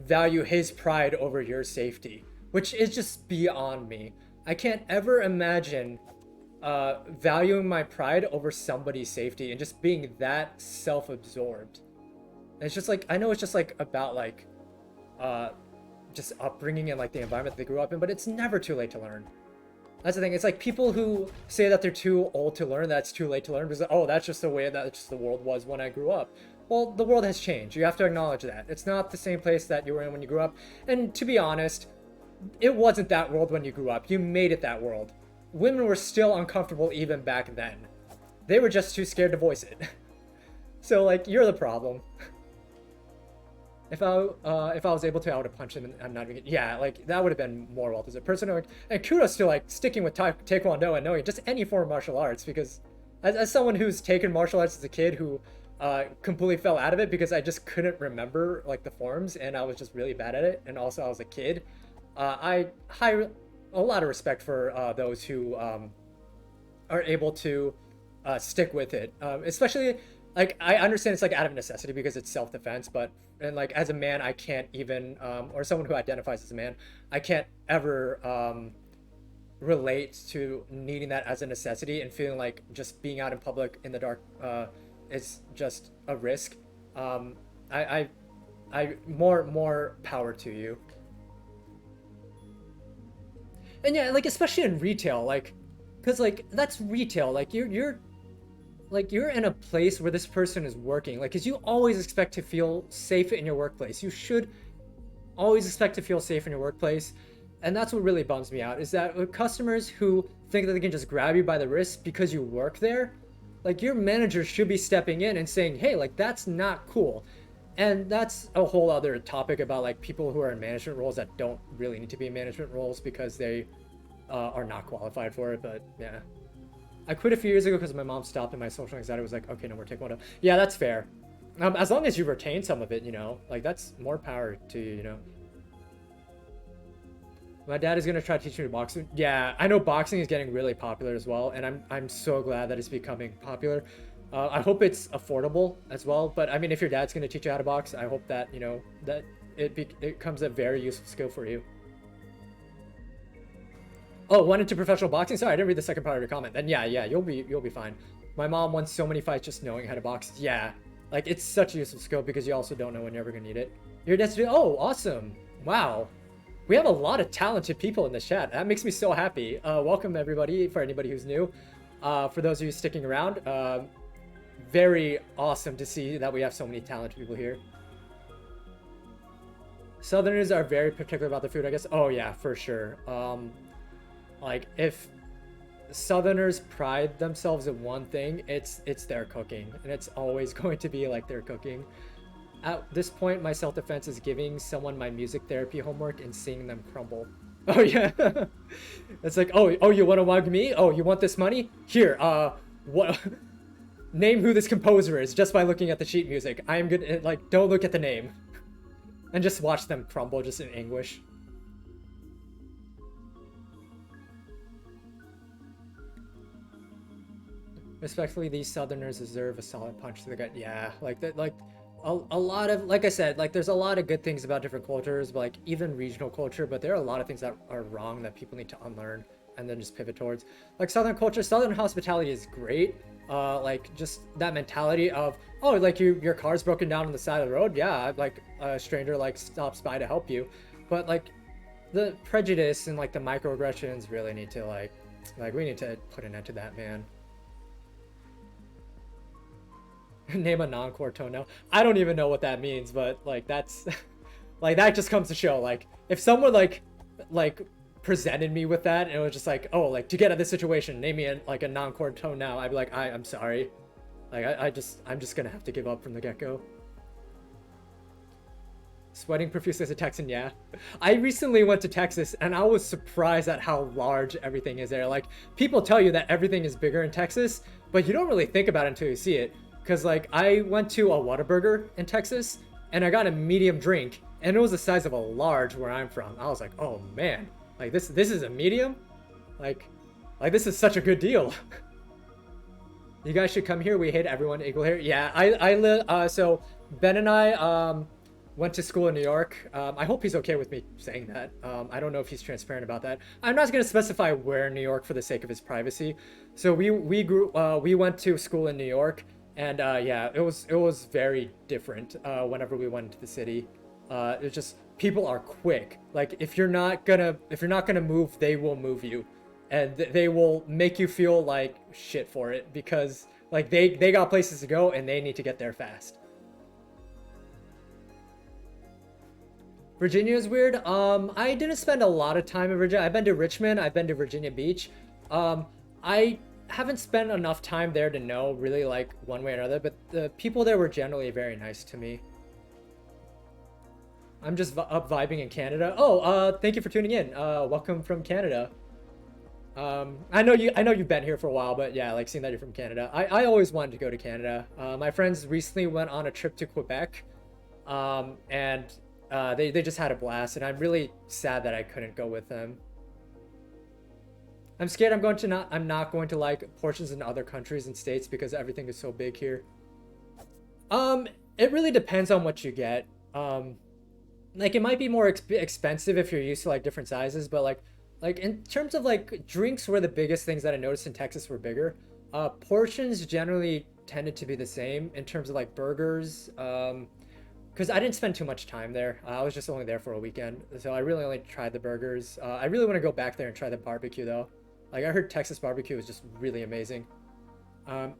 value his pride over your safety, which is just beyond me. I can't ever imagine valuing my pride over somebody's safety and just being that self-absorbed. And it's just like I know it's just like about like uh just upbringing and like the environment they grew up in, but it's never too late to learn. That's the thing. It's like people who say that they're too old to learn, that's too late to learn, because oh, that's just the way that just the world was when I grew up. Well, the world has changed. You have to acknowledge that. It's not the same place that you were in when you grew up. And to be honest, it wasn't that world when you grew up. You made it that world. Women were still uncomfortable even back then. They were just too scared to voice it. So like, you're the problem. If I was able to, I would have punched him. And I'm not even. Yeah, like that would have been more well deserved. Personally, and kudos to like sticking with taekwondo and knowing just any form of martial arts because, as someone who's taken martial arts as a kid who, completely fell out of it because I just couldn't remember like the forms and I was just really bad at it, and also I was a kid. I high a lot of respect for those who are able to stick with it, especially like I understand it's like out of necessity because it's self-defense, but and like as a man I can't even or someone who identifies as a man, I can't ever relate to needing that as a necessity and feeling like just being out in public in the dark is just a risk. um I more power to you. And yeah, like especially in retail, like because like that's retail, like you're in a place where this person is working, like because you always expect to feel safe in your workplace. You should always expect to feel safe in your workplace. And that's what really bums me out is that with customers who think that they can just grab you by the wrist because you work there, like your manager should be stepping in and saying, hey, like that's not cool. And that's a whole other topic about like people who are in management roles that don't really need to be in management roles because they are not qualified for it. But yeah, I quit a few years ago because my mom stopped and my social anxiety was like, okay, no more taekwondo. Yeah, that's fair. As long as you retain some of it, like that's more power to you. My dad is gonna try teaching me boxing. Yeah, I know boxing is getting really popular as well, and I'm so glad that it's becoming popular. I hope it's affordable as well. But I mean, if your dad's gonna teach you how to box, I hope that that it becomes a very useful skill for you. Oh, went into professional boxing. Sorry, I didn't read the second part of your comment. Then yeah, you'll be fine. My mom won so many fights just knowing how to box. Yeah, like it's such a useful skill because you also don't know when you're ever gonna need it. Your dad's doing. Oh, awesome! Wow. We have a lot of talented people in the chat. That makes me so happy. Welcome everybody, for anybody who's new. For those of you sticking around, very awesome to see that we have so many talented people here. Southerners are very particular about their food, I guess. Oh yeah, for sure. Like if Southerners pride themselves in one thing, it's their cooking, and it's always going to be like their cooking. At this point, my self-defense is giving someone my music therapy homework and seeing them crumble. Oh yeah. It's like, oh, you want to mug me? Oh, you want this money? Here, what? Name who this composer is just by looking at the sheet music. I am good. Like, don't look at the name, and just watch them crumble just in anguish. Respectfully, these Southerners deserve a solid punch to the gut. Yeah, like that, like a lot of, like I said, like there's a lot of good things about different cultures, but like even regional culture, but there are a lot of things that are wrong that people need to unlearn and then just pivot towards. Like Southern culture, Southern hospitality is great. Like just that mentality of, oh, like your car's broken down on the side of the road. Yeah, like a stranger like stops by to help you, but like the prejudice and like the microaggressions really need to like we need to put an end to that, man. Name a non-core toenail. I don't even know what that means, but like that's like that just comes to show like if someone like presented me with that and it was just like, oh, like to get out of this situation, name me like a non-core toenail, I'd be like, I'm sorry. Like I'm just gonna have to give up from the get-go. Sweating profusely as a Texan, yeah. I recently went to Texas and I was surprised at how large everything is there. Like, people tell you that everything is bigger in Texas, but you don't really think about it until you see it. Because, like, I went to a Whataburger in Texas and I got a medium drink and it was the size of a large where I'm from. I was like, oh man, like this is a medium? Like this is such a good deal. You guys should come here. We hate everyone equal here. Yeah, I live, so Ben and I, went to school in New York. I hope he's okay with me saying that. I don't know if he's transparent about that. I'm not going to specify where in New York for the sake of his privacy. So we went to school in New York, and yeah, it was very different whenever we went into the city. It's just people are quick. Like if you're not gonna move, they will move you, and they will make you feel like shit for it because like they got places to go and they need to get there fast. Virginia is weird. I didn't spend a lot of time in Virginia. I've been to Richmond. I've been to Virginia Beach. I haven't spent enough time there to know really like one way or another. But the people there were generally very nice to me. I'm just up vibing in Canada. Oh, thank you for tuning in. Welcome from Canada. I know you. I know you've been here for a while, but yeah, like seeing that you're from Canada. I always wanted to go to Canada. My friends recently went on a trip to Quebec, and they just had a blast, and I'm really sad that I couldn't go with them. I'm scared I'm not going to like portions in other countries and states because everything is so big here. It really depends on what you get. Like it might be more expensive if you're used to like different sizes, but like in terms of like drinks were the biggest things that I noticed in Texas were bigger. Portions generally tended to be the same in terms of like burgers. Because I didn't spend too much time there. I was just only there for a weekend, so I really only tried the burgers. I really want to go back there and try the barbecue though. Like I heard Texas barbecue is just really amazing.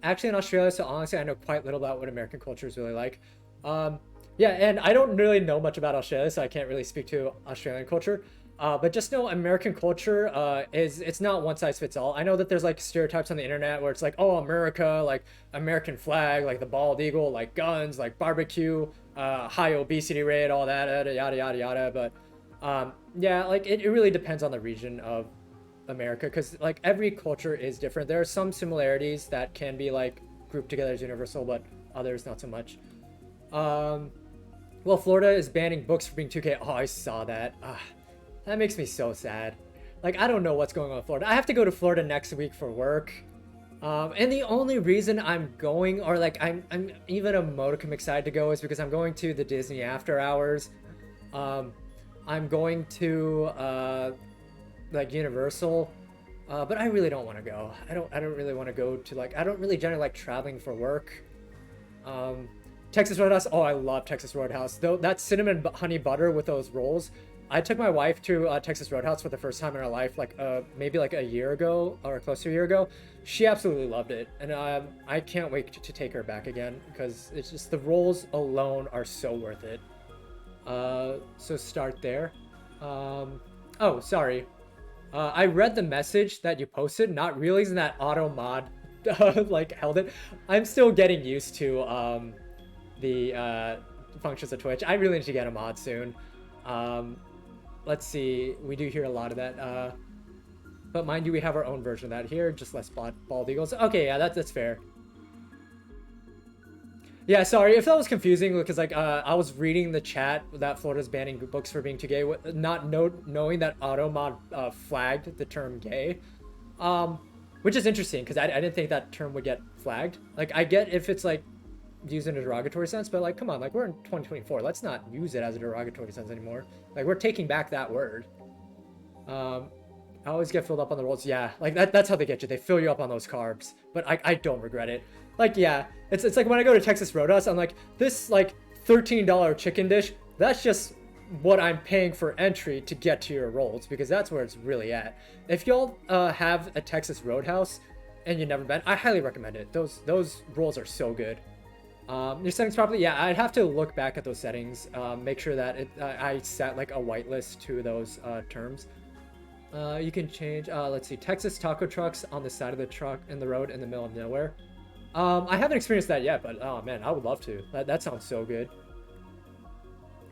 Actually in Australia, so honestly I know quite little about what American culture is really like. Yeah, and I don't really know much about Australia, so I can't really speak to Australian culture. But just know American culture is it's not one size fits all. I know that there's like stereotypes on the internet where it's like, oh, America, like American flag, like the bald eagle, like guns, like barbecue, high obesity rate, all that, yada yada yada. But yeah, like it really depends on the region of America because like every culture is different. There are some similarities that can be like grouped together as universal, but others not so much. Um, well, Florida is banning books for being 2K. Oh, I saw that. That makes me so sad. Like, I don't know what's going on in Florida. I have to go to Florida next week for work. And the only reason I'm going, or like I'm even a modicum excited to go, is because I'm going to the Disney After Hours. I'm going to like Universal, but I really don't want to go. I don't really want to go to like I don't really generally like traveling for work. Texas Roadhouse. Oh, I love Texas Roadhouse. Though that cinnamon honey butter with those rolls. I took my wife to Texas Roadhouse for the first time in her life, like maybe like a year ago or close to a year ago. She absolutely loved it, and I can't wait to take her back again because it's just the rolls alone are so worth it. So start there. Oh, sorry. I read the message that you posted, not realizing that auto mod like held it. I'm still getting used to the functions of Twitch. I really need to get a mod soon. let's see. We do hear a lot of that. But mind you, we have our own version of that here. Just less bald eagles. Okay, yeah, that's fair. Yeah, sorry if that was confusing because like I was reading the chat that Florida's banning books for being too gay, not knowing that Automod flagged the term gay, um, which is interesting because I didn't think that term would get flagged. Like I get if it's like used in a derogatory sense, but like come on, like we're in 2024, let's not use it as a derogatory sense anymore. Like we're taking back that word. Um, I always get filled up on the rolls. Yeah, like that's how they get you. They fill you up on those carbs. But I don't regret it. Like, yeah, it's like when I go to Texas Roadhouse, I'm like, this like $13 chicken dish, that's just what I'm paying for entry to get to your rolls because that's where it's really at. If y'all have a Texas Roadhouse and you've never been, I highly recommend it. Those rolls are so good. Your settings properly, yeah, I'd have to look back at those settings, make sure that I set like a whitelist to those terms. You can change, let's see, Texas taco trucks on the side of the truck in the road in the middle of nowhere. I haven't experienced that yet, but oh man, I would love to. That sounds so good.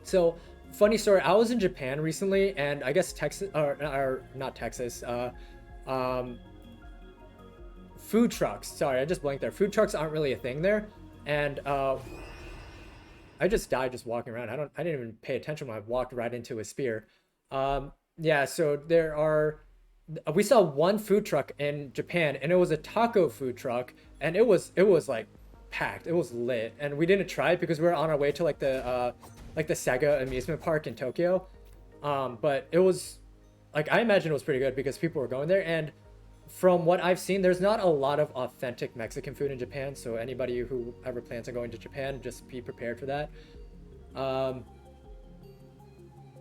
So, funny story, I was in Japan recently, and I guess Texas, or not Texas, um, food trucks. Sorry, I just blanked there. Food trucks aren't really a thing there, and I just died just walking around. I didn't even pay attention when I walked right into a spear. Yeah, so we saw one food truck in Japan and it was a taco food truck and it was like packed. It was lit. And we didn't try it because we were on our way to like the Sega amusement park in Tokyo. But it was like I imagine it was pretty good because people were going there and from what I've seen, there's not a lot of authentic Mexican food in Japan. So anybody who ever plans on going to Japan, just be prepared for that. Um,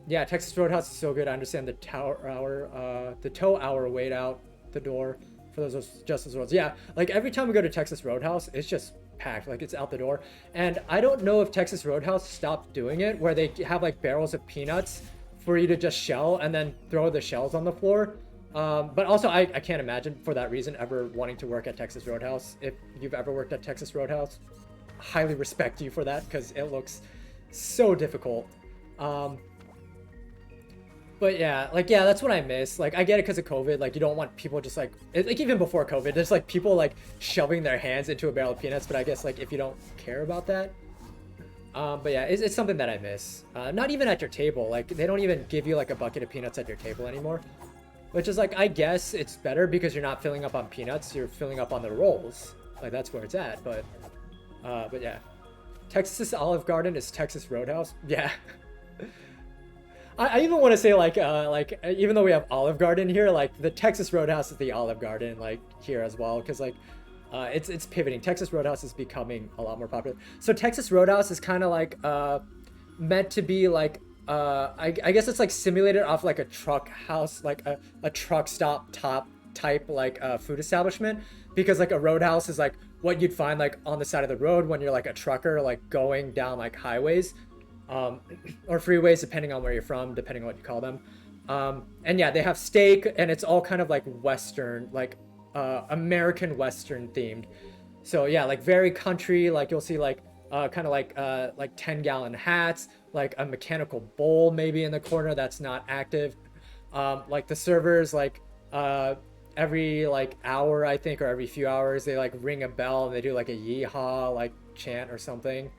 yeah, Texas Roadhouse is so good. I understand the tow hour wait out the door for those Justice Roads. Yeah, like every time we go to Texas Roadhouse, it's just packed. Like it's out the door. And I don't know if Texas Roadhouse stopped doing it, where they have like barrels of peanuts for you to just shell and then throw the shells on the floor. But also, I can't imagine for that reason ever wanting to work at Texas Roadhouse. If you've ever worked at Texas Roadhouse, highly respect you for that because it looks so difficult. Um, but yeah, like yeah, that's what I miss. Like I get it because of COVID. Like you don't want people just like even before COVID, there's like people like shoving their hands into a barrel of peanuts. But I guess like if you don't care about that, but yeah, it's something that I miss. Not even at your table. Like they don't even give you like a bucket of peanuts at your table anymore. Which is like I guess it's better because you're not filling up on peanuts. You're filling up on the rolls. Like that's where it's at. But yeah, Texas Olive Garden is Texas Roadhouse. Yeah. I even want to say like even though we have Olive Garden here, like the Texas Roadhouse is the Olive Garden like here as well because like it's pivoting. Texas Roadhouse is becoming a lot more popular. So Texas Roadhouse is kind of like meant to be like I guess it's like simulated off like a truck house, like a truck stop top type like food establishment because like a roadhouse is like what you'd find like on the side of the road when you're like a trucker like going down like highways um, or freeways, depending on where you're from, depending on what you call them. And yeah, they have steak, and it's all kind of like Western, like American Western themed. So yeah, like very country. Like you'll see kind of like 10-gallon hats, like a mechanical bowl maybe in the corner that's not active. Like the servers every like hour I think or every few hours they like ring a bell and they do like a yeehaw like chant or something.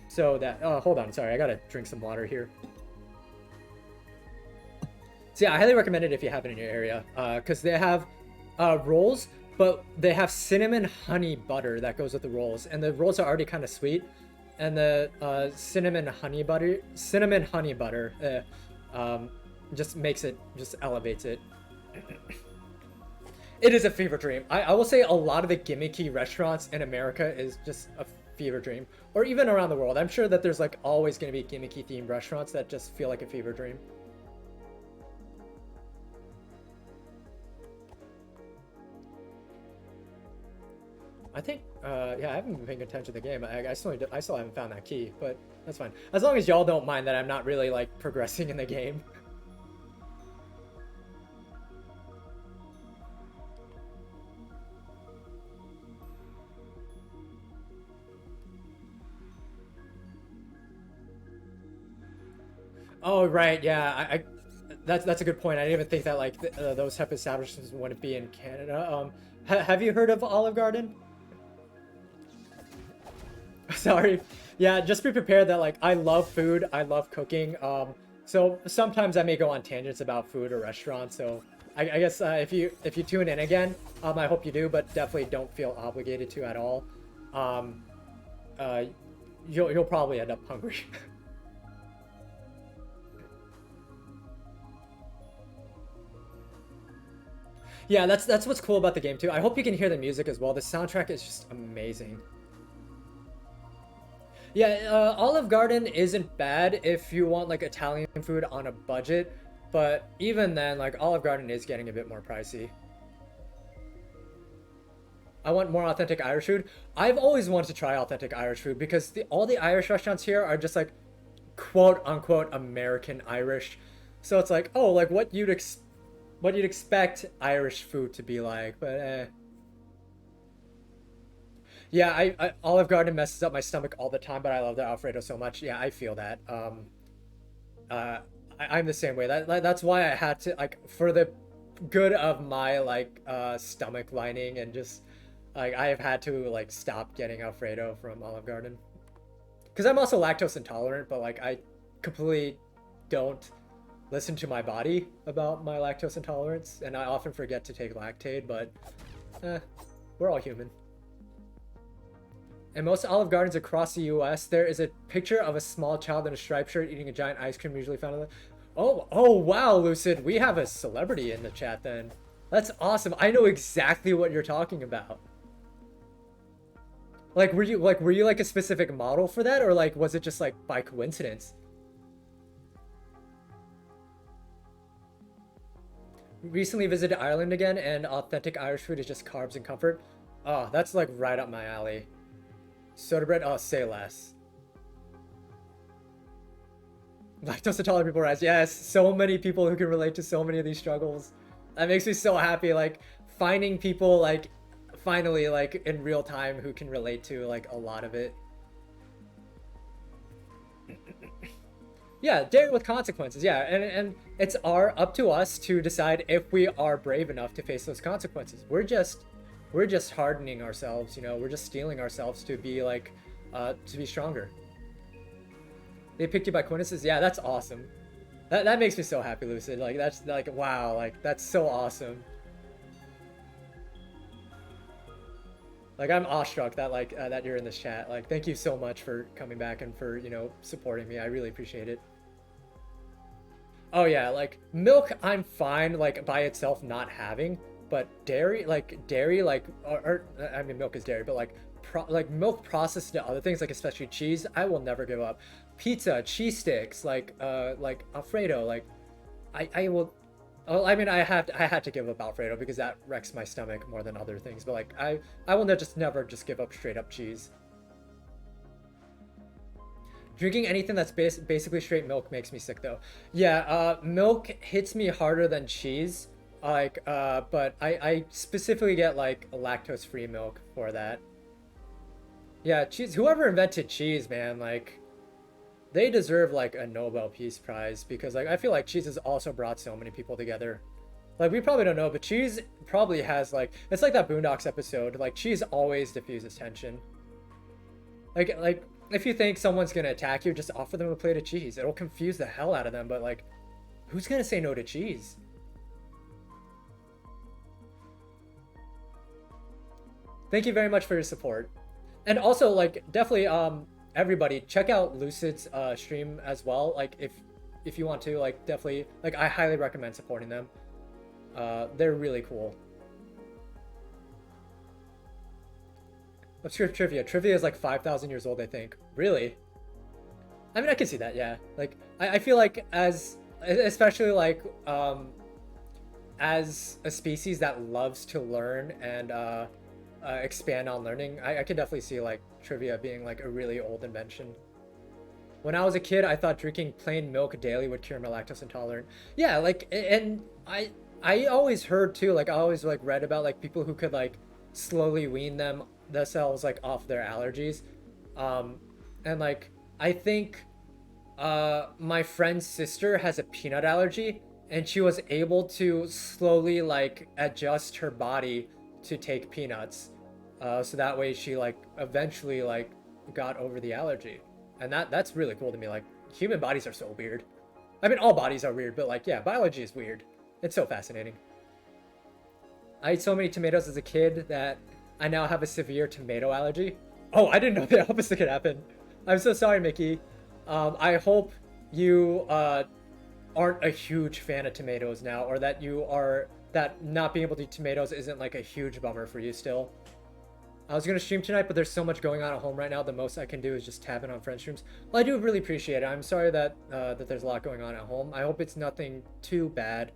So that, oh, hold on, sorry, I gotta drink some water here. So yeah, I highly recommend it if you have it in your area, because they have rolls, but they have cinnamon honey butter that goes with the rolls, and the rolls are already kind of sweet, and the cinnamon honey butter, just makes it, just elevates it. It is a fever dream. I will say a lot of the gimmicky restaurants in America is just a fever dream, or even around the world. I'm sure that there's like always going to be gimmicky themed restaurants that just feel like a fever dream. I think, yeah, I haven't been paying attention to the game. I still haven't found that key, but that's fine. As long as y'all don't mind that I'm not really like progressing in the game. Oh right, yeah. That's a good point. I didn't even think that like those type of establishments wouldn't be in Canada. Have you heard of Olive Garden? Sorry. Yeah, just be prepared that like I love food, I love cooking. So sometimes I may go on tangents about food or restaurants. So I guess if you tune in again, I hope you do, but definitely don't feel obligated to at all. Um, uh, you'll probably end up hungry. Yeah, that's what's cool about the game too. I hope you can hear the music as well. The soundtrack is just amazing. Yeah, Olive Garden isn't bad if you want like Italian food on a budget, but even then, like Olive Garden is getting a bit more pricey. I want more authentic Irish food. I've always wanted to try authentic Irish food because all the Irish restaurants here are just like quote unquote American Irish. So it's like, oh, like what you'd expect Irish food to be like, but yeah, Olive Garden messes up my stomach all the time, but I love the Alfredo so much. Yeah, I feel that. Uh, I'm the same way. That's why I had to like for the good of my like stomach lining and just like I have had to like stop getting Alfredo from Olive Garden because I'm also lactose intolerant, but like I completely don't listen to my body about my lactose intolerance, and I often forget to take lactate, but eh, we're all human. In most Olive Gardens across the US, there is a picture of a small child in a striped shirt eating a giant ice cream usually found in the... Oh wow, Lucid. We have a celebrity in the chat then. That's awesome. I know exactly what you're talking about. Like were you like a specific model for that or like was it just like by coincidence? Recently visited Ireland again and authentic Irish food is just carbs and comfort. Oh, that's like right up my alley. Soda bread, oh, say less. Lactose intolerant people rise. Yes, so many people who can relate to so many of these struggles. That makes me so happy. Like finding people like finally like in real time who can relate to like a lot of it. Yeah, dare with consequences. Yeah, and it's up to us to decide if we are brave enough to face those consequences. We're just hardening ourselves. We're just stealing ourselves to be like to be stronger. They picked you by coincidence. Yeah, that's awesome. That makes me so happy, Lucid. Like that's like wow, like that's so awesome. Like I'm awestruck that like that you're in this chat. Like thank you so much for coming back and for supporting me. I really appreciate it. Oh yeah, like milk I'm fine like by itself not having, but dairy like or I mean milk is dairy, but like like milk processed into other things like especially cheese, I will never give up. Pizza, cheese sticks, like Alfredo, like I will. Oh, I mean, I had to give up Alfredo because that wrecks my stomach more than other things. But like, I will just never just give up straight up cheese. Drinking anything that's basically straight milk makes me sick though. Yeah, milk hits me harder than cheese. Like, but I specifically get like lactose-free milk for that. Yeah, cheese. Whoever invented cheese, man, like they deserve like a Nobel Peace Prize because like I feel like cheese has also brought so many people together. Like we probably don't know, but cheese probably has like it's like that Boondocks episode. Like cheese always diffuses tension. Like if you think someone's gonna attack you, just offer them a plate of cheese. It'll confuse the hell out of them. But like, who's gonna say no to cheese? Thank you very much for your support, and also like definitely everybody check out Lucid's stream as well. Like if you want to like definitely like I highly recommend supporting them. They're really cool. Obscure trivia. Trivia is like 5,000 years old, I think. Really? I mean, I can see that. Yeah. Like I feel like especially like as a species that loves to learn and expand on learning, I can definitely see like trivia being like a really old invention. When I was a kid, I thought drinking plain milk daily would cure my lactose intolerant. Yeah, like, and I always heard too, like, I always like read about like people who could like slowly wean themselves like off their allergies, and like I think My friend's sister has a peanut allergy, and she was able to slowly like adjust her body to take peanuts. So that way she like eventually like got over the allergy. And that's really cool to me. Like human bodies are so weird. I mean all bodies are weird, but like yeah, biology is weird. It's so fascinating. I ate so many tomatoes as a kid that I now have a severe tomato allergy. Oh, I didn't know the opposite could happen. I'm so sorry, Mickey. I hope you aren't a huge fan of tomatoes now, or that you are that not being able to eat tomatoes isn't like a huge bummer for you still. I was gonna stream tonight, but there's so much going on at home right now. The most I can do is just tab in on friend streams. Well, I do really appreciate it. I'm sorry that that there's a lot going on at home. I hope it's nothing too bad.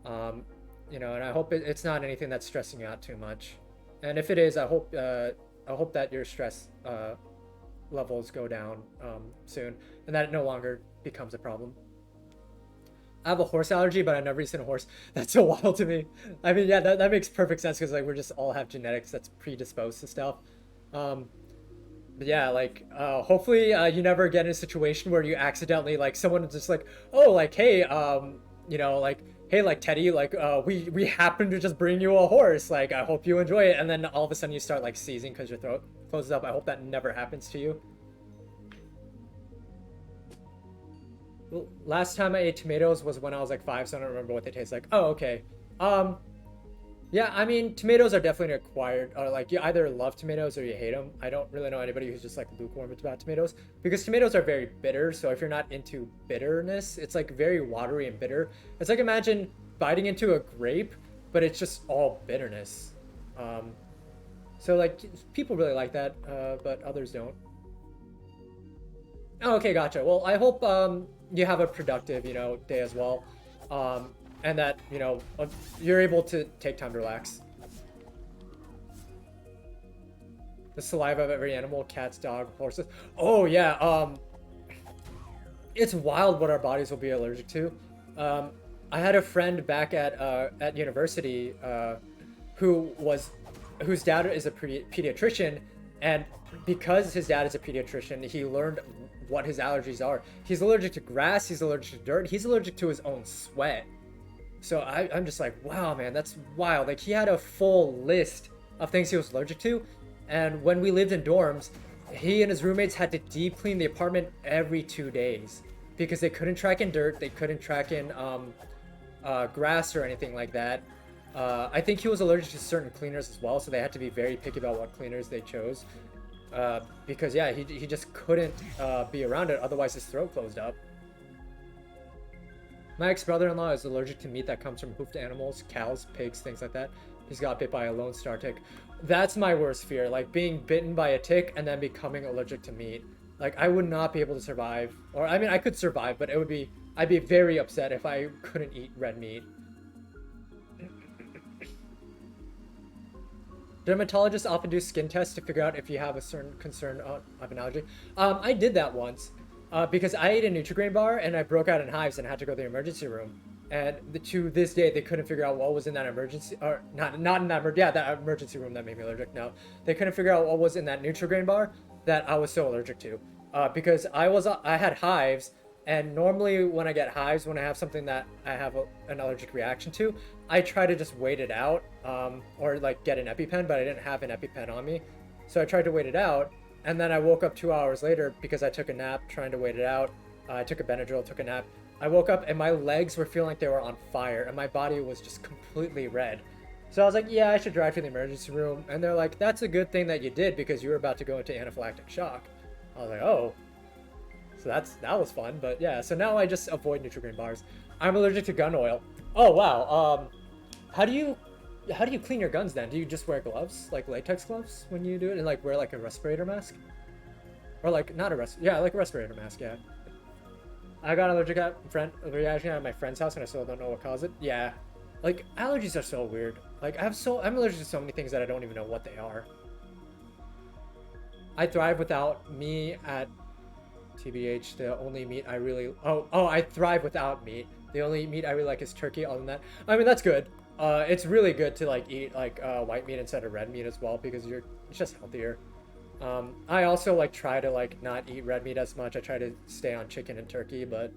Um, and I hope it's not anything that's stressing you out too much. And if it is, I hope that your stress levels go down soon, and that it no longer becomes a problem. I have a horse allergy, but I've never seen a horse. That's so wild to me. I mean, yeah, that makes perfect sense because like we're just all have genetics that's predisposed to stuff. Um, but yeah, like hopefully you never get in a situation where you accidentally like someone is just like, oh, like hey, like hey, like Teddy, like we happen to just bring you a horse. Like I hope you enjoy it, and then all of a sudden you start like seizing because your throat closes up. I hope that never happens to you. Last time I ate tomatoes was when I was like 5, so I don't remember what they taste like. Oh, okay. Um, yeah, I mean, tomatoes are definitely acquired. Or like you either love tomatoes or you hate them. I don't really know anybody who's just like lukewarm about tomatoes because tomatoes are very bitter. So if you're not into bitterness, it's like very watery and bitter. It's like imagine biting into a grape, but it's just all bitterness. Um, so like people really like that, but others don't. Oh, okay, gotcha. Well, I hope you have a productive, day as well, and that you're able to take time to relax. The saliva of every animal, cats, dog, horses. Oh yeah, it's wild what our bodies will be allergic to. I had a friend back at university who was whose dad is a pediatrician, and because his dad is a pediatrician, he learned what his allergies are. He's allergic to grass, he's allergic to dirt, he's allergic to his own sweat. So I'm just like, wow, man, that's wild. Like he had a full list of things he was allergic to, and when we lived in dorms, he and his roommates had to deep clean the apartment every 2 days because they couldn't track in dirt, they couldn't track in grass or anything like that. I think he was allergic to certain cleaners as well, so they had to be very picky about what cleaners they chose. Because yeah, he just couldn't be around it, otherwise his throat closed up. My ex-brother-in-law is allergic to meat that comes from hoofed animals, cows, pigs, things like that. He's got bit by a Lone Star tick. That's my worst fear, like being bitten by a tick and then becoming allergic to meat. Like I would not be able to survive, or I mean I could survive, but I'd be very upset if I couldn't eat red meat. Dermatologists often do skin tests to figure out if you have a certain concern of an allergy. I did that once because I ate a Nutri-Grain bar and I broke out in hives and had to go to the emergency room. And to this day, they couldn't figure out what was in that emergency, or not in that, yeah, that emergency room that made me allergic. No, they couldn't figure out what was in that Nutri-Grain bar that I was so allergic to because I had hives. And normally when I get hives, when I have something that I have an allergic reaction to, I try to just wait it out or like get an EpiPen, but I didn't have an EpiPen on me. So I tried to wait it out. And then I woke up 2 hours later because I took a nap trying to wait it out. I took a Benadryl, took a nap. I woke up and my legs were feeling like they were on fire and my body was just completely red. So I was like, yeah, I should drive to the emergency room. And they're like, that's a good thing that you did because you were about to go into anaphylactic shock. I was like, oh. So that was fun, but yeah. So now I just avoid Nutri-Grain bars. I'm allergic to gun oil. Oh wow. How do you clean your guns then? Do you just wear gloves, like latex gloves, when you do it, and like wear like a respirator mask, or like not a like a respirator mask? Yeah. I got an allergic reaction at my friend's house, and I still don't know what caused it. Yeah. Like allergies are so weird. Like I'm allergic to so many things that I don't even know what they are. I thrive without me at TBH, the only meat I really I thrive without meat. The only meat I really like is turkey. Other than that, I mean that's good. It's really good to like eat like white meat instead of red meat as well because it's just healthier. I also like try to like not eat red meat as much. I try to stay on chicken and turkey, but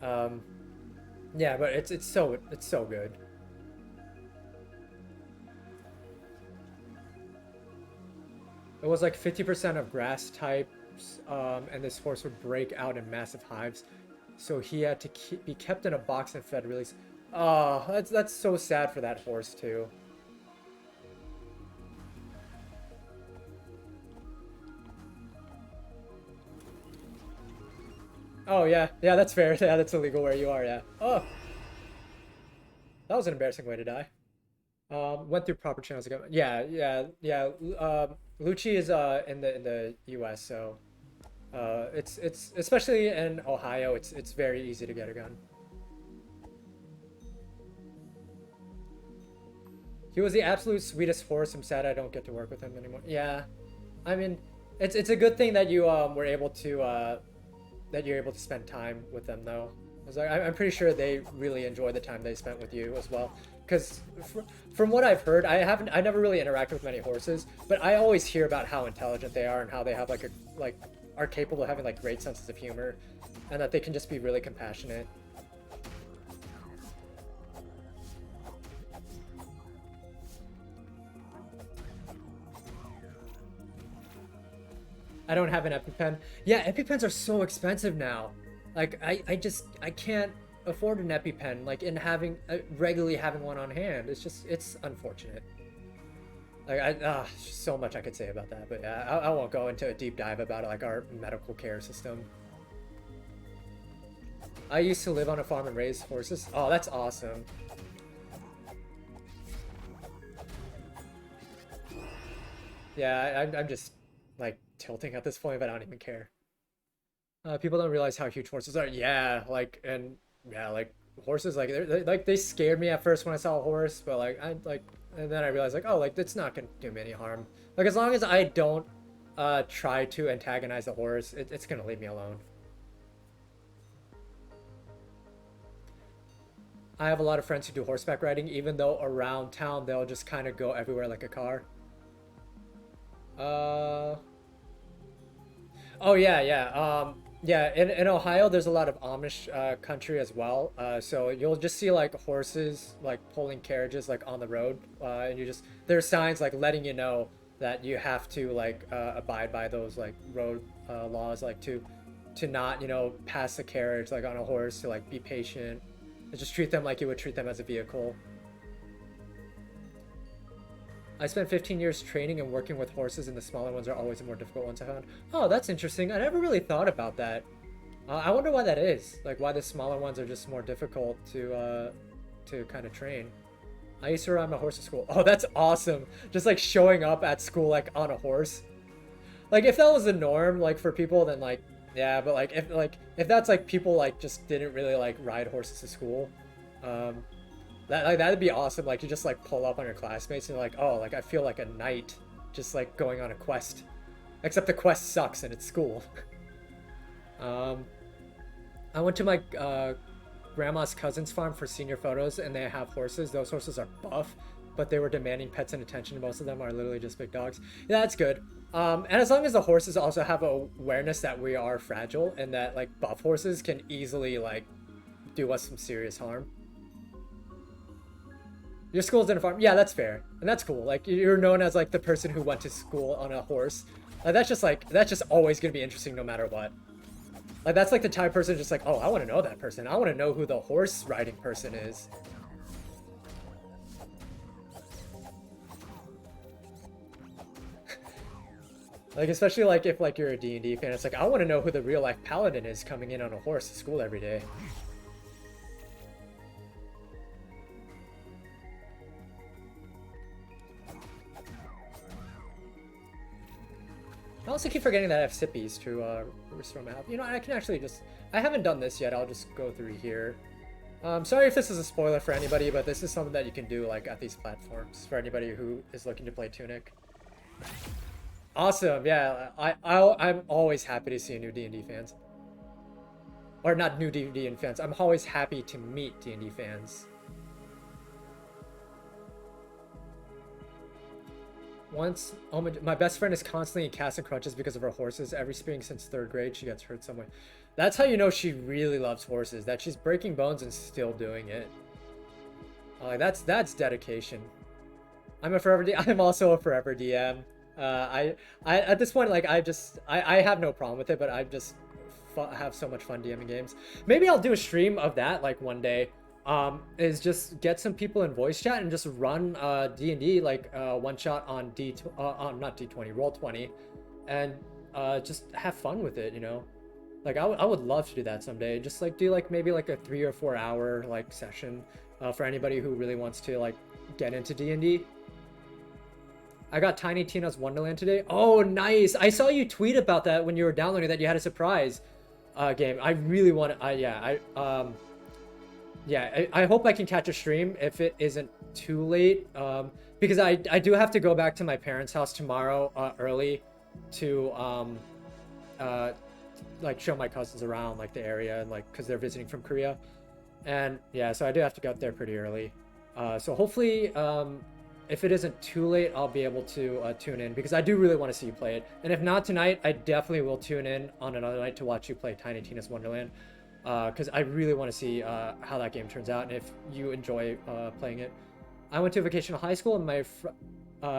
um, yeah, but it's so good. It was like 50% of grass types, and this horse would break out in massive hives, so he had to be kept in a box and fed really. Oh, that's so sad for that horse too. Oh yeah, yeah, that's fair. Yeah, that's illegal where you are. Yeah. Oh, that was an embarrassing way to die. Went through proper channels again. Yeah, yeah, yeah. Lucci is in the U.S., so it's especially in Ohio. It's very easy to get a gun. He was the absolute sweetest horse. I'm sad I don't get to work with him anymore. Yeah, I mean, it's a good thing that you were able to that you're able to spend time with them though. I was like, I'm pretty sure they really enjoy the time they spent with you as well. Because from what I've heard, I never really interacted with many horses, but I always hear about how intelligent they are and how they have like are capable of having like great senses of humor, and that they can just be really compassionate. I don't have an EpiPen. Yeah, EpiPens are so expensive now. Like I can't afford an EpiPen. Like in having regularly having one on hand, it's unfortunate. Like so much I could say about that, but yeah, I won't go into a deep dive about like our medical care system. I used to live on a farm and raise horses. Oh, that's awesome. Yeah, I'm just like tilting at this point, but I don't even care. People don't realize how huge horses are. Yeah, like and yeah, like horses like like they scared me at first when I saw a horse, but like I like and then I realized like oh like it's not gonna do me any harm. Like as long as I don't try to antagonize the horse, it's gonna leave me alone. I have a lot of friends who do horseback riding, even though around town they'll just kind of go everywhere like a car. Uh, Oh yeah, yeah. Yeah, in Ohio there's a lot of Amish country as well. So you'll just see like horses like pulling carriages like on the road, and you just there's signs like letting you know that you have to like abide by those like road laws, like to not pass a carriage like on a horse, to like be patient, and just treat them like you would treat them as a vehicle. I spent 15 years training and working with horses, and the smaller ones are always the more difficult ones I found. Oh, that's interesting. I never really thought about that. I wonder why that is. Like, why the smaller ones are just more difficult to kind of train. I used to ride my horse to school. Oh, that's awesome. Just like showing up at school like on a horse. Like if that was the norm, like for people, then like yeah. But like if that's like people like just didn't really like ride horses to school, um, that like that'd be awesome. Like you just like pull up on your classmates and you're like, oh, like I feel like a knight, just like going on a quest. Except the quest sucks and it's school. um, I went to my grandma's cousin's farm for senior photos, and they have horses. Those horses are buff, but they were demanding pets and attention. Most of them are literally just big dogs. Yeah, that's good. And as long as the horses also have awareness that we are fragile and that like buff horses can easily like do us some serious harm. Your school's in a farm. Yeah, that's fair. And that's cool. Like you're known as like the person who went to school on a horse. That's just always gonna be interesting no matter what. Like that's like the type of person just like, oh, I want to know that person. I want to know who the horse riding person is. Like especially like if like you're a D&D fan, it's like I want to know who the real life paladin is coming in on a horse to school every day. I also keep forgetting that I have sippies to restore my health. You know, I can actually just... I haven't done this yet. I'll just go through here. Sorry if this is a spoiler for anybody, but this is something that you can do like at these platforms for anybody who is looking to play Tunic. Awesome, yeah. I'm always happy to see new D&D fans. Or not new D&D fans. I'm always happy to meet D&D fans. Once, oh my best friend is constantly in casting crutches because of her horses. Every spring since 3rd grade, she gets hurt some way. That's how you know she really loves horses. That she's breaking bones and still doing it. That's dedication. I'm a forever. I'm also a forever DM. I at this point, like I have no problem with it, but I just have so much fun DMing games. Maybe I'll do a stream of that like one day. Is just get some people in voice chat and just run D&D like one shot on not D20, roll 20, and just have fun with it. You know, like I would love to do that someday. Just like do like maybe like a 3 or 4 hour like session for anybody who really wants to like get into D&D. I got Tiny Tina's Wonderland today. Oh, nice. I saw you tweet about that when you were downloading that you had a surprise game. I really want to, I hope I can catch a stream if it isn't too late. Because I do have to go back to my parents' house tomorrow early to like show my cousins around like the area and like because they're visiting from Korea. And yeah, so I do have to go up there pretty early. So hopefully if it isn't too late, I'll be able to tune in because I do really want to see you play it. And if not tonight, I definitely will tune in on another night to watch you play Tiny Tina's Wonderland because I really want to see how that game turns out and if you enjoy playing it. I went to a vacation in high school and my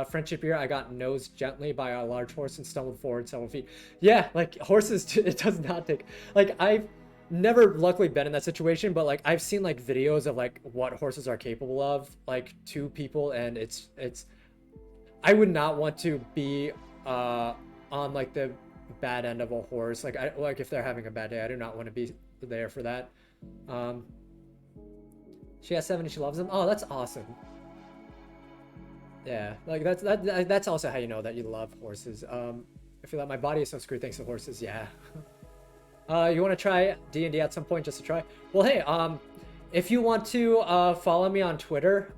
friendship year, I got nosed gently by a large horse and stumbled forward several feet. Yeah, like horses, it does not take, like I've never luckily been in that situation, but like I've seen like videos of like what horses are capable of like to people, and it's I would not want to be on like the bad end of a horse. Like I like if they're having a bad day, I do not want to be there for that. She has 7 and she loves them. Oh, that's awesome. Yeah, like that's also how you know that you love horses. I feel like my body is so screwed thanks to horses. Yeah. You want to try D&D at some point just to try? Well, hey, if you want to follow me on Twitter,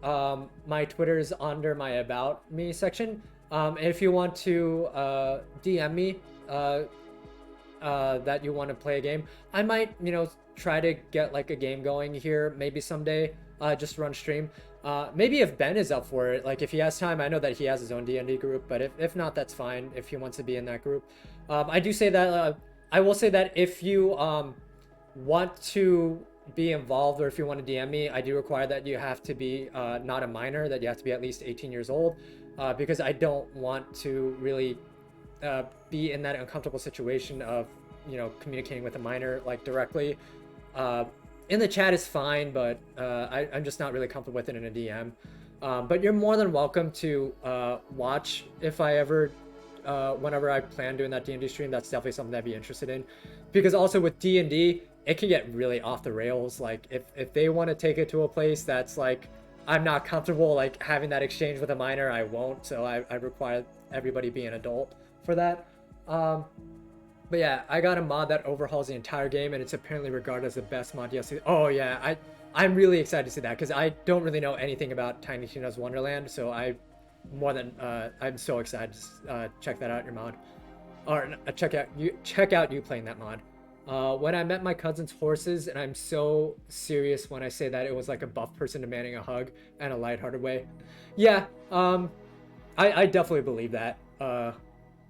my Twitter is under my About Me section. If you want to DM me that you want to play a game, I might, you know, try to get like a game going here maybe someday, just run stream. Maybe if Ben is up for it, like if he has time. I know that he has his own D&D group, but if not, that's fine if he wants to be in that group. I do say that I will say that if you want to be involved or if you want to DM me, I do require that you have to be not a minor, that you have to be at least 18 years old, because I don't want to really be in that uncomfortable situation of, you know, communicating with a minor like directly. In the chat is fine, but I'm just not really comfortable with it in a DM. But you're more than welcome to watch if I ever whenever I plan doing that D&D stream. That's definitely something I'd be interested in, because also with D&D it can get really off the rails. Like if they want to take it to a place that's like I'm not comfortable like having that exchange with a minor, I won't. So I require everybody be an adult for that. But yeah, I got a mod that overhauls the entire game and it's apparently regarded as the best mod DLC. Oh yeah, I'm really excited to see that because I don't really know anything about Tiny Tina's Wonderland, so I'm so excited to check that out, your mod, or check out you playing that mod. When I met my cousin's horses, and I'm so serious when I say that it was like a buff person demanding a hug in a lighthearted way. Yeah, I definitely believe that.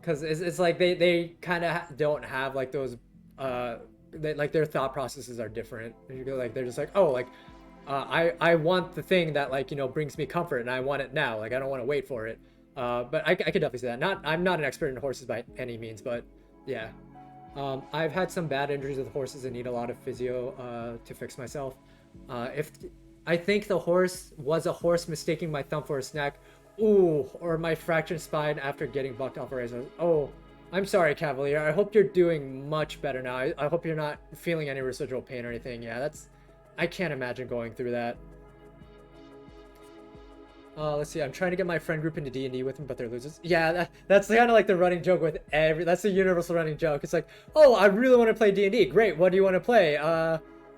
Because it's like they kind of don't have like those like their thought processes are different. Like they're just like, oh, like I want the thing that like, you know, brings me comfort and I want it now. Like I don't want to wait for it. But I could definitely say that. I'm not an expert in horses by any means, but yeah. I've had some bad injuries with horses and need a lot of physio to fix myself. If I think the horse was a horse mistaking my thumb for a snack. Ooh, or my fractured spine after getting bucked off a razor. Oh, I'm sorry, Cavalier. I hope you're doing much better now. I hope you're not feeling any residual pain or anything. Yeah, I can't imagine going through that. Let's see. I'm trying to get my friend group into D&D with them, but they're losers. Yeah, that's kind of like the running joke with that's the universal running joke. It's like, oh, I really want to play D&D. Great. What do you want to play?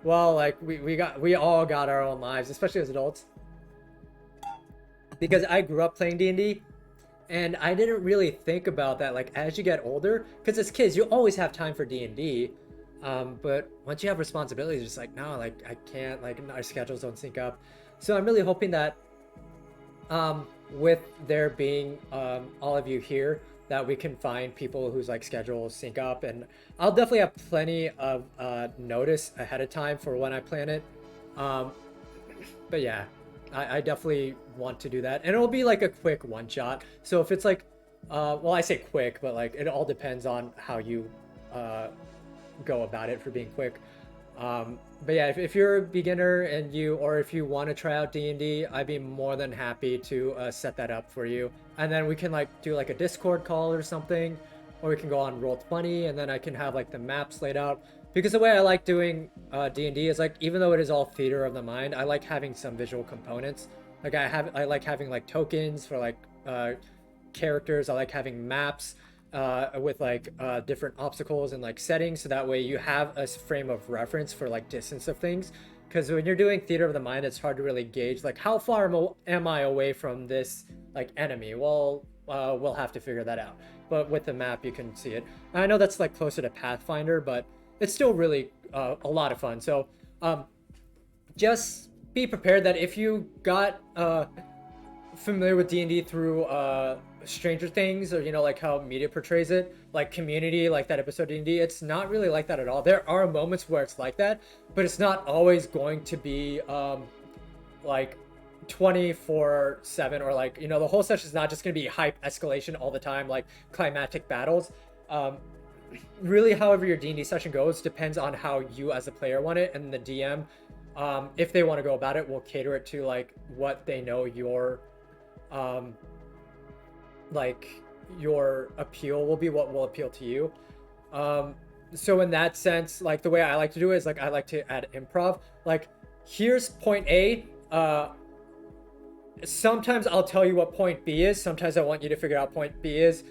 Well, like we all got our own lives, especially as adults. Because I grew up playing D&D, and I didn't really think about that like as you get older, because as kids you always have time for D&D, but once you have responsibilities, it's just like, no, like I can't, like our schedules don't sync up. So I'm really hoping that With there being all of you here, that we can find people whose like schedules sync up, and I'll definitely have plenty of notice ahead of time for when I plan it. Um, but yeah, I definitely want to do that, and it'll be like a quick one shot. So if it's like, well, I say quick, but like it all depends on how you uh, go about it for being quick. But yeah, if you're a beginner and or if you want to try out D&D, I'd be more than happy to set that up for you. And then we can like do like a Discord call or something, or we can go on Roll20, and then I can have like the maps laid out. Because the way I like doing D&D is like, even though it is all theater of the mind, I like having some visual components. Like I like having like tokens for like characters. I like having maps with like different obstacles and like settings, so that way you have a frame of reference for like distance of things. Because when you're doing theater of the mind, it's hard to really gauge like how far am I away from this like enemy. Well, we'll have to figure that out. But with the map, you can see it. I know that's like closer to Pathfinder, but it's still really a lot of fun. So just be prepared that if you got familiar with D&D through Stranger Things, or like how media portrays it, like Community, like that episode of D&D, it's not really like that at all. There are moments where it's like that, but it's not always going to be like 24/7, or like the whole session is not just going to be hype escalation all the time, like climactic battles. Really, however your D&D session goes depends on how you as a player want it, and the DM, if they want to go about it, will cater it to like what they know your like your appeal will be, what will appeal to you. So in that sense, like the way I like to do it is like I like to add improv. Like, here's point A. Sometimes I'll tell you what point B is. Sometimes I want you to figure out point B is.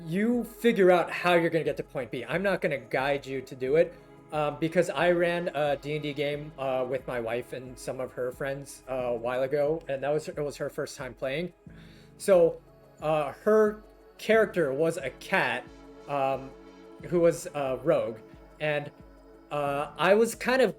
You figure out how you're gonna get to point B. I'm not gonna guide you to do it. Because I ran a D&D game with my wife and some of her friends a while ago, and it was her first time playing. So her character was a cat who was a rogue, and I was kind of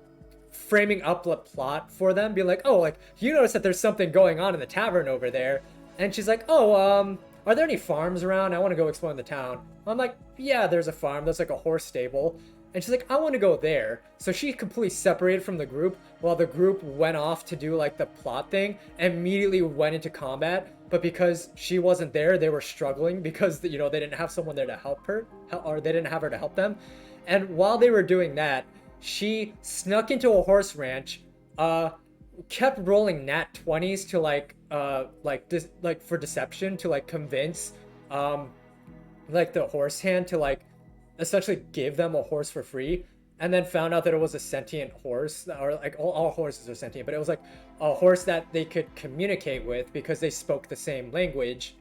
framing up the plot for them, being like, oh, like, you notice that there's something going on in the tavern over there. And she's like, oh, are there any farms around? I want to go explore the town. I'm like, yeah, there's a farm. There's like a horse stable. And she's like, I want to go there. So she completely separated from the group while the group went off to do like the plot thing and immediately went into combat. But because she wasn't there, they were struggling because they didn't have someone there to help her, or they didn't have her to help them. And while they were doing that, she snuck into a horse ranch, kept rolling nat 20s to like for deception, to like convince like the horse hand to like essentially give them a horse for free, and then found out that it was a sentient horse, or like all horses are sentient, but it was like a horse that they could communicate with because they spoke the same language.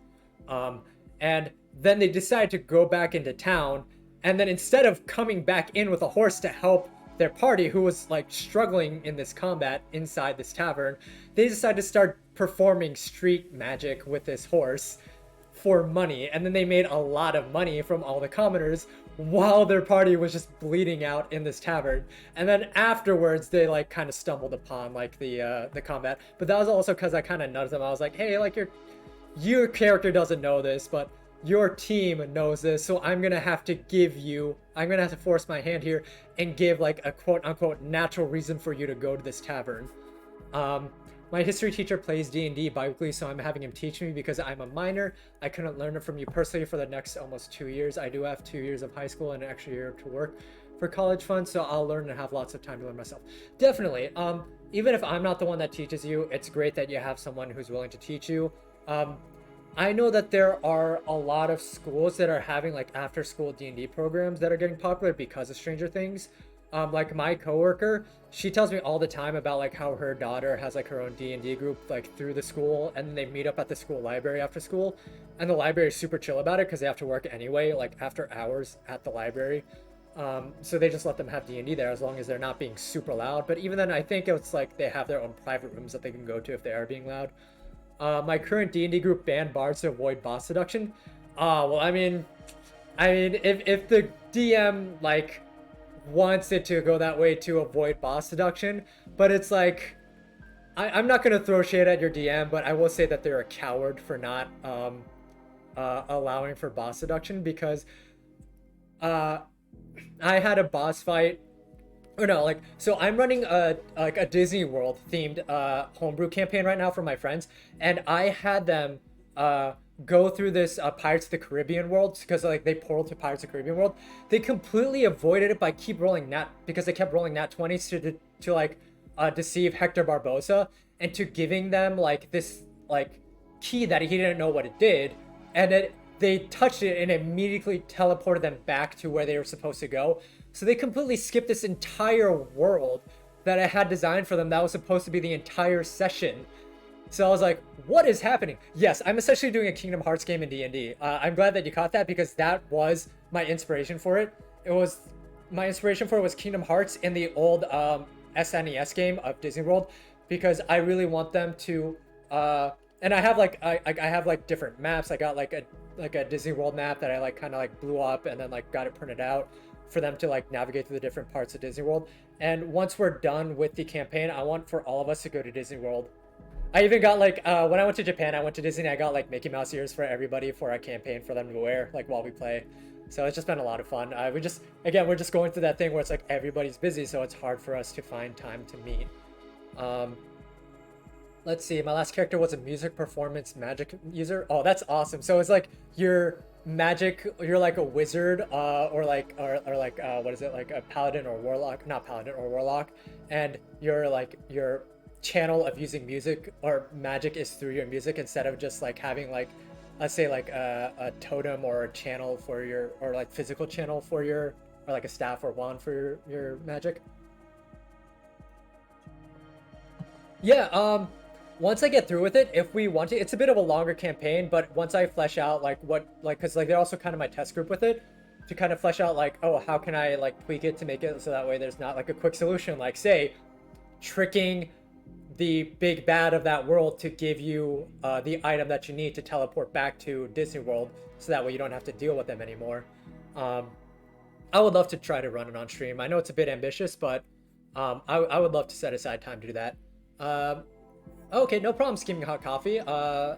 And then they decided to go back into town, and then instead of coming back in with a horse to help their party who was like struggling in this combat inside this tavern, they decided to start performing street magic with this horse for money. And then they made a lot of money from all the commoners while their party was just bleeding out in this tavern. And then afterwards they like kind of stumbled upon like the combat, but that was also because I kind of nudged them. I was like, hey, like your character doesn't know this, but your team knows this, so I'm gonna have to force my hand here and give like a quote unquote natural reason for you to go to this tavern. My history teacher plays D&D bi-weekly, so I'm having him teach me because I'm a minor. I couldn't learn it from you personally for the next almost 2 years. I do have 2 years of high school and an extra year to work for college funds, so I'll learn and have lots of time to learn myself. Definitely. Even if I'm not the one that teaches you, it's great that you have someone who's willing to teach you. I know that there are a lot of schools that are having like after school D&D programs that are getting popular because of Stranger Things. Like my coworker, she tells me all the time about like how her daughter has like her own D&D group like through the school, and then they meet up at the school library after school, and the library is super chill about it because they have to work anyway, like after hours at the library. So they just let them have D&D there as long as they're not being super loud. But even then, I think it's like they have their own private rooms that they can go to if they are being loud. My current D&D group banned bards to avoid boss seduction. Well, I mean, if the DM like wants it to go that way to avoid boss seduction, but it's like, I'm not gonna throw shade at your DM, but I will say that they're a coward for not allowing for boss seduction because uh, I had a boss fight. Or no, like so I'm running a Disney World themed homebrew campaign right now for my friends, and I had them uh go through this Pirates of the Caribbean world because like they portal to Pirates of the Caribbean world. They completely avoided it by keep rolling nat because they kept rolling nat 20s to like deceive Hector Barbosa and to giving them like this like key that he didn't know what it did, and it they touched it and immediately teleported them back to where they were supposed to go. So they completely skipped this entire world that I had designed for them that was supposed to be the entire session. So I was like, what is happening? Yes, I'm essentially doing a Kingdom Hearts game in D&D. I'm glad that you caught that because that was my inspiration for it. My inspiration for it was Kingdom Hearts in the old SNES game of Disney World because I really want them to and I have like I have like different maps. I got like a Disney World map that I like kind of like blew up and then like got it printed out for them to like navigate through the different parts of Disney World. And once we're done with the campaign, I want for all of us to go to Disney World. I even got like when I went to Japan, I went to Disney. I got like Mickey Mouse ears for everybody for a campaign for them to wear like while we play. So it's just been a lot of fun. We just again we're just going through that thing where it's like everybody's busy, so it's hard for us to find time to meet. Um, let's see. My last character was a music performance magic user. Oh, that's awesome. So it's like you're magic. You're like a wizard, or like what is it like a paladin or warlock? Not paladin or warlock, and you're like your channel of using music or magic is through your music instead of just like having like let's say like a totem or a channel for your or like physical channel for your or like a staff or wand for your magic. Yeah, once I get through with it, if we want to, it's a bit of a longer campaign, but once I flesh out like what like because like they're also kind of my test group with it to kind of flesh out like, oh, how can I like tweak it to make it so that way there's not like a quick solution, like say tricking the big bad of that world to give you the item that you need to teleport back to Disney World so that way you don't have to deal with them anymore. Um, I would love to try to run it on stream. I know it's a bit ambitious, but I would love to set aside time to do that. Um, okay, no problem, Skimming Hot Coffee. I'm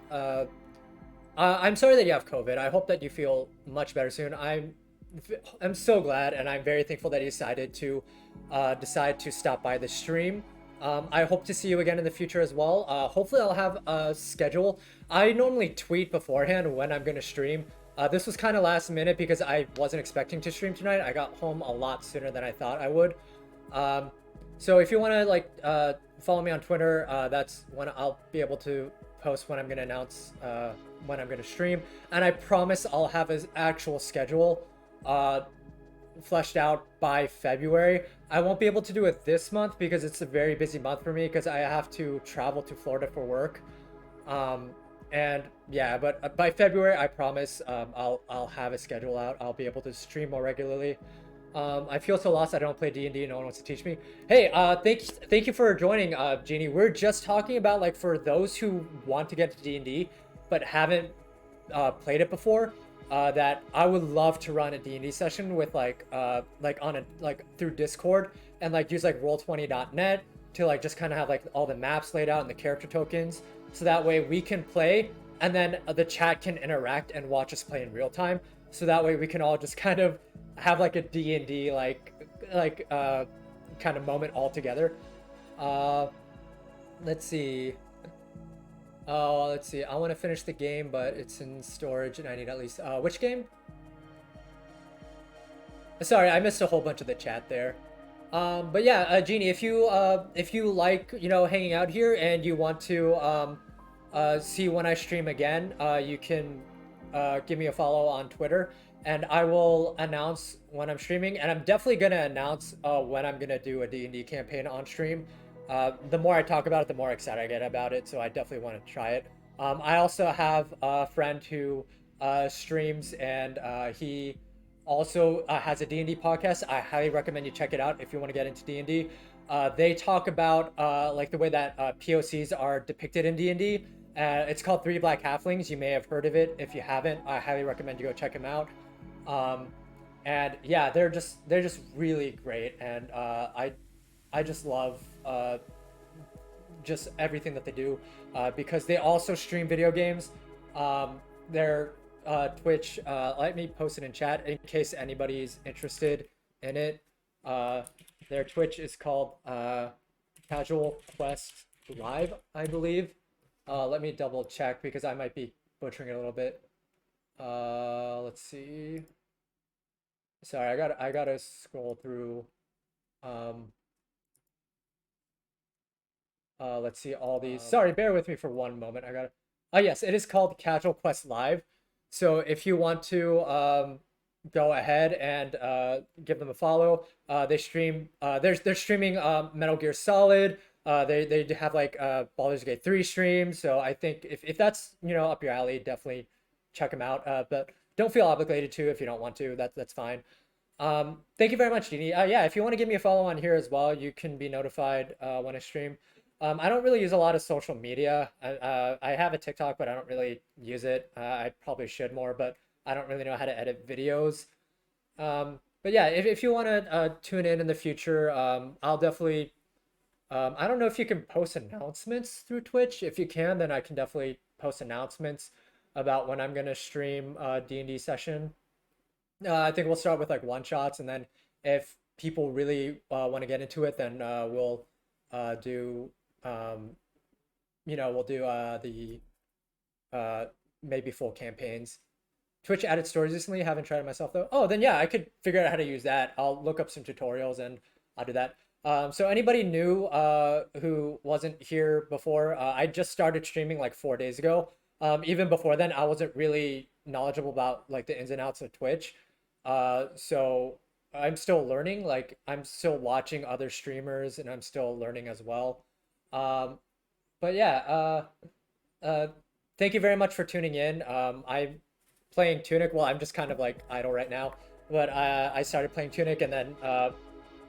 sorry that you have COVID. I hope that you feel much better soon. I'm so glad, and I'm very thankful that you decide to stop by the stream. I hope to see you again in the future as well. Hopefully, I'll have a schedule. I normally tweet beforehand when I'm going to stream. This was kind of last minute because I wasn't expecting to stream tonight. I got home a lot sooner than I thought I would. Um, so if you want to like follow me on Twitter, that's when I'll be able to post when I'm going to announce when I'm going to stream. And I promise I'll have an actual schedule fleshed out by February. I won't be able to do it this month because it's a very busy month for me because I have to travel to Florida for work. And yeah, but by February, I promise I'll have a schedule out. I'll be able to stream more regularly. I feel so lost. I don't play D&D. No one wants to teach me. Hey, thank you for joining, Jeannie. We're just talking about like for those who want to get to D&D but haven't played it before. That I would love to run a D&D session with like on a like through Discord and like use like roll20.net to like just kind of have like all the maps laid out and the character tokens so that way we can play and then the chat can interact and watch us play in real time so that way we can all just kind of have like a D&D kind of moment all together. Uh, let's see. Oh, let's see. I want to finish the game, but it's in storage, and I need at least which game? Sorry, I missed a whole bunch of the chat there. But yeah, Jeannie, if you like hanging out here and you want to see when I stream again, you can give me a follow on Twitter, and I will announce when I'm streaming, and I'm definitely gonna announce when I'm gonna do a D&D campaign on stream. The more I talk about it, the more excited I get about it, so I definitely want to try it. I also have a friend who streams, and he also has a D&D podcast. I highly recommend you check it out if you want to get into D&D. They talk about like the way that POCs are depicted in D&D. It's called Three Black Halflings. You may have heard of it. If you haven't, I highly recommend you go check them out. And yeah, they're just really great, and I just love just everything that they do, because they also stream video games. Their Twitch, let me post it in chat in case anybody's interested in it. Their Twitch is called Casual Quest Live, I believe. Let me double check because I might be butchering it a little bit. Let's see. Sorry, I gotta scroll through. Let's see all these. Sorry, bear with me for one moment. I gotta. Oh yes, it is called Casual Quest Live. So if you want to go ahead and give them a follow, they stream. They're streaming Metal Gear Solid. They have like Baldur's Gate 3 streams. So I think if that's up your alley, definitely check them out. But don't feel obligated to if you don't want to. That's fine. Thank you very much, Jeannie. Yeah, if you want to give me a follow on here as well, you can be notified when I stream. I don't really use a lot of social media. I have a TikTok, but I don't really use it. I probably should more, but I don't really know how to edit videos. But yeah, if you want to tune in the future, I'll definitely. I don't know if you can post announcements through Twitch. If you can, then I can definitely post announcements about when I'm gonna stream D&D session. I think we'll start with like one shots, and then if people really want to get into it, then we'll do we'll do the maybe full campaigns. Twitch added stories recently. Haven't tried it myself though. Oh, then yeah, I could figure out how to use that. I'll look up some tutorials and I'll do that. So anybody new who wasn't here before, I just started streaming like 4 days ago. Even before then, I wasn't really knowledgeable about like the ins and outs of Twitch. So I'm still learning. Like I'm still watching other streamers and I'm still learning as well. But yeah, thank you very much for tuning in. I'm playing Tunic. Well, I'm just kind of like idle right now, but I started playing Tunic, and then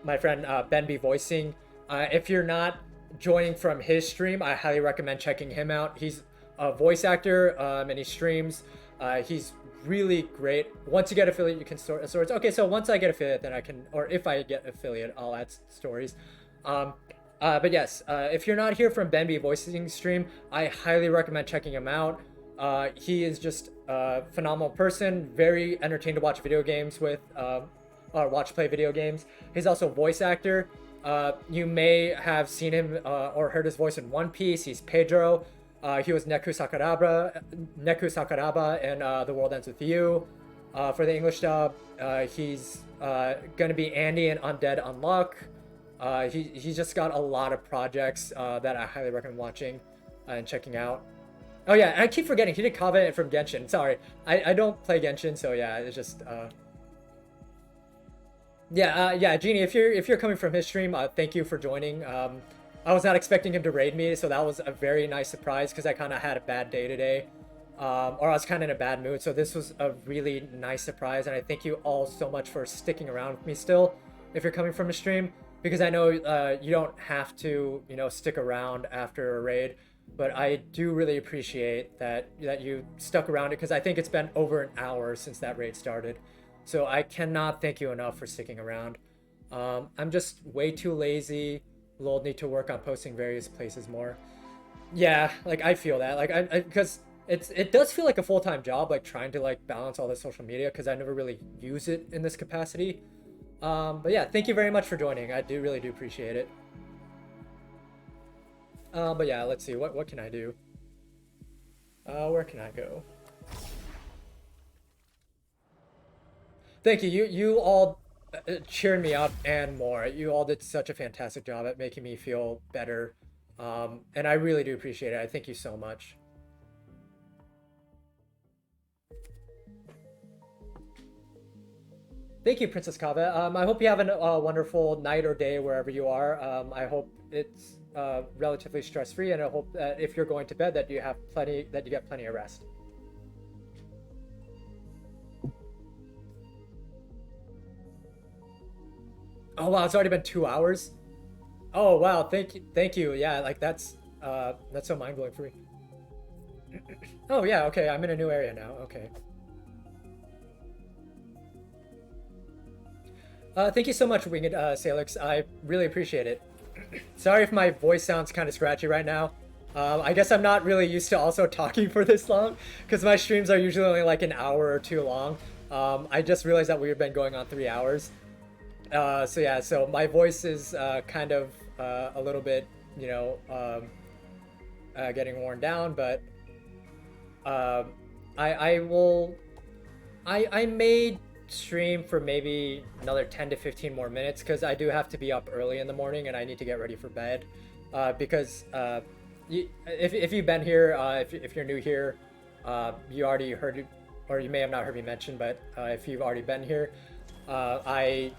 my friend Ben be voicing. If you're not joining from his stream, I highly recommend checking him out. He's a voice actor, and he streams. He's really great. Once you get affiliate, you can sort stories. Okay, so once I get affiliate, then I can, or if I get affiliate, I'll add stories. But yes, if you're not here from Benby voicing stream, I highly recommend checking him out. He is just a phenomenal person, very entertained to watch video games with, or watch play video games. He's also a voice actor. You may have seen him or heard his voice in One Piece. He's Pedro. He was Neku Sakuraba in The World Ends With You. For the English dub, he's gonna be Andy in Undead Unluck. He's just got a lot of projects that I highly recommend watching and checking out. Oh yeah, and I keep forgetting he did Kaveh from Genshin. Sorry, I don't play Genshin, so yeah, it's just yeah, Jeannie, if you're coming from his stream, thank you for joining. I was not expecting him to raid me, so that was a very nice surprise because I kind of had a bad day today, or I was kind of in a bad mood. So this was a really nice surprise, and I thank you all so much for sticking around with me still. If you're coming from a stream, because I know you don't have to, stick around after a raid, but I do really appreciate that you stuck around it because I think it's been over an hour since that raid started. So I cannot thank you enough for sticking around. I'm just way too lazy. We'll need to work on posting various places more. Yeah, like I feel that, like I because it does feel like a full-time job, like trying to like balance all the social media because I never really use it in this capacity. But yeah, thank you very much for joining. I really do appreciate it. But yeah, let's see, what can I do? Where can I go? Thank you. You all cheered me up and more. You all did such a fantastic job at making me feel better. And I really do appreciate it. I thank you so much. Thank you, Princess Kaveh. I hope you have a wonderful night or day wherever you are. I hope it's relatively stress-free, and I hope that if you're going to bed, that you get plenty of rest. Oh wow, it's already been 2 hours. Oh wow, thank you. Yeah, like that's so mind-blowing for me. Oh yeah, okay, I'm in a new area now. Okay. Thank you so much, Winged Salix. I really appreciate it. Sorry if my voice sounds kind of scratchy right now. I guess I'm not really used to also talking for this long because my streams are usually only like an hour or two long. I just realized that we've been going on 3 hours. So yeah, so my voice is kind of a little bit, getting worn down, but I will I may stream for maybe another 10 to 15 more minutes because I do have to be up early in the morning and I need to get ready for bed. Because if you've been here, if you're new here, you already heard, or you may have not heard me mention, but if you've already been here, I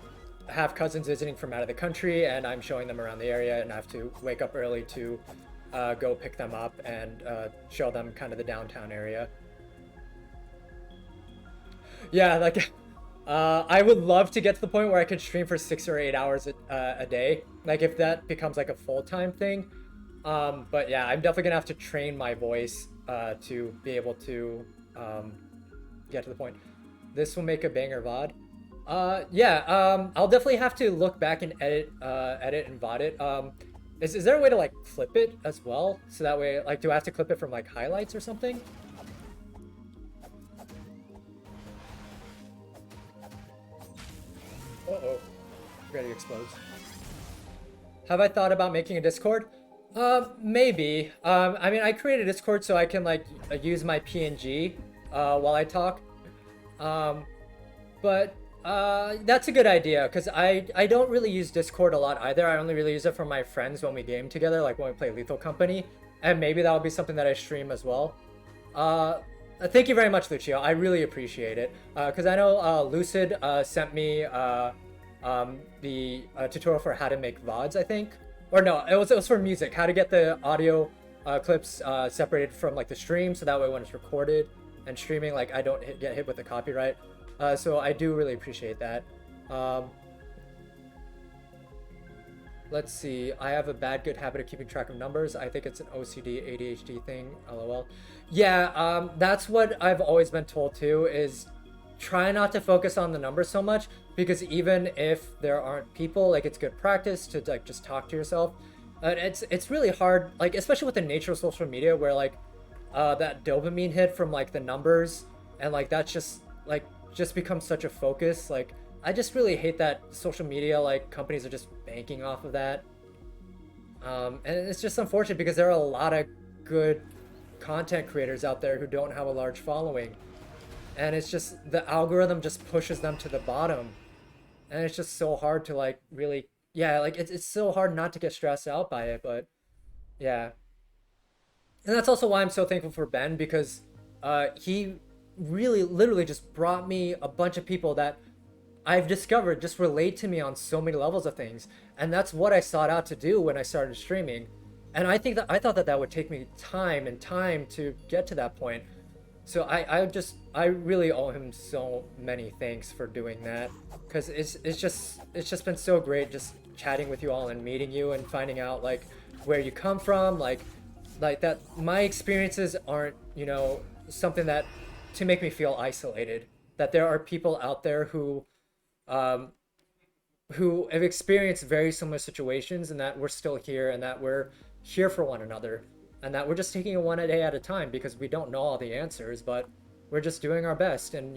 have cousins visiting from out of the country and I'm showing them around the area and I have to wake up early to go pick them up and show them kind of the downtown area. Yeah, like I would love to get to the point where I could stream for 6 or 8 hours a day, like if that becomes like a full-time thing. But yeah, I'm definitely gonna have to train my voice to be able to get to the point. This will make a banger VOD. Yeah, I'll definitely have to look back and edit and VOD it. Is there a way to like clip it as well? So that way, like, do I have to clip it from like highlights or something? Uh-oh. Ready to explode. Have I thought about making a Discord? Maybe. I mean, I created a Discord so I can like use my PNG while I talk. But that's a good idea because I don't really use Discord a lot either. I only really use it for my friends when we game together, like when we play Lethal Company, and maybe that'll be something that I stream as well. Thank you very much, Lucio. I really appreciate it because I know Lucid sent me the tutorial for how to make VODs, I think. Or no, it was for music, how to get the audio clips separated from like the stream, so that way when it's recorded and streaming, like I don't get hit with the copyright. So I do really appreciate that. Let's see. I have a bad good habit of keeping track of numbers. I think it's an OCD ADHD thing. LOL. Yeah, that's what I've always been told too, is try not to focus on the numbers so much, because even if there aren't people, like it's good practice to like just talk to yourself. It's really hard, like especially with the nature of social media, where like that dopamine hit from like the numbers and like that's just becomes such a focus. Like I just really hate that social media, like companies are just banking off of that. And it's just unfortunate because there are a lot of good content creators out there who don't have a large following. And it's just, the algorithm just pushes them to the bottom. And it's just so hard to like really, yeah, like it's so hard not to get stressed out by it, but yeah. And that's also why I'm so thankful for Ben, because he really literally just brought me a bunch of people that I've discovered just relate to me on so many levels of things. And that's what I sought out to do when I started streaming. And I thought that would take me time and time to get to that point. So I really owe him so many thanks for doing that, because it's just been so great just chatting with you all and meeting you and finding out like where you come from, like that my experiences aren't, something that to make me feel isolated, that there are people out there who have experienced very similar situations, and that we're still here, and that we're here for one another, and that we're just taking it one a day at a time, because we don't know all the answers, but we're just doing our best, and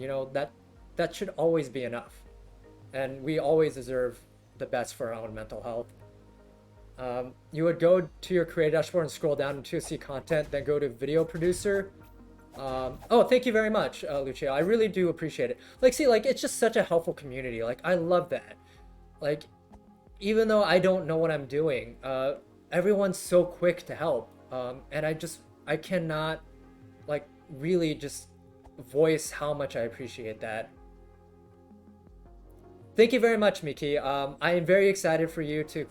that should always be enough, and we always deserve the best for our own mental health. You would go to your creator dashboard and scroll down to see content, then go to video producer. Oh, thank you very much, Lucio. I really do appreciate it. Like, see, like, it's just such a helpful community. Like, I love that. Like, even though I don't know what I'm doing, everyone's so quick to help. And I cannot, like, really just voice how much I appreciate that. Thank you very much, Miki. I am very excited for you to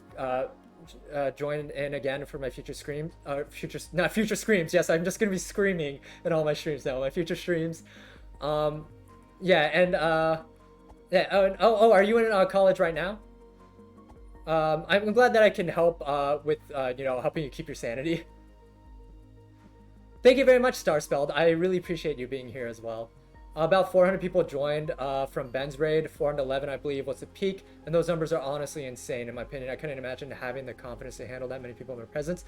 join in again for my future screams. Not future screams. Yes, I'm just gonna be screaming in all my streams now. My future streams. Yeah, and yeah. Oh, are you in college right now? I'm glad that I can help with helping you keep your sanity. Thank you very much, Starspelled. I really appreciate you being here as well. About 400 people joined from Ben's raid. 411, I believe, was the peak, and those numbers are honestly insane in my opinion. I couldn't imagine having the confidence to handle that many people in my presence.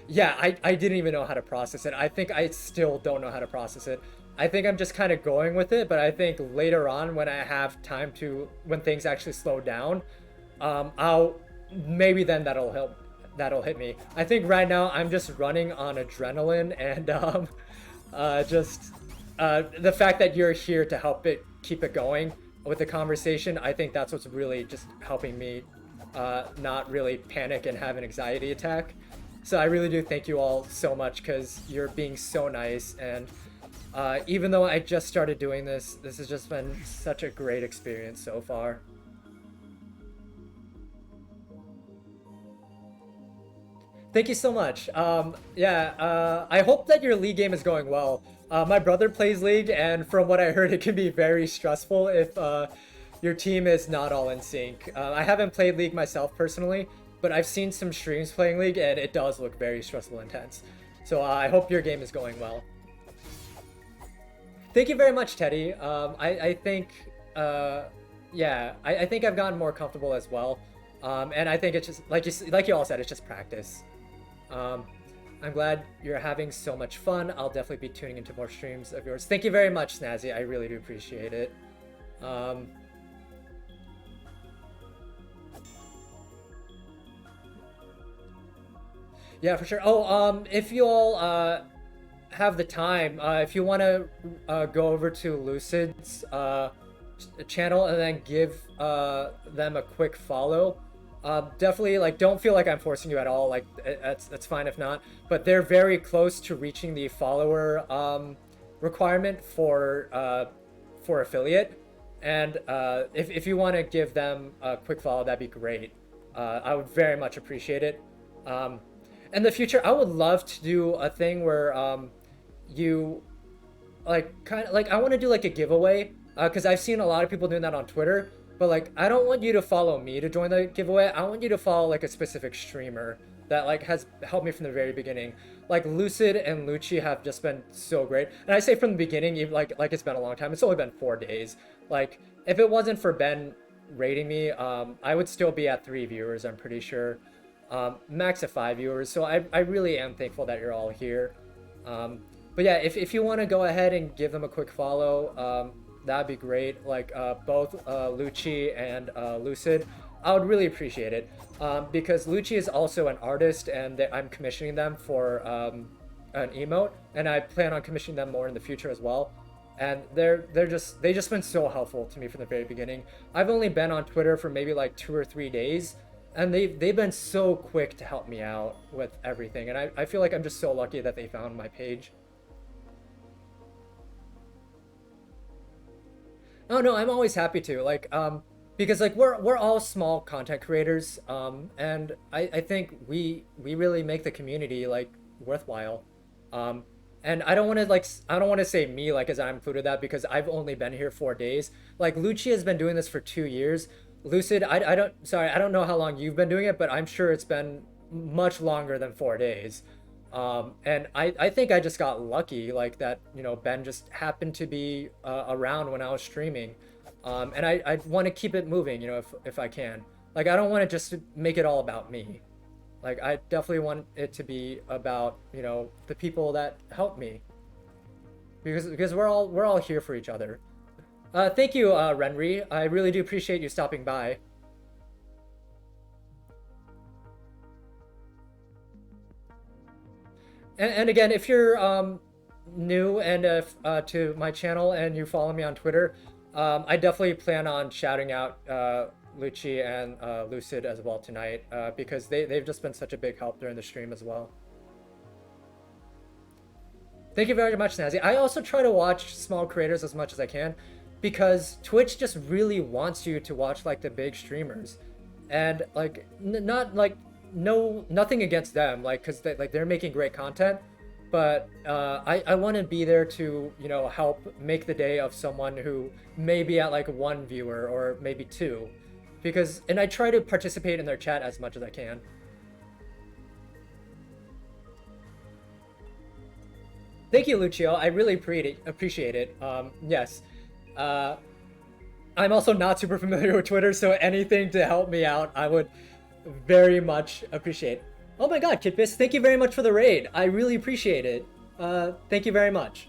Yeah, I didn't even know how to process it. I think I still don't know how to process it. I think I'm just kind of going with it, but I think later on when I have time to, when things actually slow down, I'll maybe then that'll hit me. I think right now I'm just running on adrenaline and just the fact that you're here to help it keep it going with the conversation. I think that's what's really just helping me not really panic and have an anxiety attack. So I really do thank you all so much because you're being so nice, and even though I just started doing this, this has just been such a great experience so far. Thank you so much. Yeah, I hope that your League game is going well. My brother plays League, and from what I heard, it can be very stressful if your team is not all in sync. I haven't played League myself personally, but I've seen some streams playing League, and it does look very stressful and intense. So I hope your game is going well. Thank you very much, Teddy. I think, yeah, I think I've gotten more comfortable as well. And I think it's just like you all said, it's just practice. Um, I'm glad you're having so much fun. I'll definitely be tuning into more streams of yours. Thank you very much, Snazzy. I really do appreciate it. Um, yeah, for sure. Oh, if you all have the time, if you want to go over to Lucid's channel and then give them a quick follow. Definitely, like, don't feel like I'm forcing you at all. Like, that's fine if not. But they're very close to reaching the follower requirement for affiliate. And if you want to give them a quick follow, that'd be great. I would very much appreciate it. In the future, I would love to do a thing where you like kind of like I want to do like a giveaway because I've seen a lot of people doing that on Twitter. But like, I don't want you to follow me to join the giveaway. I want you to follow like a specific streamer that like has helped me from the very beginning. Like Lucid and Lucci have just been so great. And I say from the beginning, even like it's been a long time. It's only been 4 days. Like if it wasn't for Ben rating me, I would still be at 3 viewers. I'm pretty sure, max of 5 viewers. So I really am thankful that you're all here. But yeah, if you want to go ahead and give them a quick follow, that'd be great. Like both Lucci and Lucid, I would really appreciate it because Lucci is also an artist, and I'm commissioning them for an emote, and I plan on commissioning them more in the future as well. And they just been so helpful to me from the very beginning. I've only been on Twitter for maybe like 2 or 3 days, and they've been so quick to help me out with everything. And I feel like I'm just so lucky that they found my page. Oh no, I'm always happy to because like we're all small content creators, and I think we really make the community like worthwhile, and I don't want to say me like as I included that because I've only been here 4 days. Like Lucci has been doing this for 2 years. Lucid, I don't know how long you've been doing it, but I'm sure it's been much longer than 4 days. And I think I just got lucky, like that, Ben just happened to be around when I was streaming. And I want to keep it moving, if I can. Like, I don't want to just make it all about me. Like, I definitely want it to be about, the people that help me. Because we're all here for each other. Thank you, Renri. I really do appreciate you stopping by. And again, if you're new and to my channel and you follow me on Twitter, I definitely plan on shouting out Lucci and Lucid as well tonight because they've just been such a big help during the stream as well. Thank you very much, Snazzy. I also try to watch small creators as much as I can because Twitch just really wants you to watch like the big streamers, and like not like nothing against them, like because they're making great content, but I want to be there to help make the day of someone who may be at like 1 viewer or maybe 2, and I try to participate in their chat as much as I can. Thank you, Lucio. I really appreciate it. Yes. Uh, I'm also not super familiar with Twitter, so anything to help me out, I would very much appreciate. Oh my god, Kitbis, thank you very much for the raid. I really appreciate it. Thank you very much.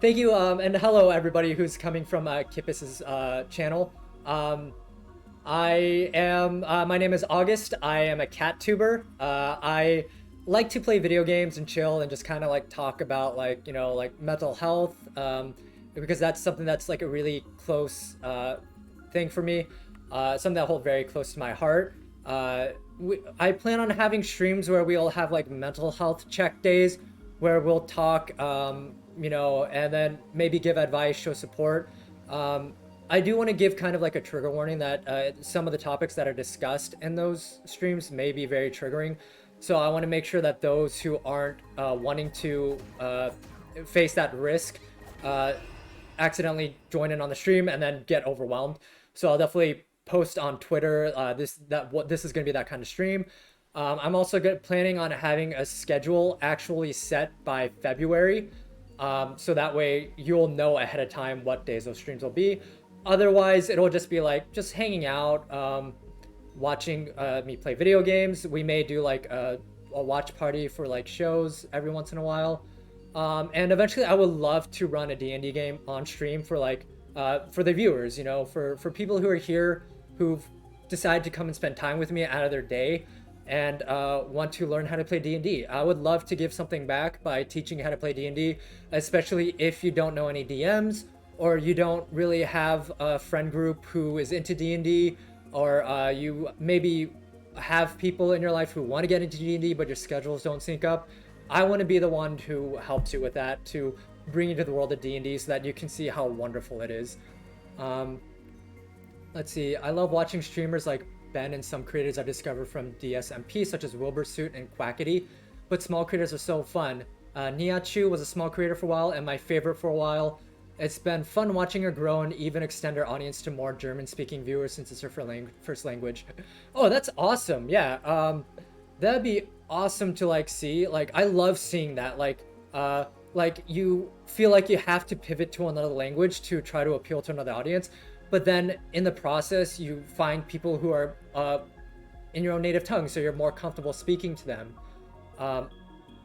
Thank you, and hello everybody who's coming from Kippis's channel. Um, my name is August. I am a cat tuber. I like to play video games and chill and just kind of like talk about like, you know, like mental health, because that's something that's like a really close thing for me, something that hold very close to my heart. I plan on having streams where we'll have like mental health check days where we'll talk, you know, and then maybe give advice, show support. I do want to give kind of like a trigger warning that some of the topics that are discussed in those streams may be very triggering. So I want to make sure that those who aren't wanting to face that risk accidentally join in on the stream and then get overwhelmed. So I'll definitely post on Twitter this is going to be that kind of stream. I'm also planning on having a schedule actually set by February, so that way you'll know ahead of time what days those streams will be. Otherwise, it'll just be like just hanging out, watching me play video games. We may do like a watch party for like shows every once in a while. And eventually I would love to run a D&D game on stream for like for the viewers, you know, for people who are here who've decided to come and spend time with me out of their day and want to learn how to play D&D. I would love to give something back by teaching you how to play D&D, especially if you don't know any DMs or you don't really have a friend group who is into D&D, or you maybe have people in your life who want to get into D&D but your schedules don't sync up. I want to be the one who helps you with that, to bring you to the world of D&D so that you can see how wonderful it is. Let's see, I love watching streamers like Ben and some creators I discovered from DSMP, such as Wilbursuit and Quackity, but small creators are so fun. Niachu was a small creator for a while and my favorite for a while. It's been fun watching her grow and even extend her audience to more German-speaking viewers since it's her first language. Oh, that's awesome. Yeah, that'd be awesome to like see. Like, I love seeing that. Like you feel like you have to pivot to another language to try to appeal to another audience, but then in the process you find people who are in your own native tongue, so you're more comfortable speaking to them.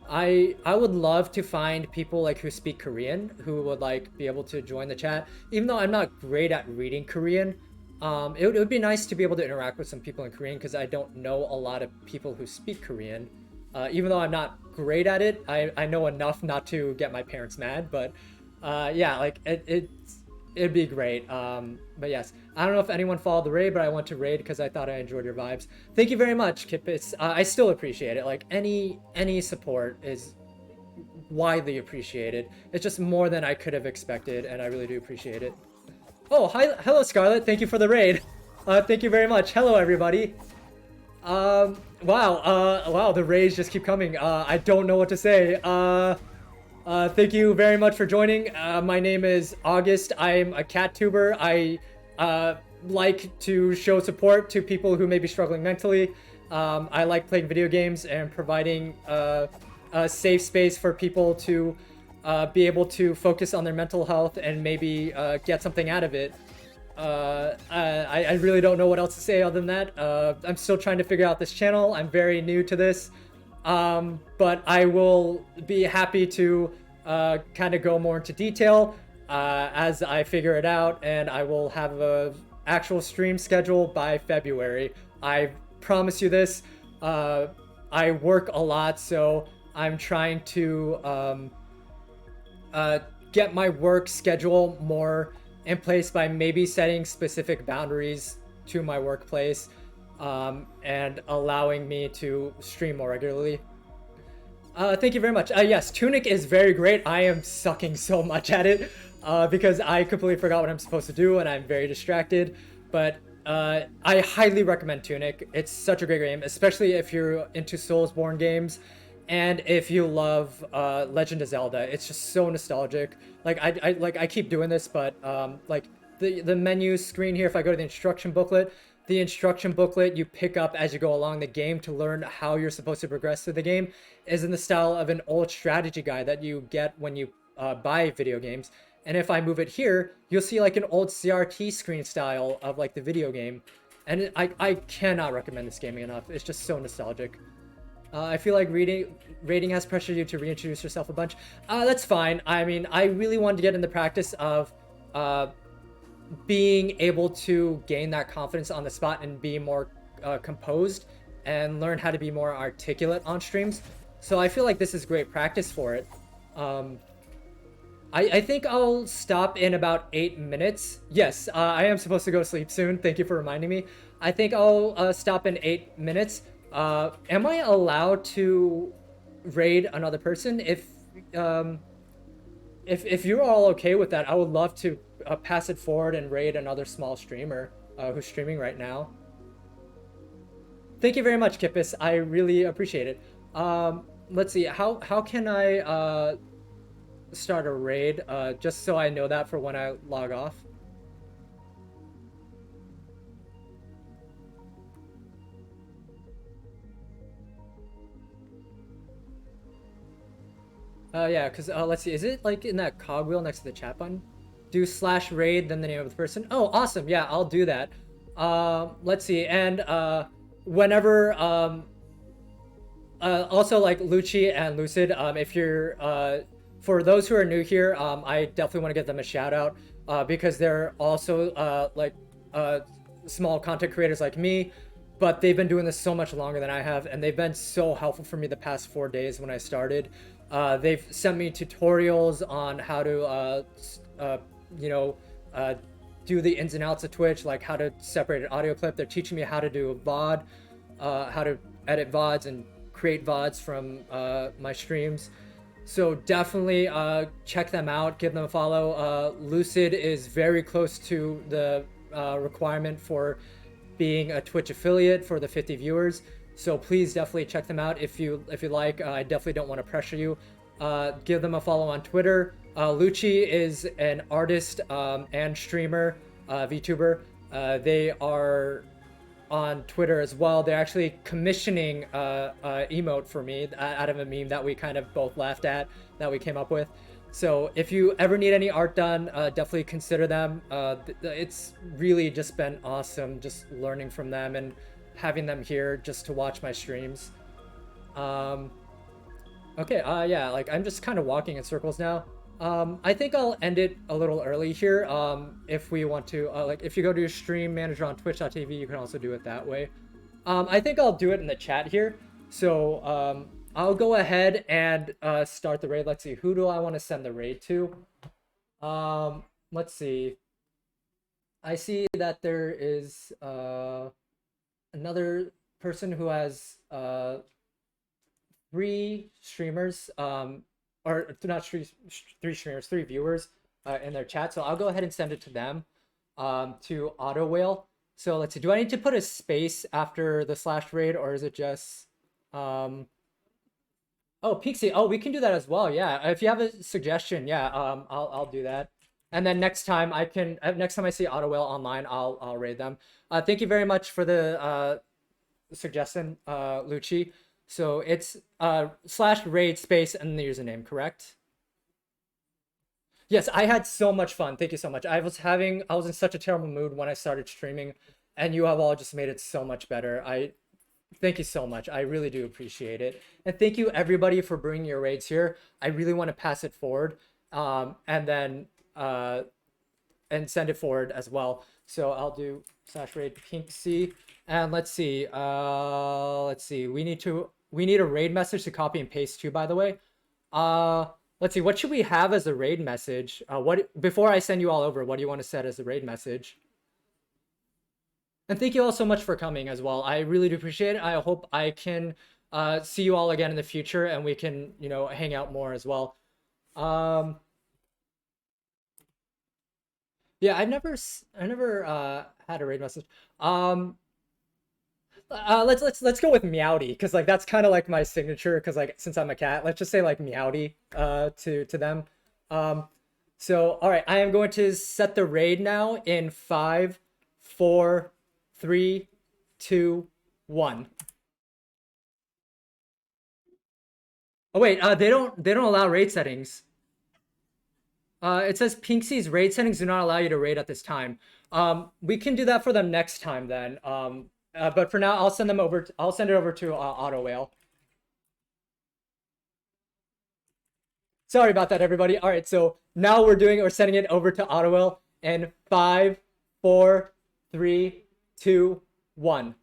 I would love to find people like who speak Korean who would like be able to join the chat. Even though I'm not great at reading Korean, it would be nice to be able to interact with some people in Korean because I don't know a lot of people who speak Korean. Even though I'm not great at it, I know enough not to get my parents mad. But yeah, like it'd be great. But yes, I don't know if anyone followed the raid, but I went to raid because I thought I enjoyed your vibes. Thank you very much, Kipis. I still appreciate it. Like any support is widely appreciated. It's just more than I could have expected, and I really do appreciate it. Oh, hello, Scarlett. Thank you for the raid. Thank you very much. Hello, everybody. Wow, the raids just keep coming. I don't know what to say. Thank you very much for joining. My name is August. I'm a cat tuber. I like to show support to people who may be struggling mentally. I like playing video games and providing a safe space for people to be able to focus on their mental health and maybe get something out of it. I really don't know what else to say other than that. I'm still trying to figure out this channel. I'm very new to this. But I will be happy to kind of go more into detail as I figure it out, and I will have a actual stream schedule by February. I promise you this. I work a lot, so I'm trying to get my work schedule more in place by maybe setting specific boundaries to my workplace, and allowing me to stream more regularly. Thank you very much. Yes, Tunic is very great. I am sucking so much at it because I completely forgot what I'm supposed to do and I'm very distracted. But I highly recommend Tunic. It's such a great game, especially if you're into Soulsborne games and if you love Legend of Zelda. It's just so nostalgic. Like I keep doing this, but like the menu screen here, if I go to the instruction booklet, the instruction booklet you pick up as you go along the game to learn how you're supposed to progress through the game is in the style of an old strategy guide that you get when you buy video games. And if I move it here, you'll see like an old CRT screen style of like the video game. And I cannot recommend this gaming enough. It's just so nostalgic. I feel like rating has pressured you to reintroduce yourself a bunch. That's fine. I mean, I really wanted to get in the practice of uh, being able to gain that confidence on the spot and be more composed and learn how to be more articulate on streams. So I feel like this is great practice for it. Um, I think I'll stop in about 8 minutes. Yes, I am supposed to go to sleep soon. Thank you for reminding me. I think I'll stop in 8 minutes. Am I allowed to raid another person? Um, if you're all okay with that, I would love to pass it forward and raid another small streamer who's streaming right now. Thank you very much, Kippis. I really appreciate it. Let's see. How can I start a raid? Just so I know that for when I log off. Yeah, because let's see. Is it like in that cogwheel next to the chat button? Do slash raid, then the name of the person. Oh, awesome. Yeah, I'll do that. Let's see. And whenever also like Lucci and Lucid, if you're for those who are new here, I definitely want to give them a shout out because they're also small content creators like me, but they've been doing this so much longer than I have, and they've been so helpful for me the past 4 days when I started. They've sent me tutorials on how to you know, do the ins and outs of Twitch, like how to separate an audio clip. They're teaching me how to do a VOD, how to edit VODs and create VODs from my streams. So definitely check them out, give them a follow. Lucid is very close to the requirement for being a Twitch affiliate for the 50 viewers. So please definitely check them out if you like. I definitely don't want to pressure you. Give them a follow on Twitter. Lucci is an artist and streamer, VTuber. They are on Twitter as well. They're actually commissioning emote for me out of a meme that we kind of both laughed at, that we came up with. So if you ever need any art done, definitely consider them. It's really just been awesome just learning from them and having them here just to watch my streams. Okay, yeah, like I'm just kind of walking in circles now. I think I'll end it a little early here. If we want to, like, if you go to your stream manager on twitch.tv, you can also do it that way. I think I'll do it in the chat here. So I'll go ahead and start the raid. Let's see, who do I want to send the raid to? Let's see. I see that there is another person who has 3 streamers, or not three streamers, 3 viewers in their chat. So I'll go ahead and send it to them, to Auto Whale. So let's see, do I need to put a space after the slash raid, or is it just, oh, Pixie, oh, we can do that as well. Yeah, if you have a suggestion, yeah, I'll do that. And then next time I see Auto Whale online, I'll raid them. Thank you very much for the suggestion, Lucci. So it's slash raid space and the username, correct? Yes, I had so much fun. Thank you so much. I was in such a terrible mood when I started streaming, and you have all just made it so much better. Thank you so much. I really do appreciate it. And thank you everybody for bringing your raids here. I really want to pass it forward, and then and send it forward as well. So I'll do slash raid pink C, and let's see. We need a raid message to copy and paste too, by the way. Let's see, what should we have as a raid message? Before I send you all over, what do you want to set as a raid message? And thank you all so much for coming as well. I really do appreciate it. I hope I can see you all again in the future, and we can, you know, hang out more as well. Yeah, I never had a raid message. Let's go with Meowdy, because like that's kind of like my signature, because like since I'm a cat, let's just say like Meowdy to them. So all right, I am going to set the raid now in 5, 4, 3, 2, 1. Oh wait, they don't allow raid settings. It says Pinksy's raid settings do not allow you to raid at this time. We can do that for them next time then. But for now, I'll send them over. I'll send it over to Auto Whale. Sorry about that, everybody. All right, so now we're sending it over to Auto Whale in 5, 4, 3, 2, 1.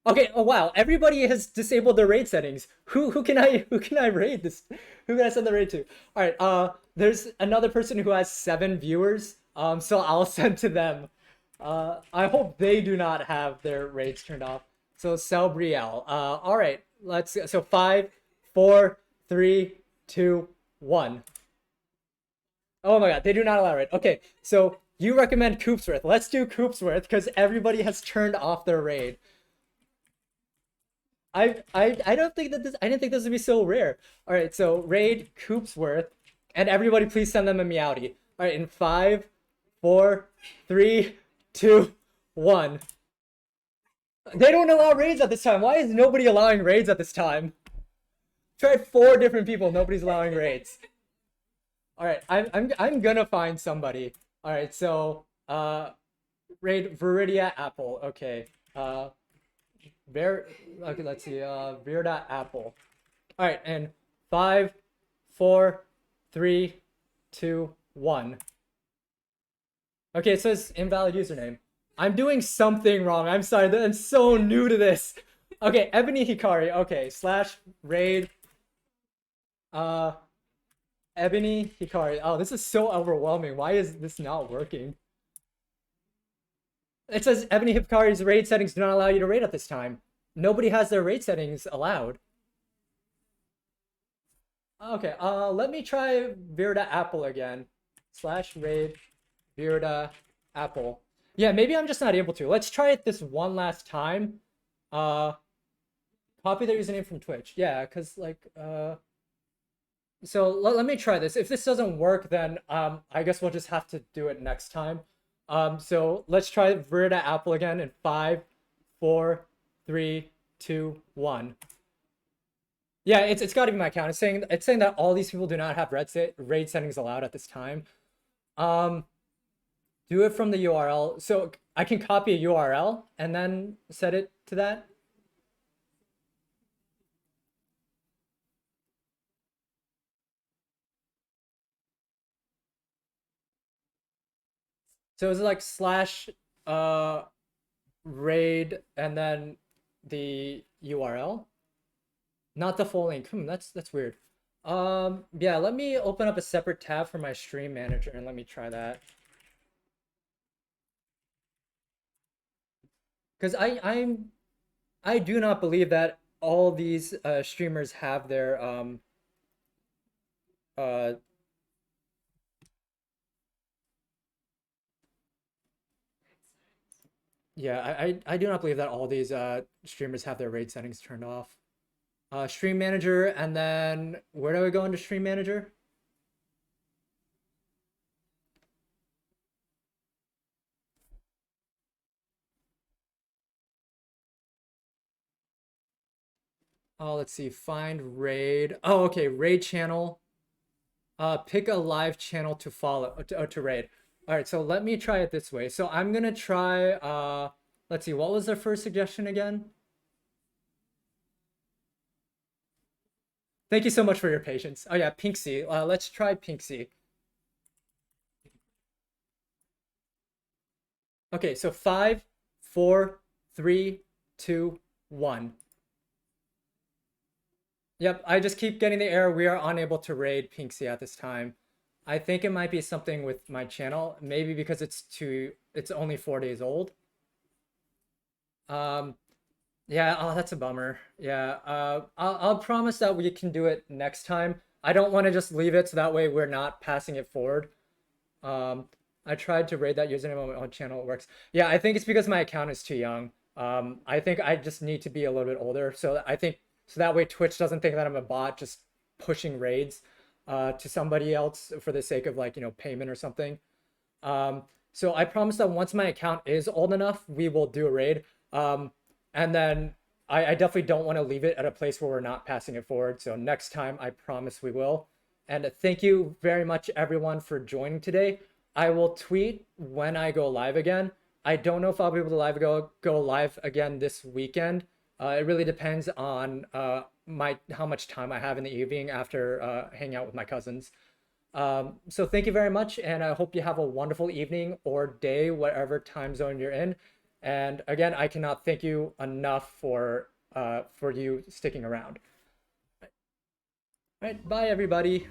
Okay. Oh wow, everybody has disabled their raid settings. Who can I raid this? Who can I send the raid to? All right. There's another person who has 7 viewers. So I'll send to them. I hope they do not have their raids turned off. So Celbriel. All right. So 5, 4, 3, 2, 1. Oh my god, they do not allow it. Okay, so you recommend Coopsworth. Let's do Coopsworth because everybody has turned off their raid. I don't think that this I didn't think this would be so rare. All right, so raid Coopsworth, and everybody please send them a meowdy. All right, in 5, 4, 3, 2, 1. They don't allow raids at this time. Why is nobody allowing raids at this time? Tried 4 different people. Nobody's allowing raids. All right, I'm gonna find somebody. All right, so raid Viridia Apple. Okay. Okay, let's see. Virda Apple. All right, and 5, 4, 3, 2, 1. Okay, it says invalid username. I'm doing something wrong. I'm sorry. I'm so new to this. Okay, Ebony Hikari. Okay, /raid. Ebony Hikari. Oh, this is so overwhelming. Why is this not working? It says Ebony Hikari's raid settings do not allow you to raid at this time. Nobody has their raid settings allowed. Okay, let me try Virda Apple again. /raid Virda Apple. Yeah, maybe I'm just not able to. Let's try it this one last time. Copy their username from Twitch. Yeah, because like so let me try this. If this doesn't work, then I guess we'll just have to do it next time. So let's try Virda Apple again in 5, 4, 3, 2, 1. Yeah, it's got to be my account. It's saying that all these people do not have raid settings allowed at this time. Do it from the URL. So I can copy a URL and then set it to that. So is it like /raid and then the URL? Not the full link. That's weird. Yeah, let me open up a separate tab for my stream manager and let me try that. Because I do not believe that all these streamers have their uh yeah, I do not believe that all these streamers have their raid settings turned off. Stream manager, and then where do I go into stream manager? Oh, let's see. Find raid. Oh, okay. Raid channel. Pick a live channel to follow to raid. All right, so let me try it this way. So I'm gonna try. Let's see. What was the first suggestion again? Thank you so much for your patience. Oh yeah, Pinksy. Let's try Pinksy. Okay, so 5, 4, 3, 2, 1. Yep, I just keep getting the error. We are unable to raid Pinksy at this time. I think it might be something with my channel, maybe because it's only 4 days old. Yeah, oh, that's a bummer. Yeah, I'll promise that we can do it next time. I don't want to just leave it so that way we're not passing it forward. I tried to raid that username on my own channel. It works. Yeah, I think it's because my account is too young. I think I just need to be a little bit older. So I think so that way Twitch doesn't think that I'm a bot just pushing raids to somebody else for the sake of like, payment or something. So I promise that once my account is old enough, we will do a raid. And then I definitely don't want to leave it at a place where we're not passing it forward. So next time, I promise we will. And thank you very much, everyone, for joining today. I will tweet when I go live again. I don't know if I'll be able to go live again this weekend. It really depends on how much time I have in the evening after hanging out with my cousins. So thank you very much, and I hope you have a wonderful evening or day, whatever time zone you're in. And again, I cannot thank you enough for you sticking around. All right, bye everybody.